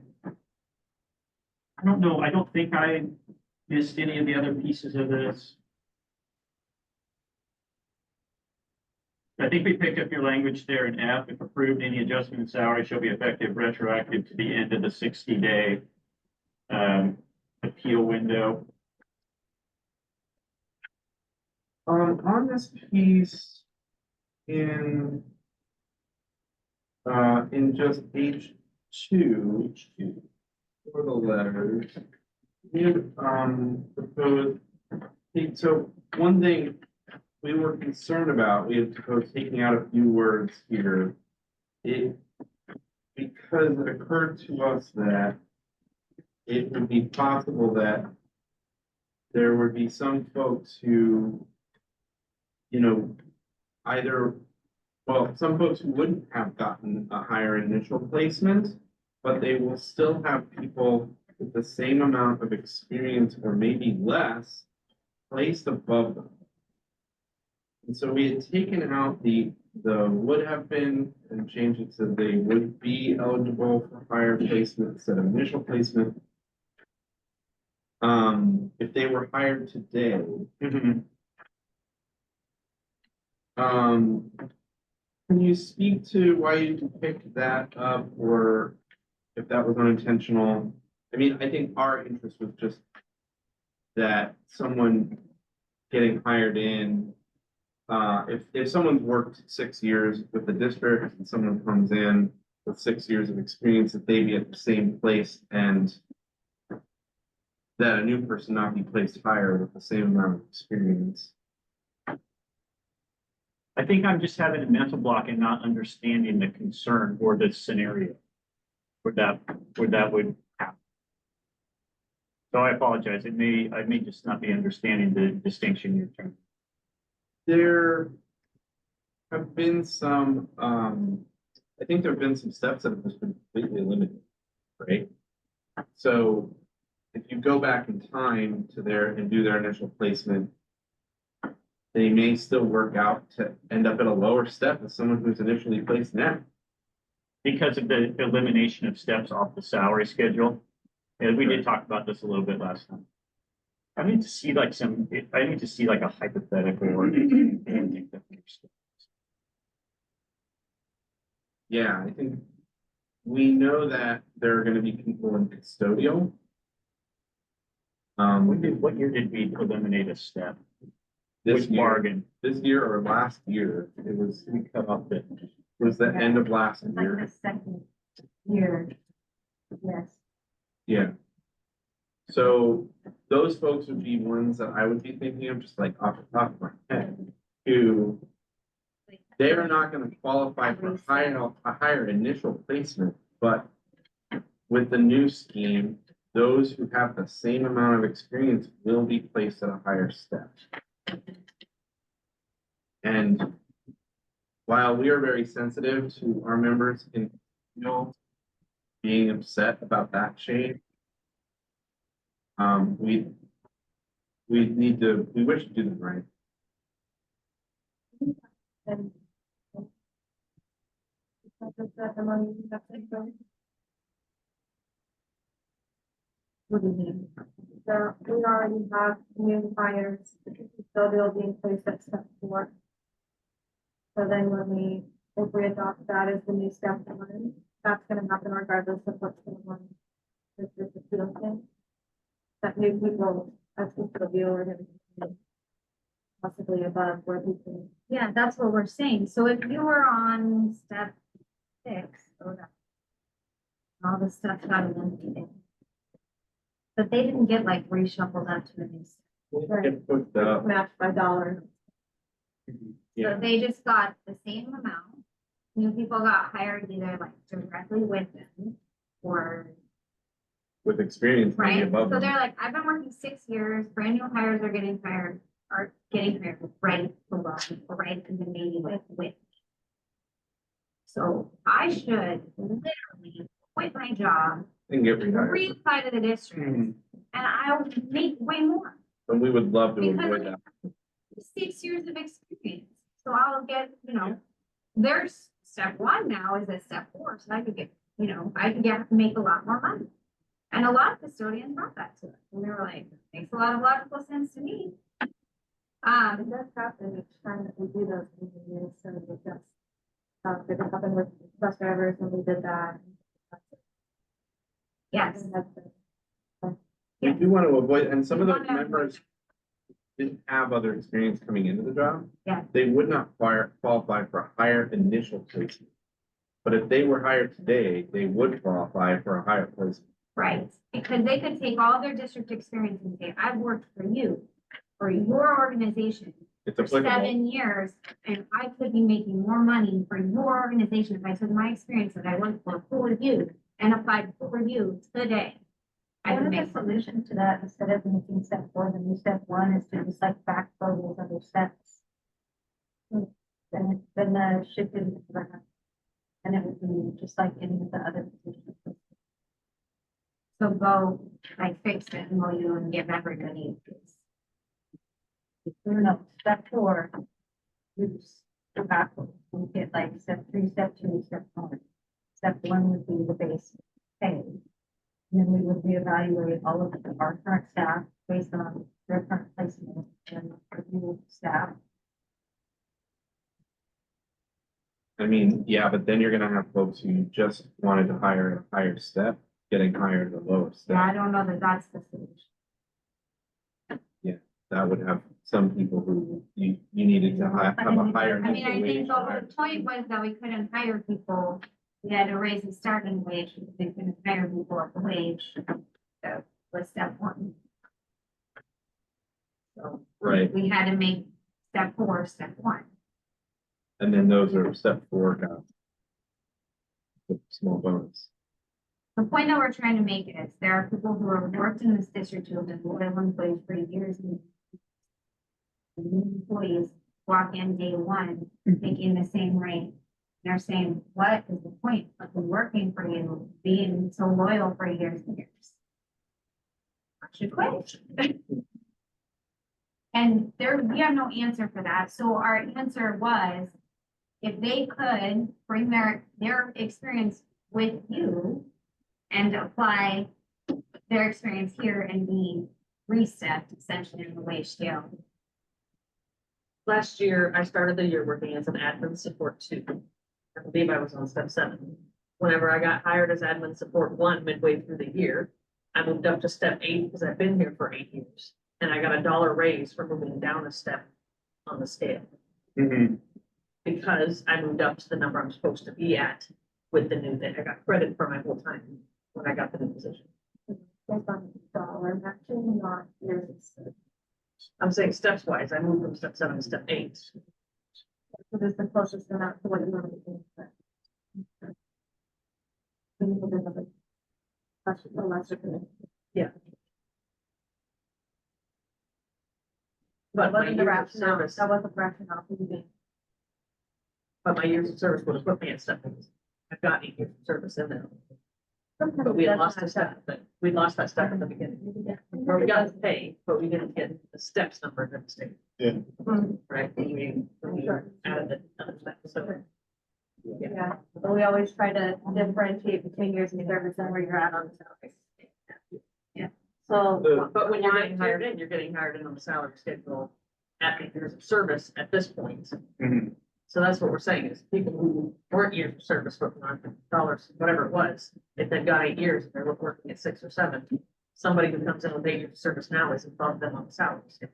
don't know. I don't think I missed any of the other pieces of this. I think we picked up your language there in F. If approved, any adjustment in salary shall be effective retroactive to the end of the 60-day appeal window. On this piece in just H2 for the letters, we proposed, so one thing we were concerned about, we had proposed taking out a few words here. Because it occurred to us that it would be possible that there would be some folks who, some folks who wouldn't have gotten a higher initial placement, but they will still have people with the same amount of experience or maybe less placed above them. And so we had taken out the would have been and changed it to they would be eligible for higher placement instead of initial placement. If they were hired today. Can you speak to why you picked that up, or if that was unintentional? I mean, I think our interest was just that someone getting hired in, if someone's worked 6 years with the district and someone comes in with 6 years of experience, that they be at the same place and that a new person not be placed higher with the same amount of experience. I think I'm just having a mental block and not understanding the concern or the scenario where that would happen. So I apologize. I may just not be understanding the distinction you're trying. There have been some, I think there have been some steps that have just been completely eliminated, right? So if you go back in time to do their initial placement, they may still work out to end up at a lower step as someone who's initially placed now. Because of the elimination of steps off the salary schedule. And we did talk about this a little bit last time. I need to see like a hypothetical or anything that Yeah, I think we know that there are going to be people in custodial. What year did we eliminate a step? This year, bargain. this year or last year, we cut off it. It was the end of last It's like year. the second year. Yes. Yeah. So those folks would be ones that I would be thinking of, just like off the top of my head, who they are not going to qualify for a higher initial placement, but with the new scheme, those who have the same amount of experience will be placed at a higher step. And while we are very sensitive to our members in being upset about that change, we wish to do them right. There, we already have new hires, so they'll be in place at step 4. So then if we adopt that as the new step 1, that's gonna happen regardless of what's going on with this appeal thing. That new people, that's what the deal we're gonna do. possibly above where people. Yeah, that's what we're saying. So if you were on step 6, so that all the stuff got eliminated. But they didn't get like reshuffled up to the new step. Get pushed up. Matched by dollar. Yeah. So they just got the same amount. New people got hired either like directly with them or, With experience maybe right? above So them. they're like, I've been working 6 years, brand new hires are getting hired right below me, or right in the maybe with me. So I should literally quit my job, And get rehired. reapply to the district, Mhm. and I would make way more. And we would love to Because avoid that. 6 years of experience. So I'll get, there's step 1 now is at step 4, so I could get, make a lot more money. And a lot of custodians brought that to us, and they were like, makes a lot of logical sense to me. It does happen each time that we do those interviews, so it just, it happened with bus drivers when we did that. Yes. And that's it. We do want to avoid, and some of We those wanna avoid members didn't have other experience coming into the job. Yeah. They would not qualify for a higher initial placement. But if they were hired today, they would qualify for a higher placement. Right, because they could take all their district experience and say, I've worked for you, for your organization, It's for applicable. 7 years, and I could be making more money for your organization if I took my experience that I went for you and applied for you today. I One could of make the more money. solution to that, instead of making step 4, the new step 1 is to just like backfill those other steps. Then the shift is, and it would be just like any of the other positions. So go, like, fix it and you and give everybody this. No, step 4, you just go backwards, you get like step 3, step 2, step 1. Step 1 would be the base pay. And then we would reevaluate all of our current staff based on their current placement and review staff. I mean, yeah, but then you're gonna have folks who just wanted to hire a higher step, getting hired at a lower Yeah, I step. don't know that that's the solution. That would have some people who you needed to have a higher I mean, I initial wage. think to hire. the point was that we couldn't hire people, we had to raise the starting wage, because we couldn't hire people at the wage. So was step 1. So Right, we had to make step 4, step 1. and then those are step 4 got a small bonus. The point that we're trying to make is there are people who have worked in this district who have been loyal employees for years. And new employees walk in day 1 making the same rate. They're saying, what is the point of me working for you, being so loyal for years and years? I should quit. And we have no answer for that. So our answer was, if they could bring their experience with you and apply their experience here and be reset essentially in the wage scale. Last year, I started the year working as an admin support 2. I believe I was on step 7. Whenever I got hired as admin support 1 midway through the year, I moved up to step 8 because I've been here for 8 years. And I got a $1 raise for moving down a step on the scale. Mhm. Because I moved up to the number I'm supposed to be at with the new thing. I got credit for my whole time when I got the new position. Based on dollar, actually not years. I'm saying steps wise, I moved from step 7 to step 8. So this is the closest amount to what you want to do. Yeah. That But my wasn't the years of rationale, service, that wasn't the rationale for you being. but my years of service would have put me at step 8. I've got 8 years of service in there. But we had lost a step, we lost that step in the beginning. Where we got the pay, but we didn't get the steps number in the state. Yeah. Right, when we added the other step, so. Yeah, but we always try to differentiate between years of service and where you're at on the salary. Yeah. So. But when you're getting hired in, you're getting hired in on the salary schedule at the years of service at this point. Mhm. So that's what we're saying is people who weren't years of service working on dollars, whatever it was, if they've got 8 years and they're working at 6 or 7, somebody who comes in with 8 years of service now is above them on the salary scale.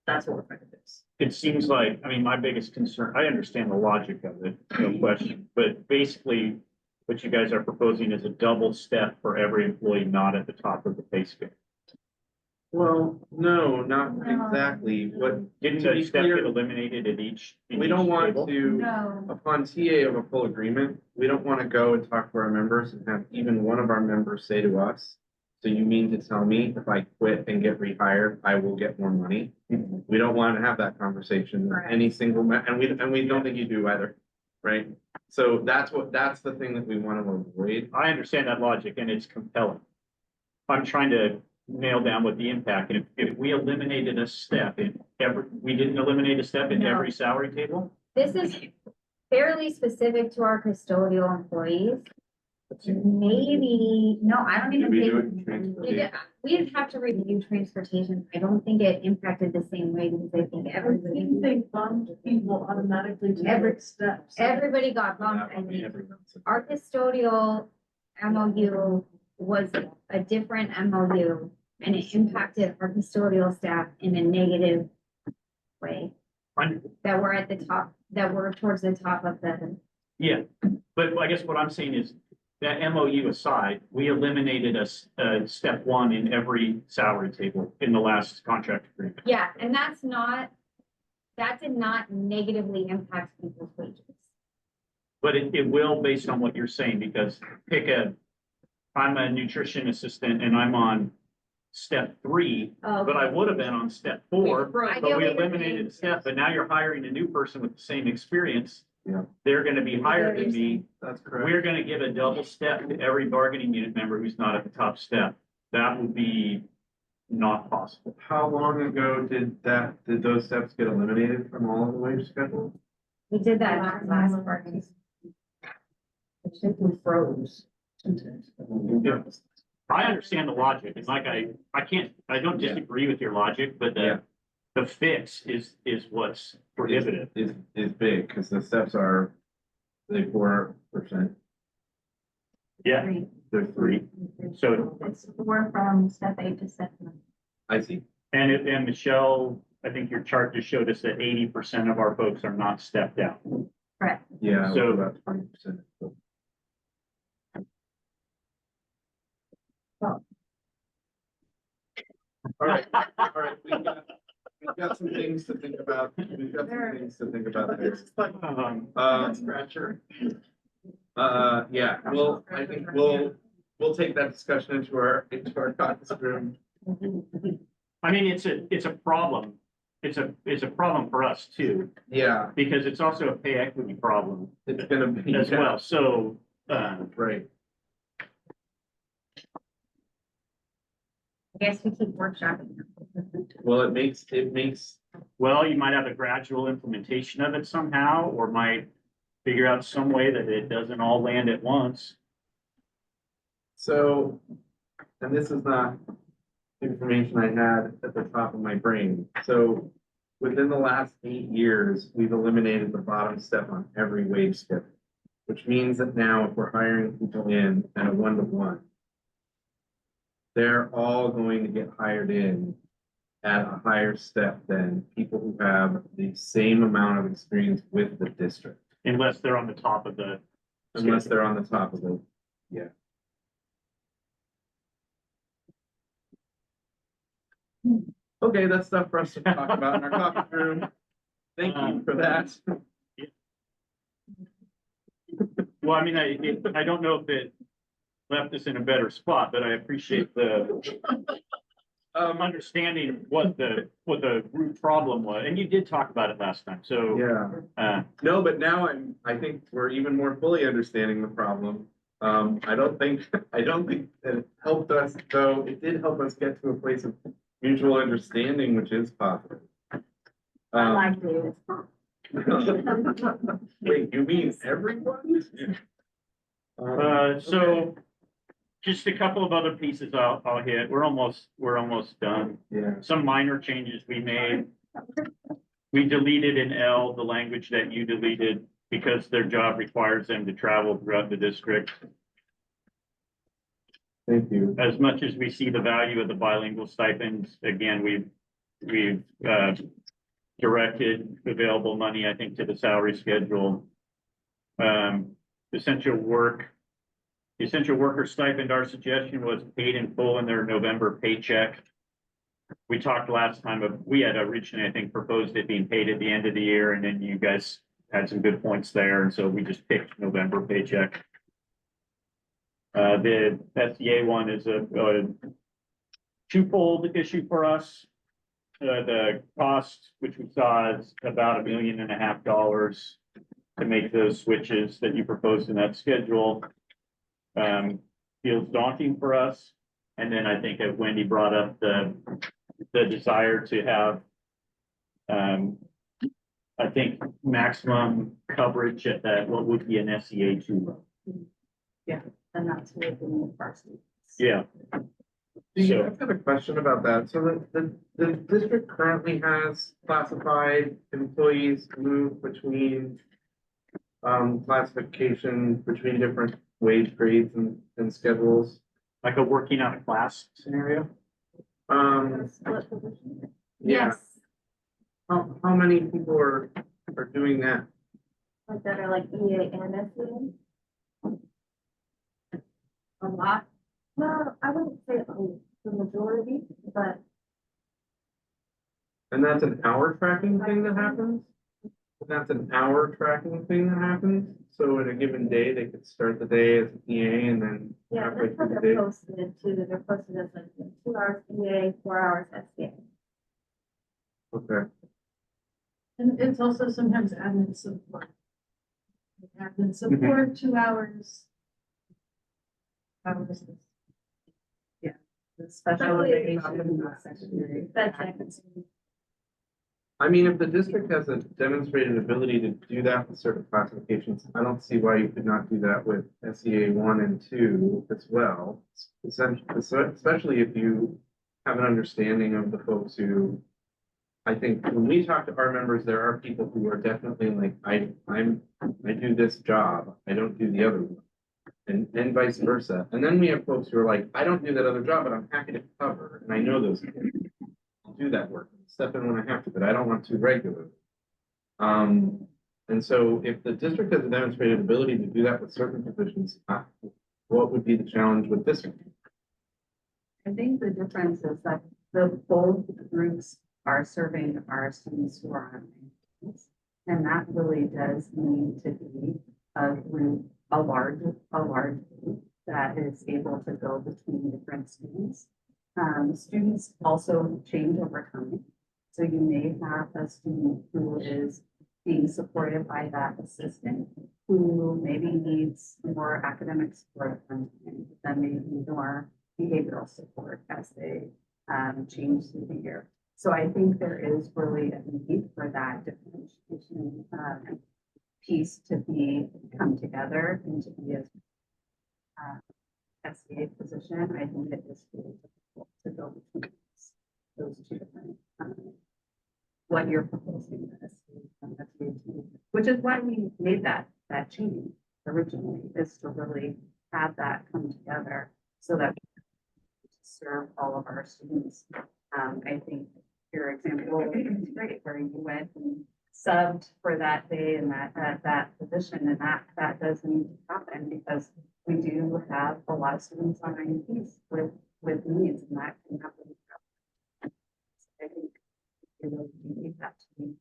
That's what we're trying to fix. It seems like, I mean, my biggest concern, I understand the logic of it, no question, but basically what you guys are proposing is a double step for every employee not at the top of the pay scale. Well, no, not No. exactly. What, Didn't to the be step clear, get eliminated at each? in we each don't want table? to, No, upon TA of a full agreement, we don't want to go and talk to our members and have even one of our members say to us, so you mean to tell me if I quit and get rehired, I will get more money? We don't want to have that conversation with any single, and we don't think you do either, right? So that's the thing that we want to avoid. I understand that logic and it's compelling. I'm trying to nail down what the impact, and if we eliminated a step we didn't eliminate a step in No. every salary table? This is fairly specific to our custodial employees. Maybe, no, I don't even We do it think. in transportation. We'd have to review transportation. I don't think it impacted the same way because I think I everybody, think they bumped people automatically to Every- every steps. everybody got bumped. That I would be think everyone's. our custodial MOU was a different MOU and it impacted our custodial staff in a negative way. I'm- That were at the top, that were towards the top of the, Yeah, but I guess what I'm saying is that MOU aside, we eliminated step one in every salary table in the last contract agreement. yeah, and that did not negatively impact people's wages. But it will based on what you're saying, because I'm a nutrition assistant and I'm on step 3, but I would have been on step 4, I but get we what you're eliminated saying. a step, but now you're hiring a new person with the same experience. Yeah. They're gonna be higher than me. That's correct. We're gonna give a double step to every bargaining unit member who's not at the top step. That would be not possible. How long ago did those steps get eliminated from all of the wage schedule? We did that last part. I think we froze. Yeah. I understand the logic. It's like I don't disagree with your logic, but Yeah. the fix is what's prohibitive. Is big, because the steps are, they 4%, Yeah, three. they're 3. So, It's we're from step 8 to step 9. I see. and Michelle, I think your chart just showed us that 80% of our folks are not stepped out. Correct. Yeah, So- about 20%. All right, we've got some things to think about. We've got some things to think about there. Scratcher. Yeah, I think we'll take that discussion into our caucus room. I mean, it's a problem. It's a problem for us too, Yeah, because it's also a pay equity problem it's gonna be. as well. So, Right. I guess we keep workshopping. Well, it makes, well, you might have a gradual implementation of it somehow, or might figure out some way that it doesn't all land at once. so, and this is not information I had at the top of my brain. So within the last 8 years, we've eliminated the bottom step on every wage schedule, which means that now if we're hiring people in at a 1-to-1, they're all going to get hired in at a higher step than people who have the same amount of experience with the district, Unless they're on the top of the. unless they're on the top of the, yeah. Okay, that's stuff for us to talk about in our caucus room. Thank you for that. Well, I mean, I don't know if it left us in a better spot, but I appreciate the understanding what the root problem was. And you did talk about it last time, so. Yeah, no, but now I think we're even more fully understanding the problem. I don't think that it helped us, though it did help us get to a place of mutual understanding, which is positive. I like it. Wait, you mean everyone? So just a couple of other pieces I'll hit. We're almost done. Yeah, Some minor changes we made. We deleted in L the language that you deleted because their job requires them to travel throughout the district. thank you. As much as we see the value of the bilingual stipends, again, we've we've, directed available money, I think, to the salary schedule. Essential work, the essential worker stipend, our suggestion was paid in full in their November paycheck. We talked last time of, we had originally, I think, proposed it being paid at the end of the year, and then you guys had some good points there, and so we just picked November paycheck. The SDA one is a twofold issue for us. The cost, which we saw is about $1.5 million to make those switches that you proposed in that schedule. Feels daunting for us. And then I think Wendy brought up the desire to have, I think, maximum coverage at that, what would be an SEA 2. And that's within the varsity. Yeah. So I've got a question about that. So the district currently has classified employees move between classification between different wage grades and schedules. Like a working out of class scenario? Split position. Yeah. Yes, How many people are doing that? Like that are like EA and SEA? a lot. No, I wouldn't say the majority, but And that's an hour tracking thing that happens? That's an hour tracking thing that happens? So in a given day, they could start the day as an EA and then yeah, halfway that's how through the they're day. posted it too. They're posted as like 2 hours EA, 4 hours SEA. Okay. And it's also sometimes admin support. Admin support, 2 hours. Hours. The special education secondary. That's it. I mean, if the district has a demonstrated ability to do that with certain classifications, I don't see why you could not do that with SEA 1 and 2 as well. Especially if you have an understanding of the folks who, I think when we talk to our members, there are people who are definitely like, I do this job, I don't do the other one. And vice versa. And then we have folks who are like, I don't do that other job, but I'm happy to cover, and I know those people. I'll do that work, step in when I have to, but I don't want to regularly. And so if the district has a demonstrated ability to do that with certain positions, what would be the challenge with this one? I think the difference is that both groups are serving our students who are on campus. And that really does need to be a group, a large group that is able to go between different students. Students also change over time. So you may have a student who is being supported by that assistant who maybe needs more academic support from time, then maybe more behavioral support as they change through the year. So I think there is really a need for that differentiation piece to come together and to be as SEA position. I think it is really difficult to go between those two different what you're proposing this, which is why we made that change originally, is to really have that come together so that we can serve all of our students. I think your example is great, where you went and subbed for that day and that position, and that does need to happen because we do have a lot of students on IEPs with needs, and that can happen. I think we really do need that to be.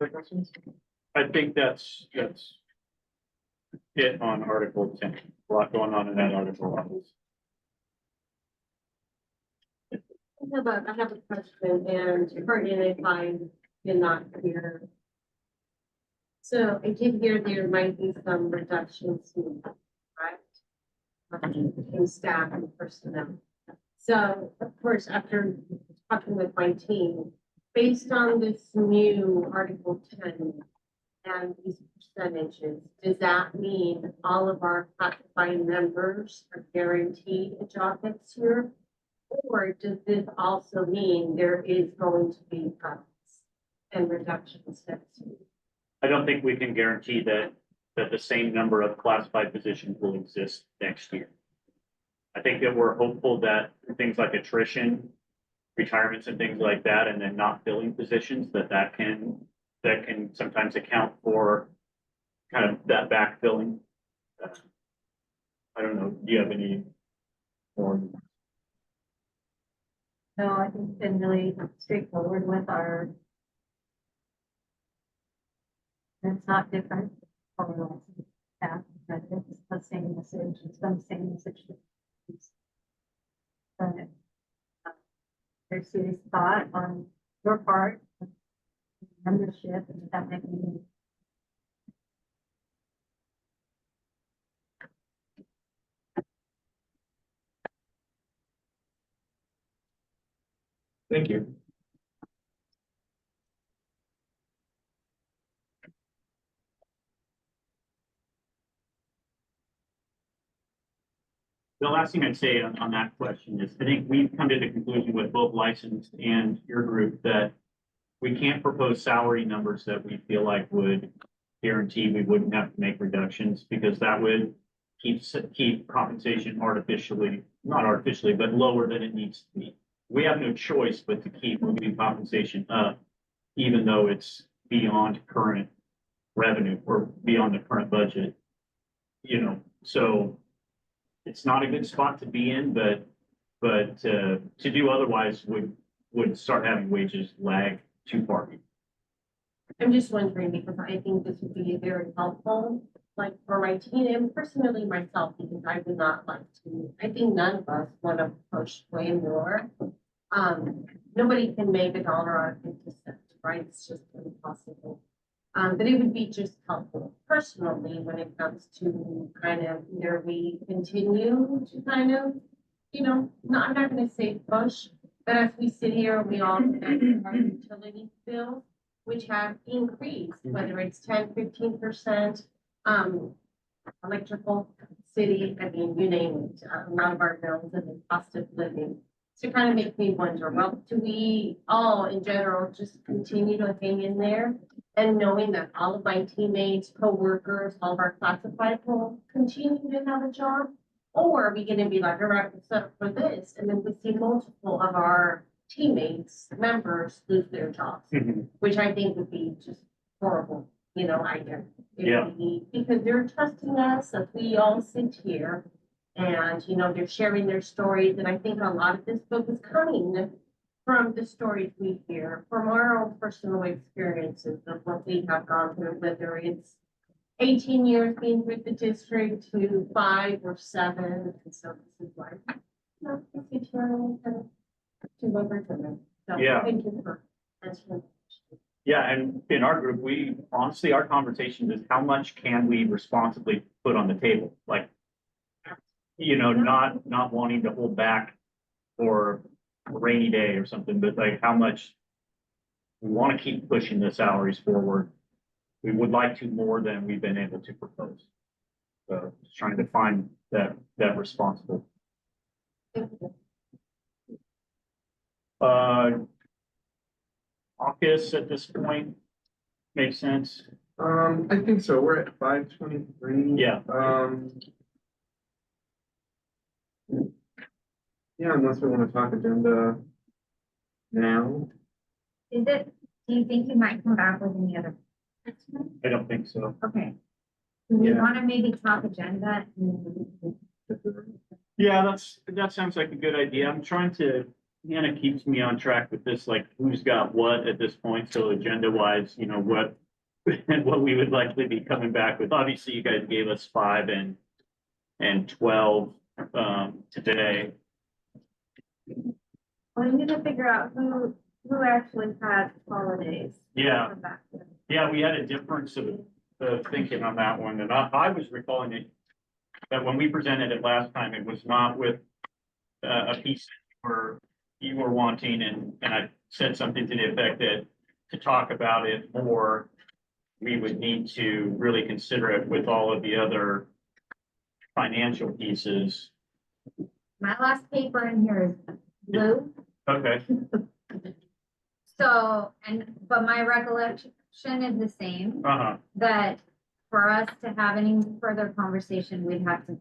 Other questions? I think that's it on Article 10. A lot going on in that article. I have a question, and pardon if I did not hear. So I did hear there might be some reductions in, right? In staff and personnel. So of course, after talking with my team, based on this new Article 10 and these percentages, does that mean all of our classified members are guaranteed a job next year? Or does this also mean there is going to be cuts and reductions next year? I don't think we can guarantee that the same number of classified positions will exist next year. I think that we're hopeful that things like attrition, retirements and things like that, and then not filling positions, that can sometimes account for kind of that backfilling. I don't know, do you have any more? No, I think it's been really straightforward with our. It's not different. For the last half, but it's the same message, it's been the same message. But there's serious thought on your part, membership and that mechanism. Thank you. The last thing I'd say on that question is, I think we've come to the conclusion with both licensed and your group that we can't propose salary numbers that we feel like would guarantee we wouldn't have to make reductions, because that would keep compensation not artificially, but lower than it needs to be. We have no choice but to keep moving compensation up, even though it's beyond current revenue or beyond the current budget. So it's not a good spot to be in, but to do otherwise would start having wages lag too far. I'm just wondering, because I think this would be very helpful, like for my team and personally myself, because I would not like to, I think none of us want to push way more. Nobody can make $1 out of 50 cents, right? It's just impossible. But it would be just helpful personally when it comes to kind of either we continue to kind of, I'm not going to say push, but as we sit here, we all pay our utility bills, which have increased, whether it's 10, 15%, electrical, city, I mean, you name it, a lot of our bills and the cost of living. So kind of makes me wonder, well, do we all in general just continue to hang in there? And knowing that all of my teammates, co-workers, all of our classified will continue to have a job? Or are we gonna be like, all right, we're set up for this, and then we see multiple of our teammates, members lose their jobs, which I think would be just horrible, idea. Yeah. Because they're trusting us as we all sit here and, they're sharing their stories. And I think a lot of this book is coming from the stories we hear, from our own personal experiences of what we have gone through, whether it's 18 years being with the district to 5 or 7. And so this is like, it's eternal kind of to what we're doing. So Yeah. thank you for answering. Yeah, and in our group, honestly, our conversation is how much can we responsibly put on the table? Like, not wanting to hold back for a rainy day or something, but like how much we want to keep pushing the salaries forward. We would like to more than we've been able to propose. So just trying to find that responsible. Caucus at this point makes sense. I think so. We're at 5:23. Yeah. Yeah, unless we want to talk agenda now. Do you think you might come back with any other? I don't think so. Okay. Do we Yeah. want to maybe talk agenda? Yeah, that sounds like a good idea. I'm trying to, Hannah keeps me on track with this, like who's got what at this point. So agenda wise, what what we would likely be coming back with. Obviously, you guys gave us 5 and 12 today. We need to figure out who actually had holidays. Yeah. Come back to. Yeah, we had a difference of thinking on that one, and I was recalling it that when we presented it last time, it was not with a piece where you were wanting, and I said something to the effect that to talk about it more, we would need to really consider it with all of the other financial pieces. My last paper in here is blue. Okay. So, but my recollection motion is the same, Uh-huh, that for us to have any further conversation, we'd have to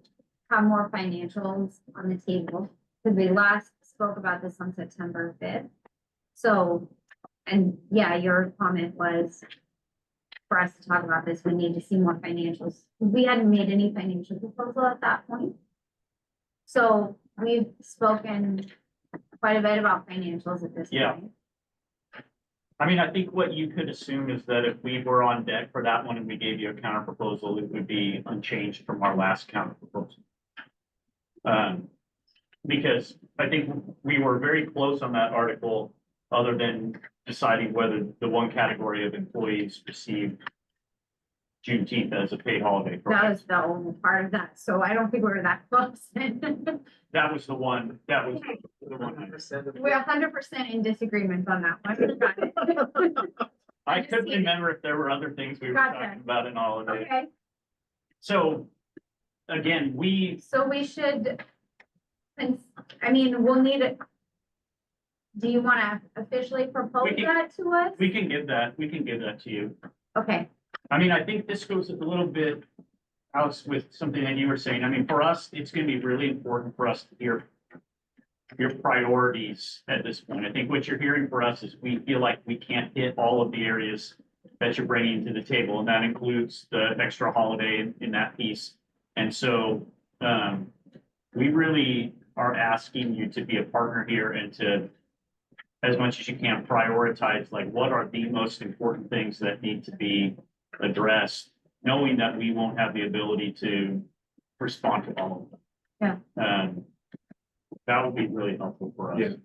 have more financials on the table. Because we last spoke about this on September 5th. So, and yeah, your comment was for us to talk about this, we need to see more financials. We hadn't made any financial proposal at that point. So we've spoken quite a bit about financials at this Yeah. point. I mean, I think what you could assume is that if we were on deck for that one and we gave you a counter proposal, it would be unchanged from our last counter proposal. Because I think we were very close on that article, other than deciding whether the one category of employees received Juneteenth as a paid holiday. That was the only part of that. So I don't think we were that close. That was the one, that was the one. We're 100% in disagreement on that one. Got it. I just couldn't kidding. remember if there were other things we were Gotcha. talking about in all of it. Okay, So, again, so we should, I mean, we'll need it. Do you want to officially propose We can- that to us? we can give that to you. Okay, I mean, I think this goes a little bit out with something that you were saying. I mean, for us, it's gonna be really important for us to hear your priorities at this point. I think what you're hearing for us is we feel like we can't hit all of the areas that you're bringing to the table, and that includes the extra holiday in that piece. And so, we really are asking you to be a partner here and to, as much as you can, prioritize, like, what are the most important things that need to be addressed, knowing that we won't have the ability to respond to all of them. Yeah. That would be really helpful for us. Yeah.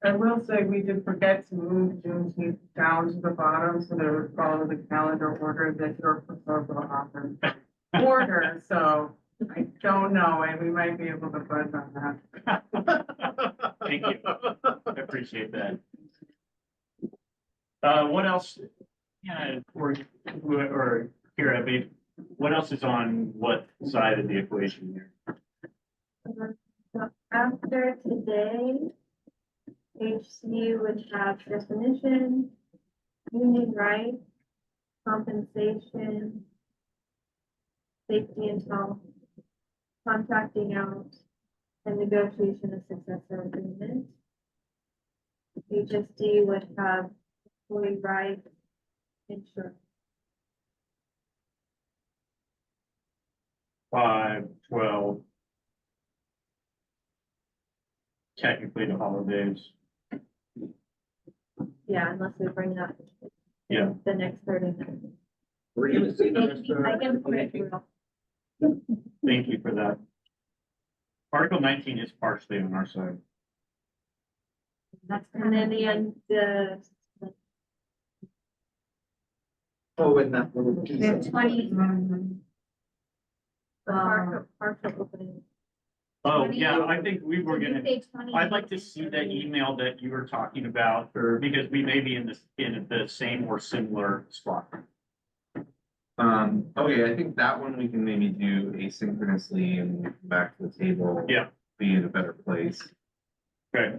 I will say we did forget to move Juneteenth down to the bottom, so they would follow the calendar order that your proposal offers. Order, so I don't know, and we might be able to buzz on that. Thank you. I appreciate that. What else? Yeah, or here, I mean, what else is on what side of the equation here? So after today, HCU would have definition, union rights, compensation, safety and health, contracting out, and negotiation of successor agreement. HSD would have employee rights, insurance. 5, 12. Technically the holidays. Yeah, unless we bring that. Yeah. The next 30 minutes. We're gonna see I can put it through. Thank you for that. Article 19 is partially on our side. that's And then the Oh, and that little we piece. have 20. partial opening. Oh, 20? yeah, I think we were Did you gonna, say 20? I'd like to see that email that you were talking about, or because we may be in the same or similar spot. Okay, I think that one we can maybe do asynchronously and come back to the table. Yeah. Be in a better place. Okay.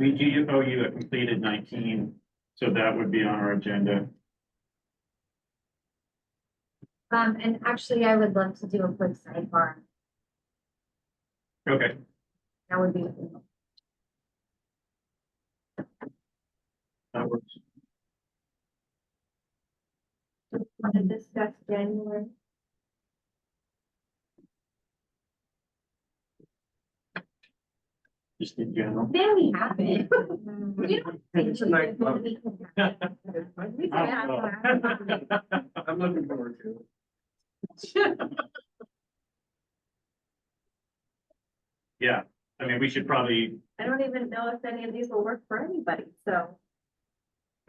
We do owe you a completed 19, so that would be on our agenda. And actually, I would love to do a quick sidebar. Okay, That would be. that works. Want to discuss January? Just in general. There we have it. We don't think It's a nice one. we can have it. We can have that. I'm looking forward to Yeah, I mean, we should probably, I don't even know if any of these will work for anybody, so.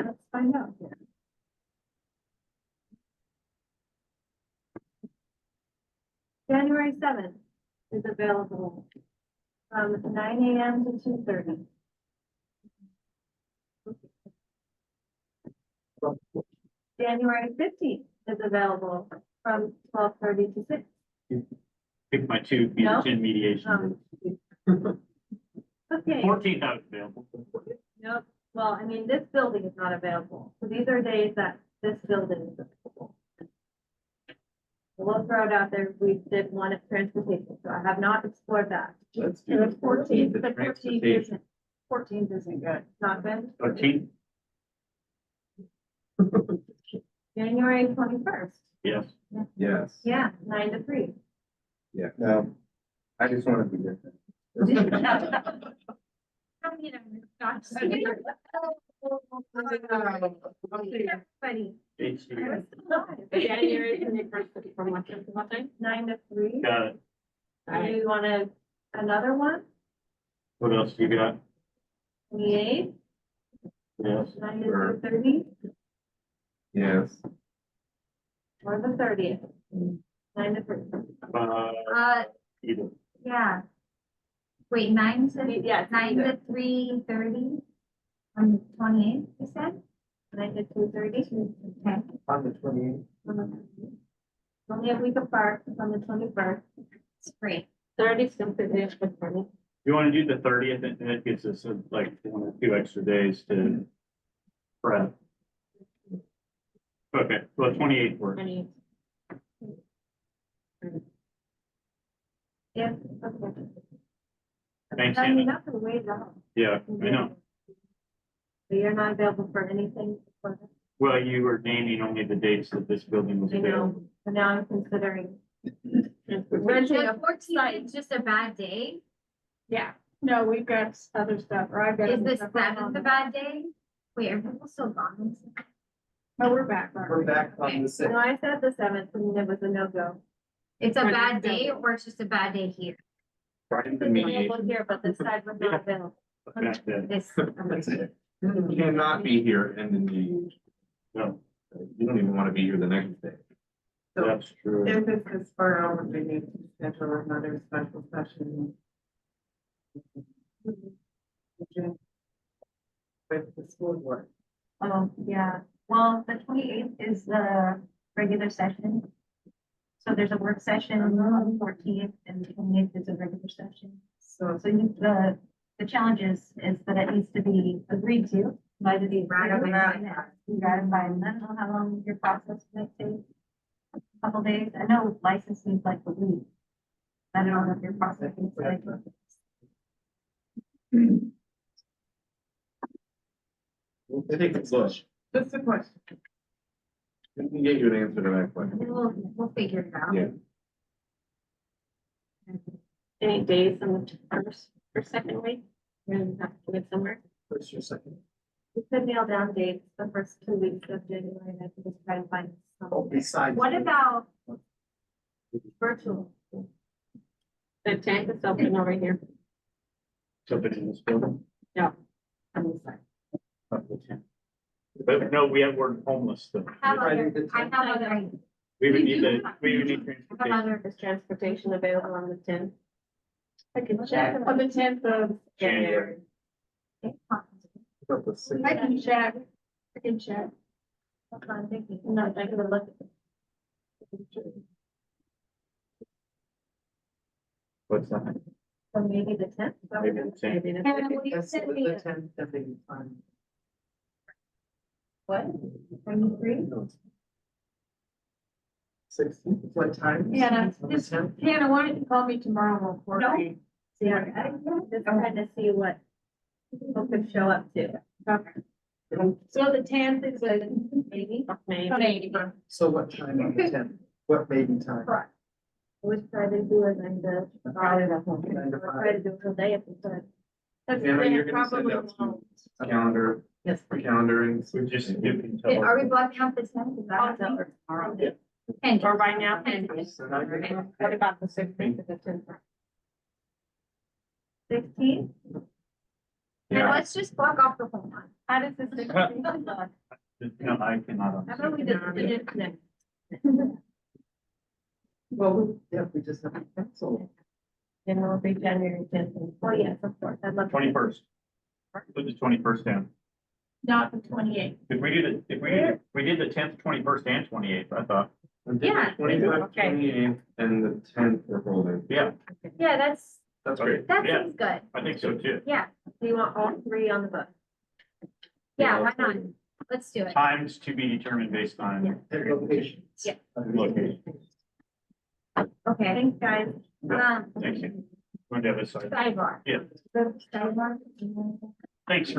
Let's find out. January 7th is available from 9 AM to 2:30. January 15th is available from 12:30 to 6. pick my two, No? mediation. Okay, 14th I was available. nope, Well, I mean, this building is not available, so these are days that this building is available. We'll throw it out there, we did one at transportation, so I have not explored that. Let's And do it's 14th, the but 14th transportation. isn't, 14th isn't good. Not good. 13th, January 21st, yes. Yes. yeah, 9 to 3. Yeah, no, I just want to be different. Everybody. HCU. January 21st, from what time to what time? 9 to 3. Got it. Do you want another one? What else do you got? 28, Yes. 9 Sure. to 30, Yes. or the 30th? 9 to 3. Either. Yeah. Wait, 9 to, Yeah, 9 to 3:30 on the 28th, you said? 9 to 2:30. Okay. On the 28th. Only a week apart, it's on the 21st. It's great. 30 is completely open for me. You want to do the 30th, and it gives us like 1 or 2 extra days to prep. Okay, well, 28th works. 20. Yeah, okay. Thanks, I mean, Anna. that's a ways out. Yeah, I know. So you're not available for anything? for this? Well, you were naming only the dates that this building was I available. know, but now I'm considering. Renting a 14th is just a bad day. Yeah, no, we've got other stuff, or I've got. Is other the stuff going 7th on. a bad day? Wait, are people still gone? Oh, we're back. aren't We're we? back on the No, 6th. I said the 7th and it was a no-go. It's a Or bad the day 7th. or it's just a bad day here? Friday It's the mediation. available here, but this side was not available. That's it. This. That's it. Cannot be here and the mediation. No, You don't even want to be here the next day. that's true. If it's as far out, we need to schedule another special session. With the school board. Yeah, well, the 28th is the regular session. So there's a work session on the 14th and the 28th is a regular session. So The challenge is that it needs to be agreed to by the ratified. Ratified, and I don't know how long your process might take. A couple days, I know license needs like a week. I don't know what your process is like. We'll take a look. just a question. We can get you an answer to that question. We'll figure it out. Yeah. Any days on the first or second week? We're gonna have to get somewhere. First or second? We could nail down dates the first 2 weeks of January, and I could just try and find Oh, some besides. What about, virtual. The tank is open over here. Something in this building. On this side. Up to 10. But no, we have word homeless though. I have Friday other, the I 10th. have other, We would We need do the, have- we would need I have transportation. other, is transportation available on the 10th? I can check on the 10th of January. About the 6th. I can check. I can check. That's what I'm thinking. I'm not gonna look at it. What's that? So maybe the 10th? Maybe the 10th. Maybe the Hannah, 10th. will you That's send the me, 10th, that may be fine. What? Are you free? 16th, what time? Hannah, On the just, 10th? Hannah, why don't you call me tomorrow? We'll coordinate. See, I'm just trying to see what people could show up to. Okay. So the 10th is a Maybe. maybe. So what time on the 10th? What maybe time? Correct. Always try to do it in the Friday. 9 to Try to do it all day if we could. That's Anna, you're they gonna send probably out won't. some calendar, Yes. calendaring. We just, you can tell. are we blocking out the 10th? Is that what Or tomorrow. Yeah. And Or right now. So now you're- What about the 16th of the 10th? 16th? And let's just block off the whole month. How does the 16th look? No, I cannot. How about we just put it next? Well, we just have to cancel. Then it'll be January 10th. Oh, yes, of course. I'd love. 21st. Put the 21st down. Not the 28th. If we did the 10th, 21st and 28th, I thought. Yeah. 25th, Okay. 28th, and the 10th we're holding. Yeah, Yeah, That's great. that Yeah. seems good. I think so too. Yeah. Do you want all three on the book? Yeah, why not? Let's do it. Times to be determined based on Their location. Yeah. location. Okay, thanks, guys. Thank you. Going to have a side. Sidebar. Yeah. Sidebar. Thanks.